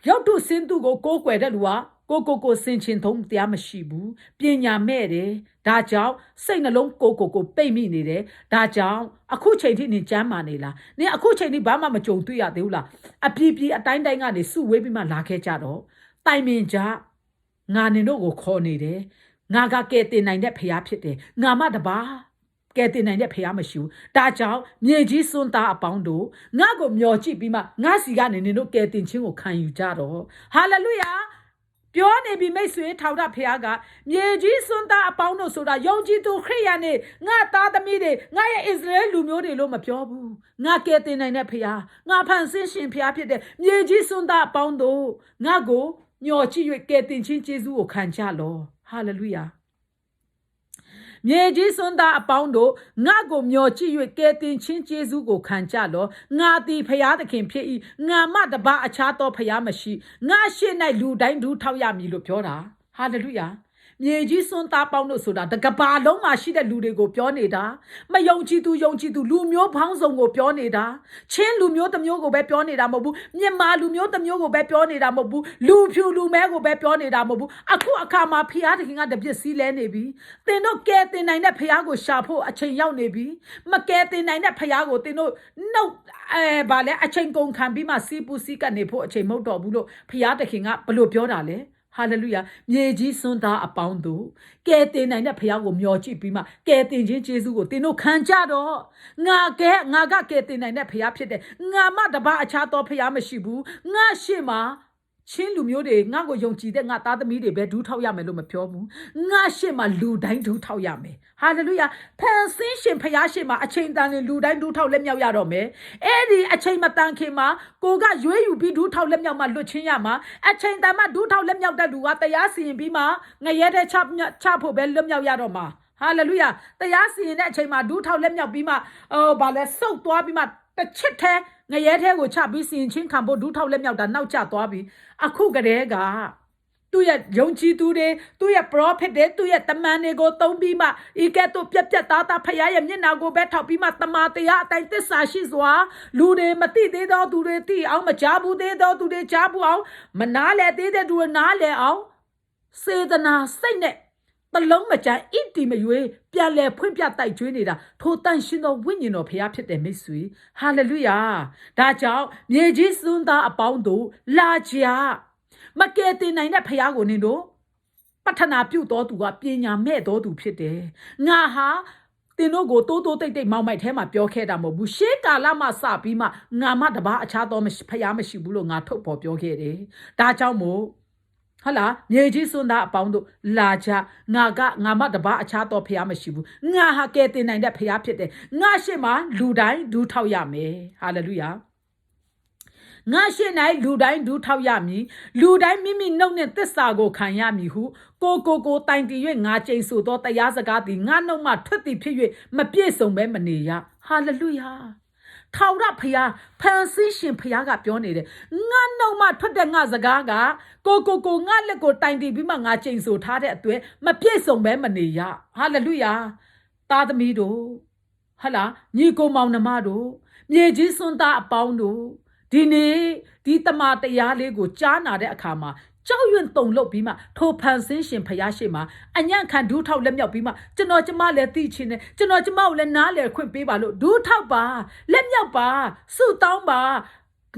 ရုပ်တုစင်သူကိုကိုးကွယ်တဲ့လူကကိုစင်ချင်သုံးတရားမရှိဘူးပညာမဲ့တယ်ဒါကြောင့်စိတ်နှလုံးကိုပိတ်မိနေတယ်ဒါကြောင့်အခုချိန်ထိနင်ကြမ်းမာနေလားနင်အခုချိန်ထိဘာမှမကြုံတွေ့ရသေးဘူးလားအပြည်အတိုင်းကနေစုဝေးပြီးမှလာခဲ့ကြတော့တိုင်ပင်ကြငါနင်တို့ကိုခေါ်နေတယ်ငါကကဲတင်နိုင်တဲ့ဖခင်ဖြစ်တယ်ငါမတပါကဲတင်နိုင်တဲ့ဖခင်မရှိဘူးဒါကြောင့်မြေကြီးစွန်းသားအပေါင်းတို့ငါကိုမျှော်ကြည့်ပြီးမှငါစီကနေနင်တို့ကဲတင်ခြင်းကိုခံယူကြတော့ဟာလေလုယာပြောနေပြီမိတ်ဆွေထောက်တာဖခင်ကမြေကြီးစွန်းသားအပေါင်းတို့ဆိုတာယုံကြည်သူခရစ်ယာန်တွေငါသားသမီးတွေငါရဲ့ဣသရေလလူမျိုးတွေလို့မပြောဘူးငါကဲတင်နိုင်တဲ့ဖခင်ငါဖန်ဆင်းရှင်ဖခင်ဖြစ်တဲ့မြေကြီးစွန်းသားအပေါင်းတို့ငါကိုမျှော်ကြည့်၍ကဲတင်ခြင်းကျေးဇူးကိုခံကြလောဟာလေလုယာမြေကြီးစွန်းသားအပေါင်းတို့ငါကိုမျှော်ကြည့်၍ကဲတင်ခြင်းကျေးဇူးကိုခံကြလောငါသည်ဖခင်သခင်ဖြစ်၏ငါမတပါအခြားသောဖခင်မရှိငါရှေ့၌လူတိုင်းဒူးထောက်ရမည်လို့ပြောတာဟာလေလုယာမြေကြီးစွန်းသားပေါင်းတို့ဆိုတာတကဘာလုံးမှာရှိတဲ့လူတွေကိုပြောနေတာမယုံကြည်သူလူမျိုးပေါင်းစုံကိုပြောနေတာချင်းလူမျိုးတစ်မျိုးကိုပဲပြောနေတာမဟုတ်ဘူးမြန်မာလူမျိုးတစ်မျိုးကိုပဲပြောနေတာမဟုတ်ဘူးလူဖြူလူမဲကိုပဲပြောနေတာမဟုတ်ဘူးအခုအခါမှာဖျားသခင်ကတပြစ်စည်းလဲနေပြီတင်တို့ကဲတင်နိုင်တဲ့ဖျားကိုရှာဖို့အချိန်ရောက်နေပြီမကဲတင်နိုင်တဲ့ဖျားကိုတင်တို့နှုတ်ဗာလဲအချိန်ကုန်ခံပြီးမှစီးပူးစီးကနေဖို့အချိန်မဟုတ်တော့ဘူးလို့ဖျားသခင်ကဘလို့ပြောတာလဲဟာလေလုယာမြေကြီးစွန်းသားအပေါင်းတို့ကဲတင်နိုင်တဲ့ဖခင်ကိုမျှော်ကြည့်ပြီးမှကဲတင်ခြင်းကျေးဇူးကိုတင်တို့ခံကြတော့ငါကကဲတင်နိုင်တဲ့ဖခင်ဖြစ်တယ်ငါမတပါအခြားသောဖခင်မရှိဘူးငါရှေ့မှာချင်းလူမျိုးတွေငါ့ကိုယုံကြည်တဲ့ငါသားသမီးတွေပဲဒူးထောက်ရမယ်လို့မပြောဘူးငါရှေ့မှာလူတိုင်းဒူးထောက်ရမယ်ဟာလေလုယာဖန်ဆင်းရှင်ဖခင်ရှေ့မှာအချိန်တန်လူတိုင်းဒူးထောက်လက်မြောက်ရတော့မယ်အဲ့ဒီအချိန်မတန်ခင်မှာကိုကရွေးယူပြီးဒူးထောက်လက်မြောက်မှလွတ်ချင်းရမှာအချိန်တန်မှဒူးထောက်လက်မြောက်တဲ့လူကတရားစီရင်ပြီးမှငရဲတဲ့ချဖို့ပဲလွတ်မြောက်ရတော့မှာဟာလေလုယာတရားစီရင်တဲ့အချိန်မှာဒူးထောက်လက်မြောက်ပြီးမှဗာလဲစုပ်သွားပြီးမှတစ်ချစ်ထဲငရဲထဲကိုချပြီးစီရင်ချင်းခံဖို့ဒူးထောက်လက်မြောက်တာနောက်ကျသွားပြီအခုကတည်းကသူ့ရဲ့ယုံကြည်သူတွေသူ့ရဲ့ prophet တွေသူ့ရဲ့တမန်တွေကိုသုံးပြီးမှဤကဲ့သို့ပြက်သားဖခင်ရဲ့မျက်နှာကိုပဲထောက်ပြီးမှတမန်တရားအတိုင်းသစ္စာရှိစွာလူတွေမသိသေးသောသူတွေသိအောင်မကြားဘူးသေးသောသူတွေကြားဘူးအောင်မနားလည်သေးတဲ့သူတွေနားလည်အောင်စေတနာစိတ်နဲ့တလုံးမကြိုင်ဣတိမရွေးပြန်လဲဖွင့်ပြတိုက်ကျွေးနေတာထိုတန်ရှင်သောဝိညာဉ်တော်ဖခင်ဖြစ်တဲ့မိတ်ဆွေဟာလေလုယာဒါကြောင့်မြေကြီးစွန်းသားအပေါင်းတို့လာကြမကဲတင်နိုင်တဲ့ဖခင်ကိုနင်တို့ပထနာပြုတော်သူကပညာမဲ့တော်သူဖြစ်တယ်ငါဟာတင်တို့ကိုတိုးတိတ်မောင်မိုက်ထဲမှာပြောခဲ့တာမဟုတ်ဘူးရှေးကာလမှစပြီးမှငါမတပါအခြားသောဖခင်မရှိဘူးလို့ငါထုတ်ဖော်ပြောခဲ့တယ်ဒါကြောင့်မို့ဟာလာမြေကြီးစွန်းသားအပေါင်းတို့လာကြငါမတပါအခြားသောဖခင်မရှိဘူးငါဟာကဲတင်နိုင်တဲ့ဖခင်ဖြစ်တယ်ငါရှေ့မှာလူတိုင်းဒူးထောက်ရမယ်ဟာလေလုယာငါရှေ့၌လူတိုင်းဒူးထောက်ရမည်လူတိုင်းမိမိနှုတ်နှင့်သစ္စာကိုခံရမည်ဟုကိုတိုင်တည်၍ငါကျိန်ဆိုသောတရားစကားသည်ငါနှုတ်မှထွက်သည်ဖြစ်၍မပြည့်စုံဘဲမနေရဟာလေလုယာ ထောက်ရဖျားဖန်ဆင်းရှင်ဖျားကပြောနေတယ်ငါနှုတ်မှထွက်တဲ့ငါစကားကကိုငါလက်ကိုတိုင်တည်ပြီးမှငါချိန်ဆိုထားတဲ့အတွက်မပြည့်စုံပဲမနေရဟာလေလုယာသားသမီးတို့ဟလာညီကိုမောင်နှမတို့မြေကြီးစွန်းသားအပေါင်းတို့ဒီနေ့ဒီတမန်တရားလေးကိုကြားနာတဲ့အခါမှာကြောက်ရွံ့တုန်လှုပ်ပြီးမှထိုဖန်ဆင်းရှင်ဖျားရှိမှာအညံ့ခံဒူးထောက်လက်မြောက်ပြီးမှကျွန်တော်ကျမလည်းသိချင်းနဲ့ကျွန်တော်ကျမကိုလည်းနားလေခွင့်ပေးပါလို့ဒူးထောက်ပါလက်မြောက်ပါဆုတောင်းပါ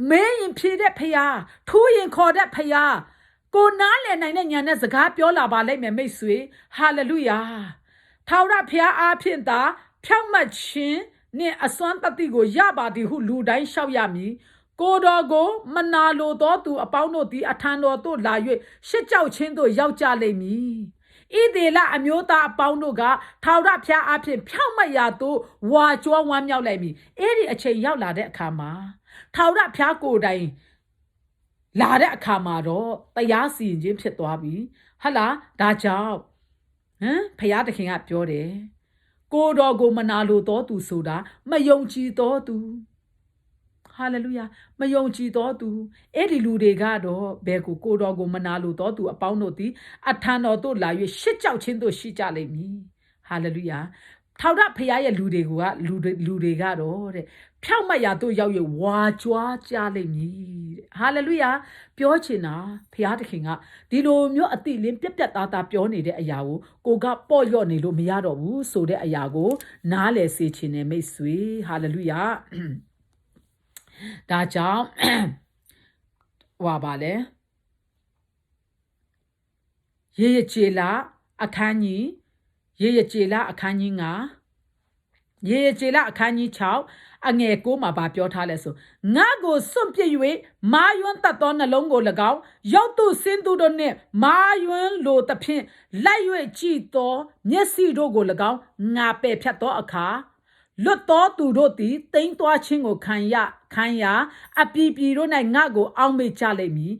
မဲရင်ဖြေတဲ့ဖျားထိုးရင်ခေါ်တဲ့ဖျားကိုနားလေနိုင်တဲ့ညာနဲ့စကားပြောလာပါလိမ့်မယ်မိတ်ဆွေဟာလေလုယာထာဝရဖျားအားဖြင့်သာဖြောင့်မတ်ခြင်းနှင့်အစွမ်းတတိကိုရပါသည်ဟုလူတိုင်းလျှောက်ရမည်ကိုတော်ကိုမနာလိုသောသူအပေါင်းတို့သည်အထံတော်သို့လာ၍ရှစ်ကြောက်ချင်းသို့ရောက်ကြလိမ့်မည်ဣသေလအမျိုးသားအပေါင်းတို့ကထာဝရဘုရားအဖင်ဖြောင့်မတ်ရာသို့ဝါကြွားဝမ်းမြောက်လိုက်မည်အဲ့ဒီအချိန်ရောက်လာတဲ့အခါမှာထာဝရဘုရားကိုယ်တိုင်လာတဲ့အခါမှာတော့တရားစီရင်ခြင်းဖြစ်သွားပြီဟလာဒါကြောင့်ဘုရားသခင်ကပြောတယ်ကိုတော်ကိုမနာလိုသောသူဆိုတာမယုံကြည်သောသူဟာလေလုယာမယုံကြည်တော်သူအဲ့ဒီလူတွေကတော့ဘယ်ကိုတော်ကိုမနာလိုတော်သူအပေါင်းတို့သည်အထံတော်သို့လာ၍ရှစ်ကြောက်ချင်းတို့ရှိကြလိမ့်မည်ဟာလေလုယာထာဝရဘုရားရဲ့လူတွေကတော့တဲ့ဖြောင့်မတ်ရာတို့ရောက်၍ဝါကြွားကြလိမ့်မည်တဲ့ဟာလေလုယာပြောချင်တာဘုရားသခင်ကဒီလိုမျိုးအတိလင်းပြက်ပြက်သားသားပြောနေတဲ့အရာကိုကပေါ့လျော့နေလို့မရတော့ဘူးဆိုတဲ့အရာကိုနားလည်စေချင်တယ်မိတ်ဆွေဟာလေလုယာဒါကြောင့်ဟွာပါလေရေရကျေလာအခန်းကြီး9ရေရကျေလာအခန်းကြီး6အငယ်9မှာဗာပြောထားလဲဆိုငါကိုစွန့်ပစ်၍မာယွန်းတတ်သောနှလုံးကို၎င်းရောက်သူစင်းသူတို့နှင့်မာယွန်းလိုသဖြင့်လိုက်၍ကြည်သောမျက်စိတို့ကို၎င်းငါပယ်ဖြတ်သောအခါလွတ်တော်သူတို့သည်တိမ်သွားခြင်းကိုခံရအပီတို့၌ငါကိုအောင်းမေ့ကြလိမ့်မည်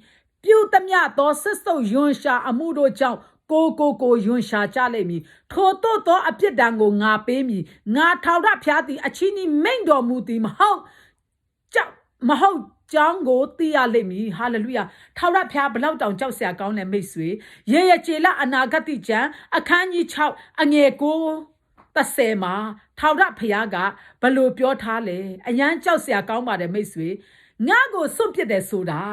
ပြုသမျှသောဆစ်ဆုပ်ယွန်ရှာအမှုတို့ကြောင့်ကိုယွန်ရှာကြလိမ့်မည်ထို့သောအပြစ်ဒဏ်ကိုငါပေးမည်ငါထာဝရဘုရားသည်အချင်းဤမိန့်တော်မူသည်မဟုတ်ကြောင်းကိုသိရလိမ့်မည်ဟာလေလုယာထာဝရဘုရားဘလောက်တောင်ကြောက်စရာကောင်းတဲ့မိတ်ဆွေရေရကျေလအနာဂတ်ကျမ်းအခန်းကြီး6အငယ်30မှာထာဝရဘုရားကဘလို့ပြောထားလဲအရန်ကြောက်စရာကောင်းပါတယ်မိတ်ဆွေငါကိုစွန့်ပစ်တယ်ဆိုတာ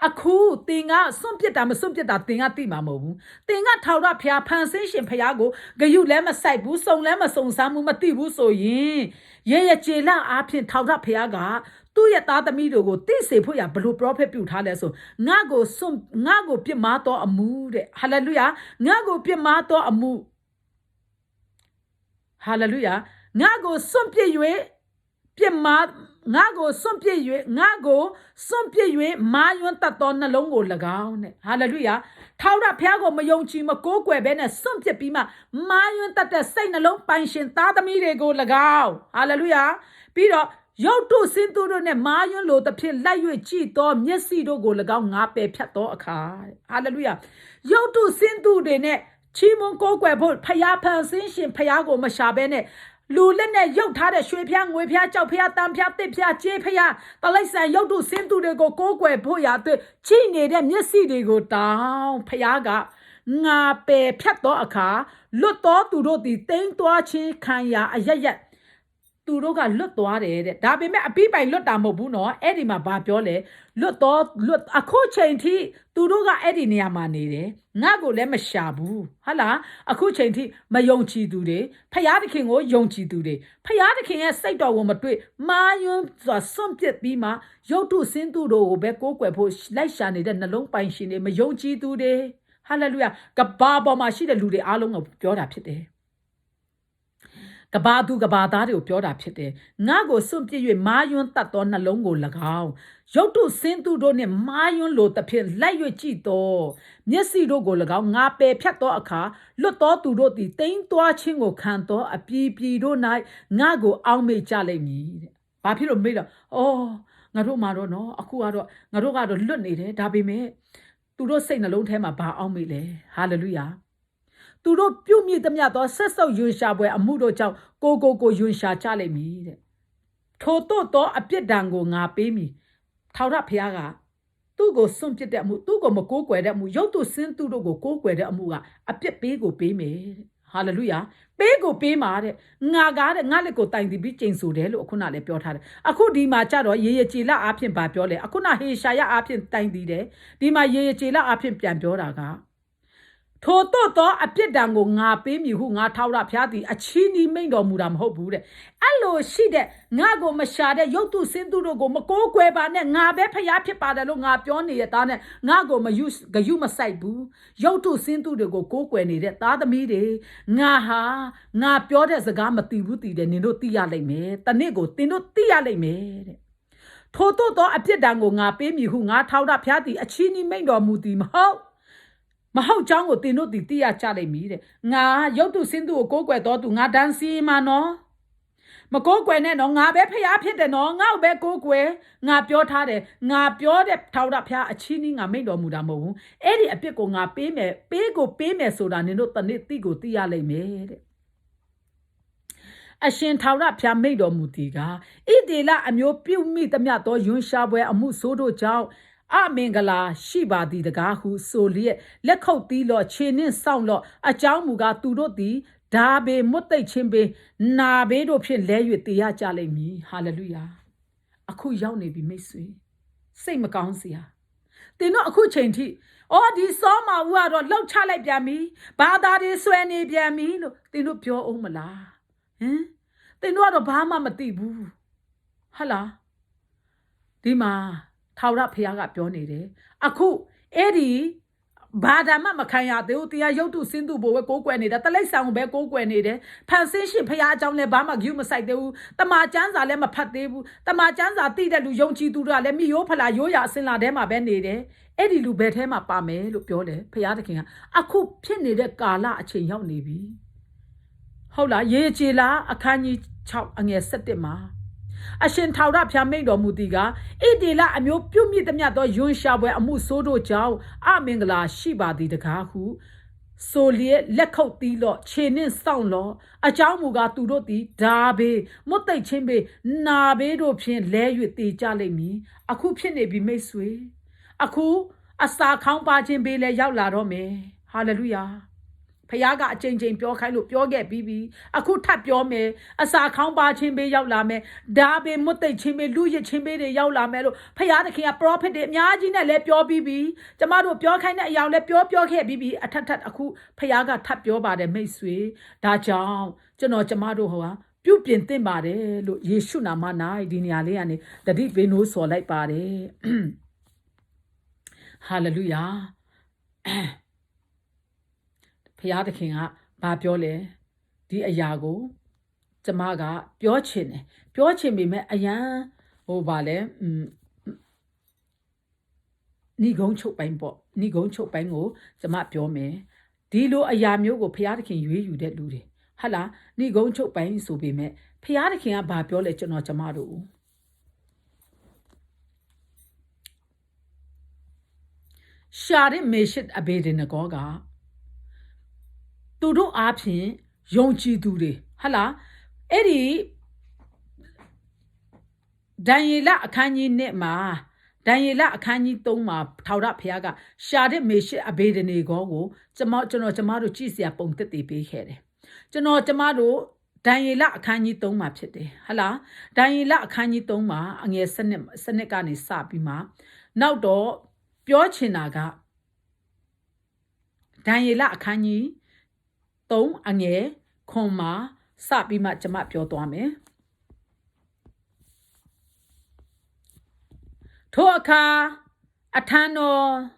အခုသင်ကစွန့်ပစ်တာမစွန့်ပစ်တာသင်ကသိမှာမဟုတ်ဘူးသင်ကထာဝရဘုရားဖန်ဆင်းရှင်ဘုရားကိုဂယုလည်းမဆိုင်ဘူးစုံလည်းမစုံစမ်းဘူးမသိဘူးဆိုရင်ရေရကျေလအားဖြင့်ထာဝရဘုရားကသူ့ရဲ့သားသမီးတို့ကိုသိစေဖို့ရဘလို့ prophet ပြုထားလဲဆိုငါကိုပြစ်မှားသောအမှုတဲ့ဟာလေလုယာငါကိုပြစ်မှားသောအမှုဟာလေလုယာငါကိုစွန့်ပစ်၍မာယွန်းတတ်သောနှလုံးကို၎င်းတဲ့ဟာလေလုယာထာဝရဘုရားကိုမယုံကြည်မကိုးကွယ်ဘဲနဲ့စွန့်ပစ်ပြီးမှမာယွန်းတတ်တဲ့စိတ်နှလုံးပိုင်ရှင်သားသမီးတွေကို၎င်းဟာလေလုယာပြီးတော့ရုပ်တုစင်းသူတို့နဲ့မာယွန်းလိုသဖြင့်လိုက်၍ကြည်သောမျက်စိတို့ကို၎င်းငါပယ်ဖြတ်သောအခါဟာလေလုယာရုပ်တုစင်းသူတွေနဲ့ချီးမွမ်းကိုးကွယ်ဖို့ဖျားဖန်ဆင်းရှင်ဖျားကိုမရှာဘဲနဲ့လူလက်နဲ့ရုပ်ထားတဲ့ရွှေဖျားငွေဖျားကြောက်ဖျားတန်ဖျားတစ်ဖျားကြေးဖျားတလိษံရုပ်တုစင်းသူတွေကိုကိုးကွယ်ဖို့ရာအတွက်ချိနေတဲ့မျက်စိတွေကိုတောင်းဖျားကငါပယ်ဖြတ်သောအခါလွတ်တော်သူတို့သည်တိမ်သွားခြင်းခံရအရရက်သူတို့ကလွတ်သွားတယ်တဲ့ဒါပေမဲ့အပိပိုင်လွတ်တာမဟုတ်ဘူးနော်အဲ့ဒီမှာဘာပြောလဲလွတ်အခုချိန်ထိသူတို့ကအဲ့ဒီနေရာမှာနေတယ်ငါကိုလည်းမရှာဘူးဟာလားအခုချိန်ထိမယုံကြည်သူတွေဖယားသခင်ကိုယုံကြည်သူတွေဖယားသခင်ရဲ့စိတ်တော်ကိုမတွေ့မာယွန်းစွာစွန့်ပစ်ပြီးမှရုပ်တုစင်းသူတို့ကိုပဲကိုးကွယ်ဖို့လိုက်ရှာနေတဲ့နှလုံးပိုင်ရှင်တွေမယုံကြည်သူတွေဟာလေလုယာကဘာပေါ်မှာရှိတဲ့လူတွေအားလုံးကိုပြောတာဖြစ်တယ်ကဘာသူကဘာသားတွေကိုပြောတာဖြစ်တယ်ငါကိုစွန့်ပစ်၍မာယွန်းတတ်သောနှလုံးကို၎င်းရုပ်တုစင်းသူတို့နှင့်မာယွန်းလိုသဖြင့်လိုက်၍ကြည်သောမျက်စိတို့ကို၎င်းငါပယ်ဖြတ်သောအခါလွတ်သောသူတို့သည်တိမ်သွားခြင်းကိုခံသောအပြည်တို့၌ငါကိုအောက်မေ့ကြလိမ့်မည်တဲ့ဘာဖြစ်လို့မေ့တော့ငါတို့မှာတော့နော်အခုကတော့ငါတို့ကတော့လွတ်နေတယ်ဒါပေမဲ့သူတို့စိတ်နှလုံးထဲမှာဘာအောက်မေ့လဲဟာလေလုယာသူတို့ပြုမြင့်သမျှသောဆက်ဆုပ်ယွန်ရှာပွဲအမှုတို့ကြောင့်ကိုယွန်ရှာကြလိမ့်မည်တဲ့ Toto a bit dango nga pay me. Taura piaga. Tu go some pit that mu, tu go mako where that mu, yo to sin to go where that mua, a bit pay go pay me. Hallelujah. Pay go pay mare. Naga, Nalico time the beach in Sudel, Okuna le Piotr. A could di machado, ye chila apin papiole. A kuna he shaya apin time the day. Di ma ye chila apin piamporaga. Toto a bit dango nga pay me who nga taura piati, a chini main or mudam hobude. Allo, she de Nago Mashade, Yotu Sinduro go Mako Quebane, Nabe Payapi Padalo, Napioni at Ane, Nago Mayus, Gayuma Saibu, Yotu Sindu go Coqueni, that other mide, Naha, Napiot as a gamma tibuti, the Ninotia le me, Tanego, Tinotia le me. Toto a bit dango nga pay me who nga taura piati, a chini main or mutim ho. Mahau jango tino di tia chale mire. Nga yotu sindu go kwe to nga dansi mano. Ma go kwe ne no nga be pya phit no nga be go kwe nga pyo tha de nga pyo de thau da phya achi ni nga main lo mu da mo hu. E di apit ko nga pe me soda ni no tanit ti ko ti ya lai me de. A shin thau da phya main lo mu ti ga. I de la a myo pyu mi tamya to yun sha bwe amu so do jaw A Mingala, Shiba di the Gahu, so liet, Lekoti lo, Chinin sound lo, a Jamuga Tudoti, Dabe, Mote Chimbe, Nabedo Pin lay with the Ajale me, hallelujah. A ku yawney be missy. Same accountia. They not a ku change. All these summer word or low chale biami, Bada de Swanny biami, they look pure omala. Eh? They know Obama Matibu. Hala. Dima. Taura Piaga Pionide. Aku, Eddie, Badama Makaya, the Utia Yotu Sindu Boe Coquenid, the Lay Sound Bear Coquenid, Pansation Piaja Lebama Gumasai Deu, the Marjanza Lema Patebu, the Marjanza Tida Lujonchi Dura, let me opala Yoya Silla Dema Benede, Eddie Lubetema Pame, Lupiole, Piatakin, Aku Pinide Gala, a chain young navy. Hola, ye chila, a canny chop and yes, setema. A shin taura pya made or mudiga, Edila and your pumi the miato yun shawe a musodo chow, a mingla shiba di the kahu, so lie lekot di lo, chenin sound law, a jamuga to roti, dabe, mote chimbe, nabedo pin lay with the jale me, a coupin be made sway. A coo, a star count bargin be lay out la me, hallelujah. Payaga changing pure kind of pure get bibi. A could tap your me, a sa count bar chimbe yaulame, dabe mute chimbe, luya chimbe de yaulamelo, Payaki a property, Yajina let your bibi, Jamado pure kind of yaule pure hair bibi, a tat a coup, Payaga tap your body may sway, da chow, Jano Jamado hoa, Pupin timbade, look, Yeshuna mana, dinialiani, the deep venus or like body. Hallelujah. Piataking Babiole, the Ayago, Jamaga, Biochin, be met a yan, O Vale, Nigon choke bangbo, Nigon choke bango, Jamat Biome, Dilo Ayamio go Piataking you that ludi. Hala, Nigon choke bang so be met, Piataking Babiole, Jamado. Shadi meshit a bed in a goga. Tudo apin, yonchi dure. Hala, Eddie Daniela a canny net ma, Daniela a canny toma, Taura Piaga, Shadi meshit a bed in a gogo, Jamado cheese ya ponte de be head. Jano Jamado, Daniela a canny toma pete. Hala, Daniela a canny toma, and yes, Senecani sapima. Now do, Biochinaga Daniela a canny. Tong Ange, Koma, Sabi Machamat Piotome. Toaka, Atano,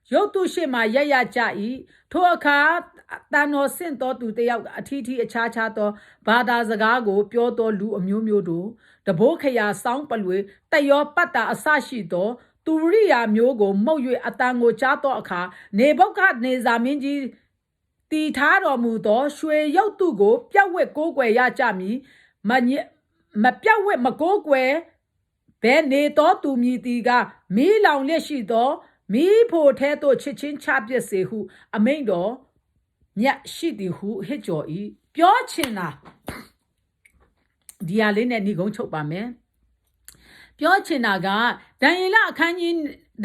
Yotu Shema Yaya Jai, Toaka, Tano Sento to the Atiti Chachato, Bada Zagago, Pioto Lu Mumudo, the Bokaya Sound Palwe, Tayo Pata Asashi do, Turia Myogo, Moyu Atango Chato Aka, Neboka Nezaminji. Ti Taro Mudo, Shue Yotugo, Piawe Gogwe Yajami, Mapiawe Magogwe, Bene to me diga, me long leshido, me potato chichin chapjese who, a main door, Nya shidi who hit your e, Biochina. ဒီဟာလေးနဲ့ညီကုန်းချုပ်ပါမယ်ပြောချင်တာကဒံယေလအခန်းကြီး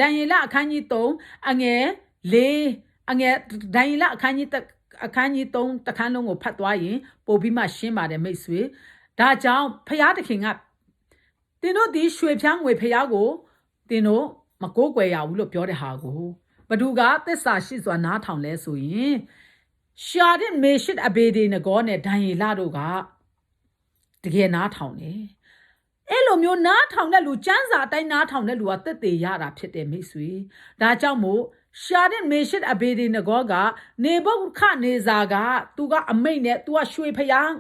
3အငယ်4အငယ်ဒံယေလအခန်းကြီး3တခန်းလုံးကိုဖတ်သွားရင်ပို့ပြီးမှရှင်းပါတယ်မိတ်ဆွေဒါကြောင့်ဖျားသခင်ကတင်တို့ဒီရွှေဖြန်းငွေဖျားကိုတင်တို့မကိုးကွယ်ရဘူးလို့ပြောတဲ့ဟာကိုဘသူကသစ္စာရှိစွာနားထောင်လဲဆိုရင်ရှာဒစ်မေရှစ်အဘေဒီနဂောနဲ့ဒံယေလတို့ကတကယ်နားထောင်တယ်အဲ့လိုမျိုးနားထောင်တဲ့လူစံစာအတိုင်းနားထောင်တဲ့လူကတက်သေးရတာဖြစ်တယ်မိတ်ဆွေဒါကြောင့်မို့ရှာဒစ်မေရှစ်အဘေဒီနဂောကနေဘုခနေဇာကသူကအမိတ်နဲ့သူကရွှေဖျား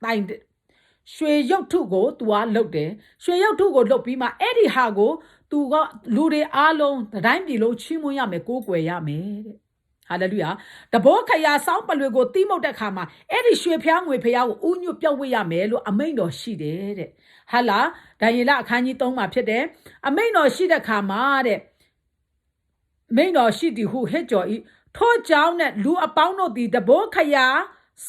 တိုင်ရွှေရုပ်ထုကိုသူကလုတ်တယ်ရွှေရုပ်ထုကိုလုတ်ပြီးမှအဲ့ဒီဟာကိုသူကလူတွေအားလုံးတိုင်းပြည်လုံးချီးမွမ်းရမယ်ကိုးကွယ်ရမယ်တဲ့ဟာလေလုယာတဘောခရာဆောင်းပလွေကိုတိမုတ်တဲ့ခါမှာအဲ့ဒီရွှေဖျားငွေဖျားကိုဥညွတ်ပြောက်ဝေ့ရမယ်လို့အမိန့်တော်ရှိတယ်တဲ့ဟာလာဒံယေလအခန်းကြီး3မှာဖြစ်တယ်အမိန့်တော်ရှိတဲ့ခါမှာတဲ့မိန့်တော်ရှိသည်ဟုဟစ်ကြော်ဤထို့ကြောင့်နဲ့လူအပေါင်းတို့သည်တဘောခရာ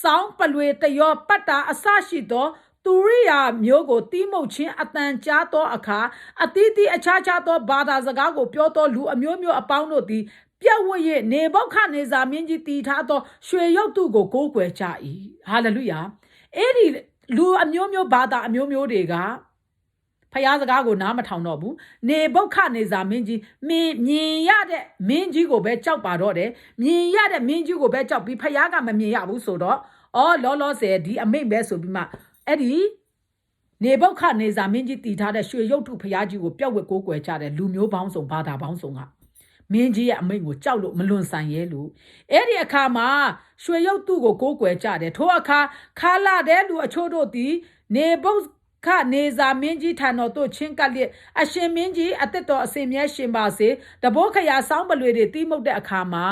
ဆောင်းပလွေတရောပတ်တာအစရှိသောသူရိယာမျိုးကိုတိမုတ်ခြင်းအတန်ကြားသောအခါအသီးသီးအခြားခြားသောဘာသာစကားကိုပြောသောလူအမျိုးမျိုးအပေါင်းတို့သည်ပြတ်ဝတ်၍နေဘုခနေဇာမင်းကြီးတည်ထားသောရွှေရုပ်တုကိုကိုးကွယ်ကြ၏ဟာလေလုယာအဲ့ဒီလူအမျိုးမျိုးဘာသာအမျိုးမျိုးတွေကဖျားစကားကိုနားမထောင်တော့ဘူးနေဘုခနေဇာမင်းကြီးမြင်ရတဲ့မင်းကြီးကိုပဲကြောက်ပါတော့တယ်မြင်ရတဲ့မင်းကြီးကိုပဲကြောက်ပြီးဖျားကမမြင်ရဘူးဆိုတော့လောလောဆယ်ဒီအမိန့်ပဲဆိုပြီးမှအဲ့ဒီနေဘုခနေဇာမင်းကြီးတည်ထားတဲ့ရွှေရုပ်တုဖျားကြီးကိုပြတ်ဝတ်ကိုးကွယ်ကြတဲ့လူမျိုးပေါင်းစုံဘာသာပေါင်းစုံကမင်းကြီးရဲ့အမိန့်ကိုကြောက်လို့မလွန်ဆန်ရဲလို့အဲ့ဒီအခါမှာရွှေရုပ်တုကိုကိုးကွယ်ကြတယ်ထိုအခါခါလာတဲ့လူအချို့တို့သည်နေဘုခနေဇာမင်းကြီးထံတော်သို့ချင်းကပ်လျက်အရှင်မင်းကြီးအသက်တော်အစဉ်မြဲရှင်ပါစေတဘိုးခရာဆောင်းပလွေတွေတိမုတ်တဲ့အခါမှာ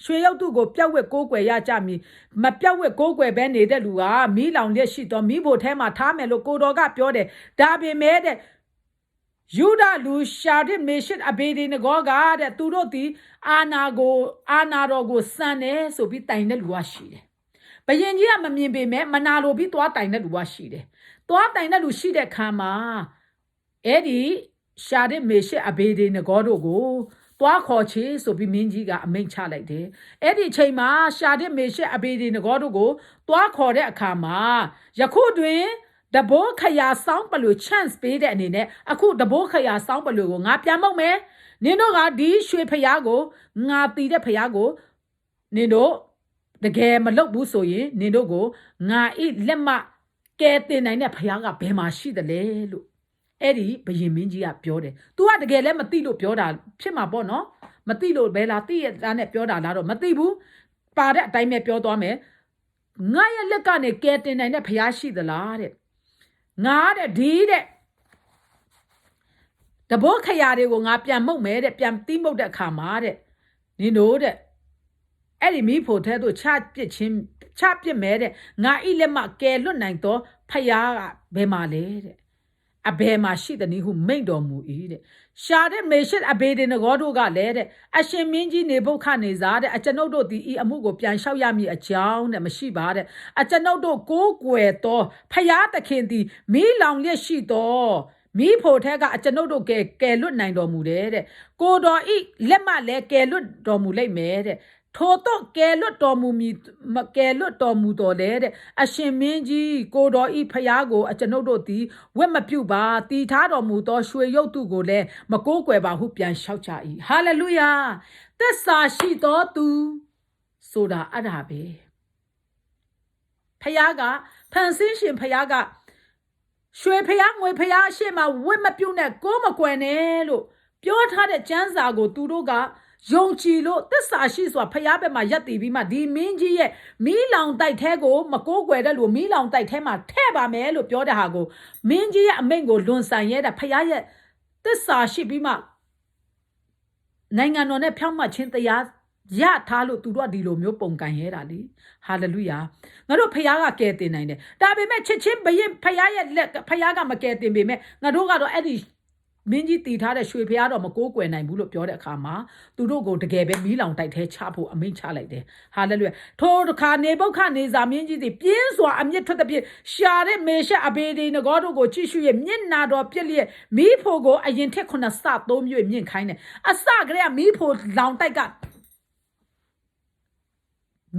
ရွှေရုပ်တုကိုပြတ်ဝက်ကိုးကွယ်ရကြမည်မပြတ်ဝက်ကိုးကွယ်ပဲနေတဲ့လူကမီးလောင်လျက်ရှိသောမီးဖို့ထဲမှာထားမယ်လို့ကိုတော်ကပြောတယ်ဒါပေမဲ့တဲ့ယူဒလူရှာဒစ်မေရှစ်အဘေဒီနဂောကတဲ့သူတို့ဒီအာနာတော်ကိုစံတယ်ဆိုပြီးတိုင်တဲ့လူကရှိတယ်ဘယင်ကြီးကမမြင်ပေမဲ့မနာလိုပြီးသွားတိုင်တဲ့လူကရှိတယ်သွားတိုင်တဲ့လူရှိတဲ့ခါမှာအဲ့ဒီရှာဒစ်မေရှစ်အဘေဒီနဂောတို့ကိုသွားခေါ်ချေဆိုပြီးမင်းကြီးကအမိန့်ချလိုက်တယ်အဲ့ဒီအချိန်မှာရှာဒစ်မေရှစ်အဘေဒီနဂောတို့ကိုသွားခေါ်တဲ့အခါမှာယခုတွင်တဘိုးခရာဆောင်းပလွေ chance ပေးတဲ့အနေနဲ့အခုတဘိုးခရာဆောင်းပလွေကိုငါပြန်မုတ်မယ်နင်တို့ကဒီရွှေဖျားကိုငါတီးတဲ့ဖျားကိုနင်တို့တကယ်မလုပ်ဘူးဆိုရင်နင်တို့ကိုငါဤလက်မကဲတင်နိုင်တဲ့ဖျားကဘယ်မှာရှိသလဲလို့အဲ့ဒီဘယင်မင်းကြီးကပြောတယ်။ तू ကတကယ်လည်းမသိလို့ပြောတာဖြစ်မှာပေါ့နော်။မသိလို့ပဲလားသိရတာနဲ့ပြောတာလားတော့မသိဘူး။ပါတဲ့အတိုင်းပဲပြောသွားမယ်။ငါရဲ့လက်ကနေကဲတင်နိုင်တဲ့ဖျားရှိသလားတဲ့။ငါတဲ့ဒီတဲ့တဘိုးခရာတွေကိုငါပြန်မုတ်မယ်တဲ့ပြန်တီးမုတ်တဲ့အခါမှာတဲ့နင်တို့တဲ့အဲ့ဒီမိဖို့ထဲသို့ချပစ်မဲတဲ့ငါဤလက်မကဲလွတ်နိုင်တော့ဖျားကဘယ်မှာလဲတဲ့အဘယ်မှာရှိတဲ့နည်းဟုမိန့်တော်မူ၏တဲ့ရှာတဲ့မေရှစ်အဘေဒီနဂောတို့ကလည်းတဲ့အရှင်မင်းကြီးနေဘုခနေစားတဲ့အကျွန်ုပ်တို့ဒီဤအမှုကိုပြန်လျှောက်ရမည်အကြောင်းတဲ့မရှိပါတဲ့အကျွန်ုပ်တို့ကိုးကွယ်တော်ဖျားသခင်သည်မီးလောင်လျက်ရှိတော်မိဖို့ထဲကအကျွန်ုပ်တို့ကဲလွတ်နိုင်တော်မူတယ်တဲ့ကိုတော်ဤလက်မလည်းကဲလွတ်တော်မူလိမ့်မယ်တဲ့ထိုတော့ကဲလွတ်တော်မူတော်လေတဲ့အရှင်မင်းကြီးကိုတော်ဤဖျားကိုအကျွန်ုပ်တို့သည်ဝက်မပြုတ်ပါတီထားတော်မူသောရွှေရုပ်တုကိုလည်းမကိုးကွယ်ပါဟုပြန်လျှောက်ကြ၏ဟာလေလုယာသစ္စာရှိတော်သူဆိုတာအဲ့ဒါပဲဖျားကဖန်ဆင်းရှင်ဖျားကရွှေဖျားငွေဖျားအရှိမဝက်မပြုတ်နဲ့ကိုးမကွယ်နဲ့လို့ပြောထားတဲ့ကျမ်းစာကိုသူတို့ကယုံကြည်လို့သစ္စာရှိစွာဖျားဘက်မှာရပ်တည်ပြီးမှဒီမင်းကြီးရဲ့မီးလောင်တိုက်ထဲကိုမကိုးကွယ်တဲ့လူမီးလောင်တိုက်ထဲမှာထဲ့ပါမယ်လို့ပြောတဲ့ဟာကိုမင်းကြီးရဲ့အမိန့်ကိုလွန်ဆန်ရဲတဲ့ဖျားရဲ့သစ္စာရှိပြီးမှနိုင်ငံတော်နဲ့ဖြောင့်မတ်ခြင်းတရားရထားလို့သူတို့ကဒီလိုမျိုးပုံကန်ရဲတာလေဟာလေလုယာငါတို့ဖျားကကယ်တင်နိုင်တယ်ဒါပေမဲ့ချစ်ချင်းဘရင်ဖျားရဲ့လက်ဖျားကမကယ်တင်ပေမဲ့ငါတို့ကတော့အဲ့ဒီ မင်းကြီးတည်ထားတဲ့ရွှေဖျားတော်မကိုးကွယ်နိုင်ဘူးလို့ပြောတဲ့အခါမှာသူတို့ကိုတကယ်ပဲမီးလောင်တိုက်ထဲချဖို့အမိန့်ချလိုက်တယ်ဟာလေလုယာထိုတစ်ခါနေပုခနေဇာမင်းကြီးသည်ပြင်းစွာအမျက်ထွက်တဲ့ပြည့်ရှာတဲ့မေရှက်အဘေဒီငကောတို့ကိုကြည့်ရှုရဲ့မျက်နာတော်ပြက်လျက်မီးဖို့ကိုအရင်ထက်ခုနစသုံးမျိုးမြင့်ခိုင်းတယ်အစကလေးကမီးဖို့လောင်တိုက်က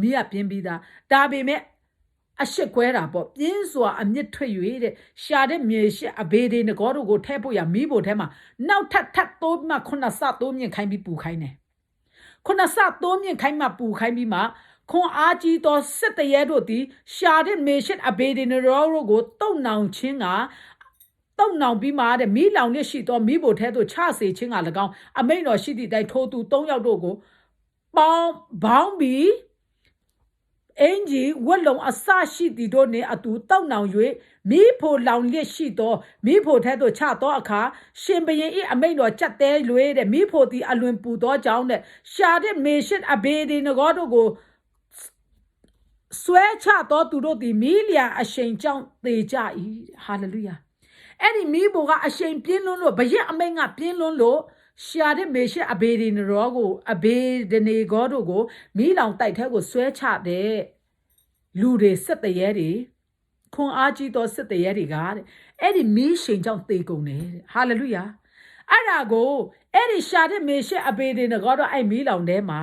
မီးကပြင်းပြီးသားဒါပေမဲ့အရှိကွဲတာပေါ့ပြင်းစွာအမြင့်ထွက်၍တဲ့ရှာတဲ့မြေရှိအဘေဒီငကောတို့ကိုထဲဖို့ရမီးဖို့ထဲမှာနောက်ထပ်တိုးမှခုနစတိုးမြင့်ခိုင်းပြီးပူခိုင်းတယ်ခုနစတိုးမြင့်ခိုင်းမှပူခိုင်းပြီးမှခွန်အားကြီးသောစစ်တရဲတို့သည်ရှာတဲ့မေရှက်အဘေဒီငကောတို့ကိုတုံနောင်ခြင်းကတုံနောင်ပြီးမှတဲ့မီးလောင်လျက်ရှိသောမီးဖို့ထဲသို့ချစေခြင်းက၎င်းအမိန့်တော်ရှိသည့်တိုင်ထိုသူ၃ယောက်တို့ကိုဘောင်းပြီးအင်ဂျီဝက်လုံးအစရှိသည်တို့နှင့်အတူတောက်နောင်၍မိဖို့လောင်လျက်ရှိသောမိဖို့ထဲသို့ချသောအခါရှင်ဘရင်၏အမိန့်တော်ကြက်တဲလွေတဲ့မိဖို့သည်အလွန်ပူသောကြောင့်တဲ့ရှာတဲ့မေရှစ်အဘေဒီငကောတို့ကိုဆွဲချသောသူတို့သည်မိလျံအရှိန်ကြောင့်သေကြ၏ဟာလေလုယာအဲ့ဒီမိဖို့ကအရှိန်ပြင်းလွန်းလို့ဘရက်အမိန့်ကပြင်းလွန်းလို့ရှာတဲ့မေရှက်အဘေဒီနရောကိုအဘေဒနေဂေါတို့ကိုမီးလောင်တိုက်ထဲကိုဆွဲချတဲ့လူတွေစစ်တရဲတွေခွန်အားကြီးသောစစ်တရဲတွေကတဲ့အဲ့ဒီမီးရှိန်ကြောင့်သေကုန်တယ်တဲ့ဟာလေလုယာအဲ့ဒါကိုအဲ့ဒီရှာတဲ့မေရှက်အဘေဒီနဂေါတို့အဲ့မီးလောင်ထဲမှာ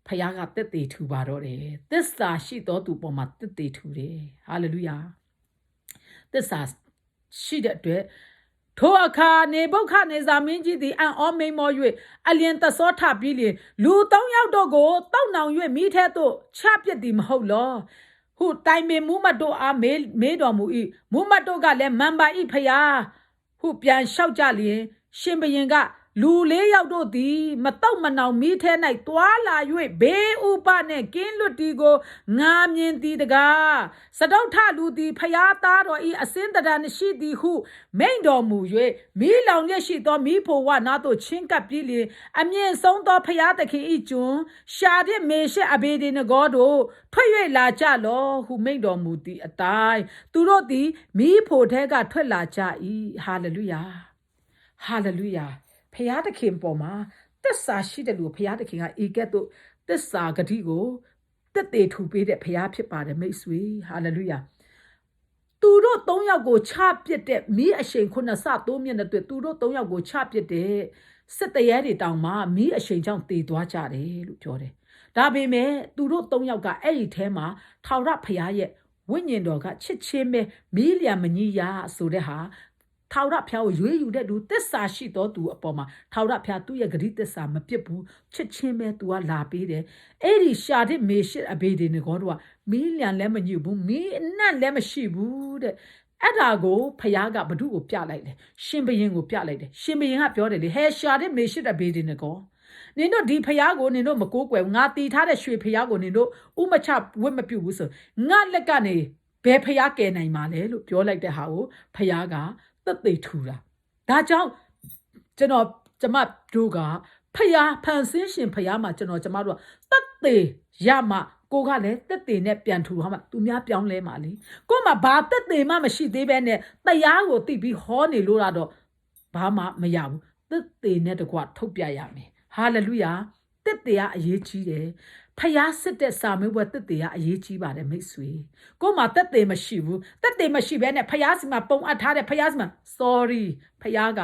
ဖခင်ကတက်သေးထူပါတော့တယ်သစ္စာရှိတော်သူပေါ်မှာတက်သေးထူတယ်ဟာလေလုယာသစ္စာရှိတဲ့အတွက်ထိုအခါနေပုခနေဇာမင်းကြီးသည်အံ့ဩမိန်မော၍အလျင်သစောထပြီးလျင်လူ၃ယောက်တို့ကိုတောက်နောင်၍မိထဲသို့ချပစ်သည်မဟုတ်လောဟုတိုင်ပင်မူမတ်တို့အားမေးတော်မူ၏မူမတ်တို့ကလည်းမန်ပါ၏ဖျားဟုပြန်လျှောက်ကြလျင်ရှင်ဘရင်ကလူ၄ယောက်တို့သည်မတော့မနောင်မိထဲ၌တွာလာ၍ဘေးဥပနှင့်ကင်းလွတ်တီကိုငါမြင်သည်တကားစတုထလူသည်ဖျားသားတော်ဤအစင်းတရဏရှိသည်ဟုမိန့်တော်မူ၍မိလောင်ရရှိသောမိဖို့ဝနာသို့ချင်းကပ်ပြီးလျင်အမြင့်ဆုံးသောဖျားသခင်ဤကျွန်းရှာတဲ့မေရှက်အဘေဒီနဂေါတို့ထွက်၍လာကြလောဟုမိန့်တော်မူသည်အတိုင်းသူတို့သည်မိဖို့ထဲကထွက်လာကြ၏ဟာလေလုယာဟာလေလုယာဖျားသခင်ပေါ်မှာသစ္စာရှိတယ်လို့ဖျားသခင်ကဧကဲ့သို့သစ္စာဂတိကိုတက်သေးထူပေးတဲ့ဖျားဖြစ်ပါတယ်မိတ်ဆွေဟာလေလုယာသူတို့၃ယောက်ကိုချပစ်တဲ့မီးအရှိန်ခုနစတိုးမြင့်တဲ့အတွက်သူတို့၃ယောက်ကိုချပစ်တဲ့စစ်တရဲတွေတောင်မှမီးအရှိန်ကြောင့်သေသွားကြတယ်လို့ပြောတယ်ဒါပေမဲ့သူတို့၃ယောက်ကအဲ့ဒီထဲမှာထာဝရဖျားရဲ့ဝိညာဉ်တော်ကချစ်ချင်းပဲမီးလျံမကြီးရဆိုတဲ့ဟာထာဝရဘုရားကိုရွေးယူတဲ့လူသစ္စာရှိတော်သူအပေါ်မှာထာဝရဘုရားသူ့ရဲ့ဂရုသစ္စာမပြစ်ဘူးချစ်ချင်းပဲသူကလာပေးတယ်အဲ့ဒီရှာတဲ့မေရှစ်အဘေဒီနဂေါတို့ကမီးလျံလည်းမညှိဘူးမီးအနံ့လည်းမရှိဘူးတဲ့အဲ့ဒါကိုဘုရားကဘု து ကိုပြလိုက်တယ်ရှင်ဘရင်ကိုပြလိုက်တယ်ရှင်ဘရင်ကပြောတယ်လေဟဲရှာတဲ့မေရှစ်အဘေဒီနဂေါနင်တို့ဒီဖျားကိုနင်တို့မကိုးကွယ်ငါတီထားတဲ့ရွှေဖျားကိုနင်တို့ဥမချဝတ်မပြုတ်ဘူးဆိုငါလက်ကနေဘယ်ဖျားကယ်နိုင်မှာလဲလို့ပြောလိုက်တဲ့ဟာကိုဖျားကသက်သေထူတာဒါကြောင့်ကျမတို့ကဖယားဖန်ဆင်းရှင်ဖယားမှာကျမတို့ကသက်သေရမှကိုကလည်းသက်သေနဲ့ပြန်ထူတော့မှသူများပြောင်းလဲမှာလေကို့မှာဘာသက်သေမှမရှိသေးပဲနဲ့တရားကိုသိပြီးဟောနေလို့တော့ဘာမှမရဘူးသက်သေနဲ့တကွထုတ်ပြရမယ်ဟာလေလုယာသက်သေကအရေးကြီးတယ်ဖယားစစ်တဲ့စာမေးပွဲတက်တေကအရေးကြီးပါတယ်မိတ်ဆွေကိုမှတက်တေမရှိဘူးတက်တေမရှိဘဲနဲ့ဖယားစီမှာပုံအပ်ထားတဲ့ဖယားစီမှာ sorry ဖယားက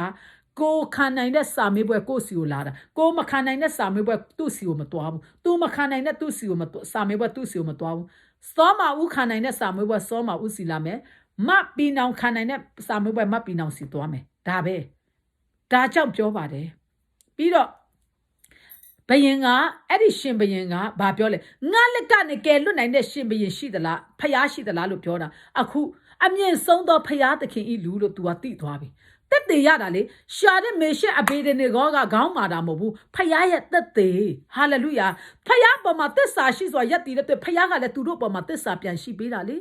ကိုခံနိုင်တဲ့စာမေးပွဲကိုစီကိုလာတာကိုမခံနိုင်တဲ့စာမေးပွဲသူ့စီကိုမတွားဘူးသူမခံနိုင်တဲ့သူ့စီကိုမစာမေးပွဲသူ့စီကိုမတွားဘူးစောမဦးခံနိုင်တဲ့စာမေးပွဲစောမဦးစီလာမယ်မပီနောင်ခံနိုင်တဲ့စာမေးပွဲမပီနောင်စီတွားမယ်ဒါပဲဒါကြောင့်ပြောပါတယ်ပြီးတော့ဘယင်ကအဲ့ဒီရှင်ဘယင်ကဘာပြောလဲငါလက်ကနေကယ်လွတ်နိုင်တဲ့ရှင်ဘယင်ရှိသလားဖျားရှိသလားလို့ပြောတာအခုအမြင့်ဆုံးသောဖျားသခင်ဤလူလို့ तू ကသိသွားပြီတက်သေးရတာလေရှာတဲ့မေရှက်အဘေဒနေကောကခေါင်းမာတာမဟုတ်ဘူးဖျားရဲ့တက်သေးဟာလေလုယာဖျားပေါ်မှာသစ္စာရှိစွာယက်တည်တဲ့အတွက်ဖျားကလည်းသူတို့ပေါ်မှာသစ္စာပြန်ရှိပေးတာလေ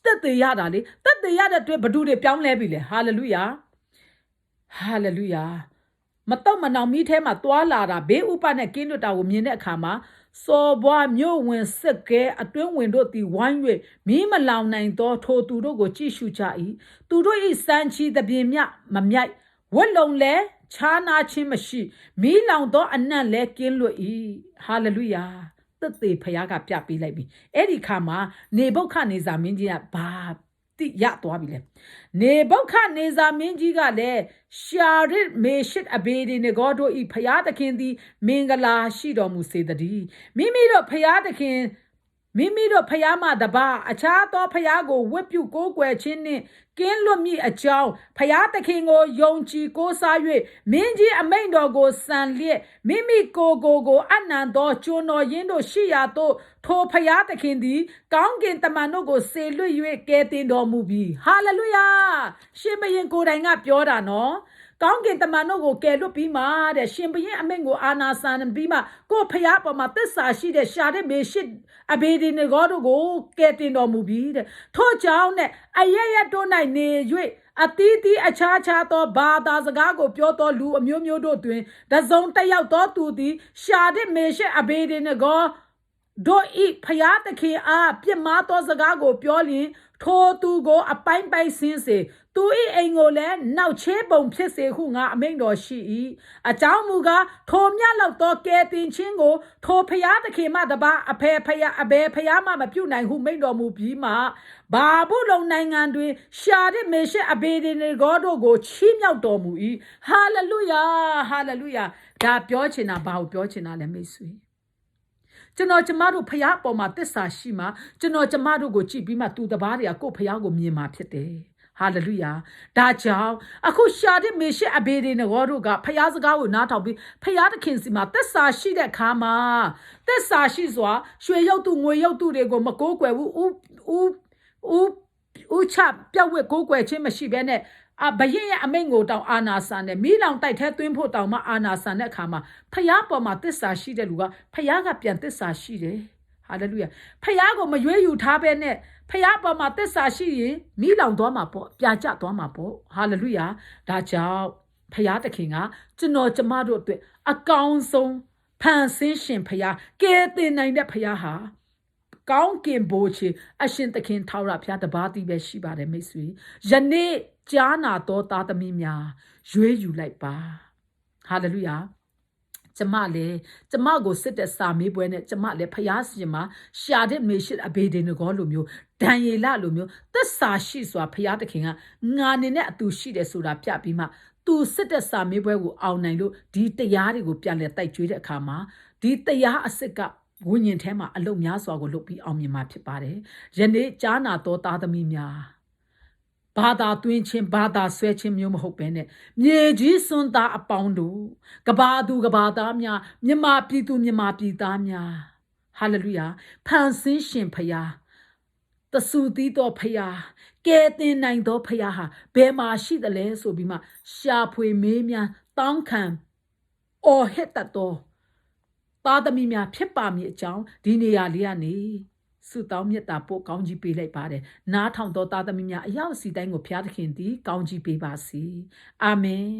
တက်သေးရတာလေတက်သေးရတဲ့အတွက်ဘဒုတွေပြောင်းလဲပြီလေဟာလေလုယာဟာလေလုယာမတော့မနောင်မီးထဲမှာတွာလာတာဘေးဥပနဲ့ကင်းလွတ်တာကိုမြင်တဲ့အခါမှာစော်ဘွားမြို့ဝင်စက်ကဲအတွင်းဝင်တို့သည်ဝိုင်း၍မီးမလောင်နိုင်သောထိုသူတို့ကိုကြည့်ရှုကြ၏သူတို့၏စံချီသပြင်းမြမမြိုက် ဝတ်လုံလဲခြားနာခြင်းမရှိမီးလောင်သောအနံ့လဲကင်းလွတ်၏ဟာလေလုယာသက်သေဖခင်ကပြပေးလိုက်ပြီအဲ့ဒီခါမှာနေဘုခနေဇာမင်းကြီးကဘာတိရသွားပြီလေနေဘုခနေဇာမင်းကြီးကလည်းရှာရစ်မေရှစ်အဘေဒီနေဂေါတို့ဤဖခင်သခင်သည်မင်္ဂလာရှိတော်မူစေတည်းမိမိတို့ဖခင်သခင်မိမိတို့ဖျားမတပါအခြားသောဖျားကိုဝတ်ပြုကိုးကွယ်ခြင်းနှင့်ကင်းလွတ်မည်အကြောင်းဖျားသခင်ကိုယုံကြည်ကိုးစား၍မင်းကြီးအမိန့်တော်ကိုစံလျက်မိမိကိုအနံသောကျွန်တော်ရင်းတို့ရှိရာသို့ထိုဖျားသခင်သည်ကောင်းကင်တမန်တို့ကိုစေလွှတ်၍ကယ်တင်တော်မူပြီဟာလေလုယာရှင်ဘုရင်ကိုယ်တိုင်ကပြောတာနော်ကောင်းကင်တမန်တို့ကိုကယ်လွတ်ပြီးမှတဲ့ရှင်ဘုရင်အမိန့်ကိုအာနာဆန်ပြီးမှကိုဖျားပေါ်မှာသစ္စာရှိတဲ့ရှာတဲ့မေရှစ်အဘေဒီနေဂေါတို့ကိုကယ်တင်တော်မူပြီးတဲ့ထို့ကြောင့်နဲ့အရရတို့၌နေ၍အသီးသီးအခြားသောဘာသာစကားကိုပြောသောလူအမျိုးမျိုးတို့တွင်တစုံတစ်ယောက်သောသူသည်ရှာတဲ့မေရှစ်အဘေဒီနေဂေါတို့ဤဖျားသခင်အားပြစ်မှားသောစကားကိုပြောလျင်ထိုသူကိုအပိုင်းပိုင်းဆင်းစေသူ၏အိမ်ကိုလည်းနောက်ချေပုံဖြစ်စေဟုငါအမိန့်တော်ရှိ၏အကြောင်းမူကားထိုမြတ်လောက်သောကဲတင်ခြင်းကိုထိုဖျားသခင်မှတပါအဘယ်ဖျားမှမပြုနိုင်ဟုမိန့်တော်မူပြီးမှဘာဘူးလုံနိုင်ငံတွင်ရှာတဲ့မေရှက်အဘေဒီနေဂေါတို့ကိုချီးမြှောက်တော်မူ၏ဟာလေလုယာဟာလေလုယာဒါပြောချင်တာဘာကိုပြောချင်တာလဲမိတ်ဆွေကျွန်တော်ကျမတို့ဖျားအပေါ်မှာတစ္ဆာရှိမှကျွန်တော်ကျမတို့ကိုကြည့်ပြီးမှသူတပားတွေကကိုယ့်ဖျားကိုမြင်မှာဖြစ်တယ်ဟာလေလုယာဒါကြောင့်အခုရှာတဲ့မေရှက်အဘေဒီနေဂေါတို့ကဖျားစကားကိုနားထောင်ပြီးဖျားသခင်စီမှာတစ္ဆာရှိတဲ့ခါမှာတစ္ဆာရှိစွာရွှေရုပ်တုငွေရုပ်တုတွေကိုမကိုးကွယ်ဘူးဦးချပြက်ဝက်ကိုးကွယ်ခြင်းမရှိဘဲနဲ့ဘယင်ရဲ့အမိန့်ကိုတောင်အာနာဆန်နဲ့မိလောင်တိုက်ထဲသွင်းဖို့တောင်မှအာနာဆန်တဲ့အခါမှာဖျားပေါ်မှာတစ္ဆာရှိတဲ့လူကဖျားကပြန်တစ္ဆာရှိတယ်ဟာလေလုယာဖျားကိုမရွေးယူထားပဲနဲ့ဖျားပေါ်မှာတစ္ဆာရှိရင်မိလောင်သွားမှာပေါ့ပြာကျသွားမှာပေါ့ဟာလေလုယာဒါကြောင့်ဖျားသခင်ကကျွန်တော်ကျမတို့အတွက်အကောင်းဆုံးဖန်ဆင်းရှင်ဖျားကဲတင်နိုင်တဲ့ဖျားဟာကောင်းကင်ဘိုးချေအရှင်သခင်ထာဝရဘုရားတပါးတည်းပဲရှိပါတယ်မိတ်ဆွေယနေ့ကြားနာတော်သားသမီးများရွေးယူလိုက်ပါဟာလေလုယာကျမကိုစစ်တဲ့စာမေးပွဲနဲ့ကျမလည်းဖျားရှင်မှာရှာတဲ့မေရှစ်အဘေဒီနဂေါလိုမျိုးဒံယေလလိုမျိုးသစ္စာရှိစွာဖျားသခင်ကငါနေနဲ့အတူရှိတယ်ဆိုတာပြပြီးမှသူစစ်တဲ့စာမေးပွဲကိုအောင်နိုင်လို့ဒီတရားတွေကိုပြန်လဲတိုက်ကြွေးတဲ့အခါမှာဒီတရားအစစ်ကဝိညာဉ်ထဲမှာအလုံးများစွာကိုလုပ်ပြီးအောင်မြင်မှာဖြစ်ပါတယ်ယနေ့ကြားနာတော်သားသမီးများဘာသာတွင်းချင်းဘာသာဆွဲချင်းမျိုးမဟုတ်ပဲနဲ့မြေကြီးစွန်းသားအပေါင်းတို့ကဘာသူကဘာသားများမြမပြည်သူမြမပြည်သားများဟာလေလုယာဖန်ဆင်းရှင်ဖရာတဆူသီးတော်ဖရာကဲတင်နိုင်တော်ဖရာဟာဘယ်မှာရှိသလဲဆိုပြီးမှရှာဖွေမေးမြန်းတောင်းခံအော်ဟစ်တတ်တော်သားသမီးများဖြစ်ပါမည်အကြောင်းဒီနေရာလေးကနေဆုတောင်းမြတ်တာပို့ကောင်းကြီးပေးလိုက်ပါတယ်နားထောင်တော်သားသမီးများအရောက်စီတိုင်းကိုဘုရားသခင်သည်ကောင်းကြီးပေးပါစေအာမင်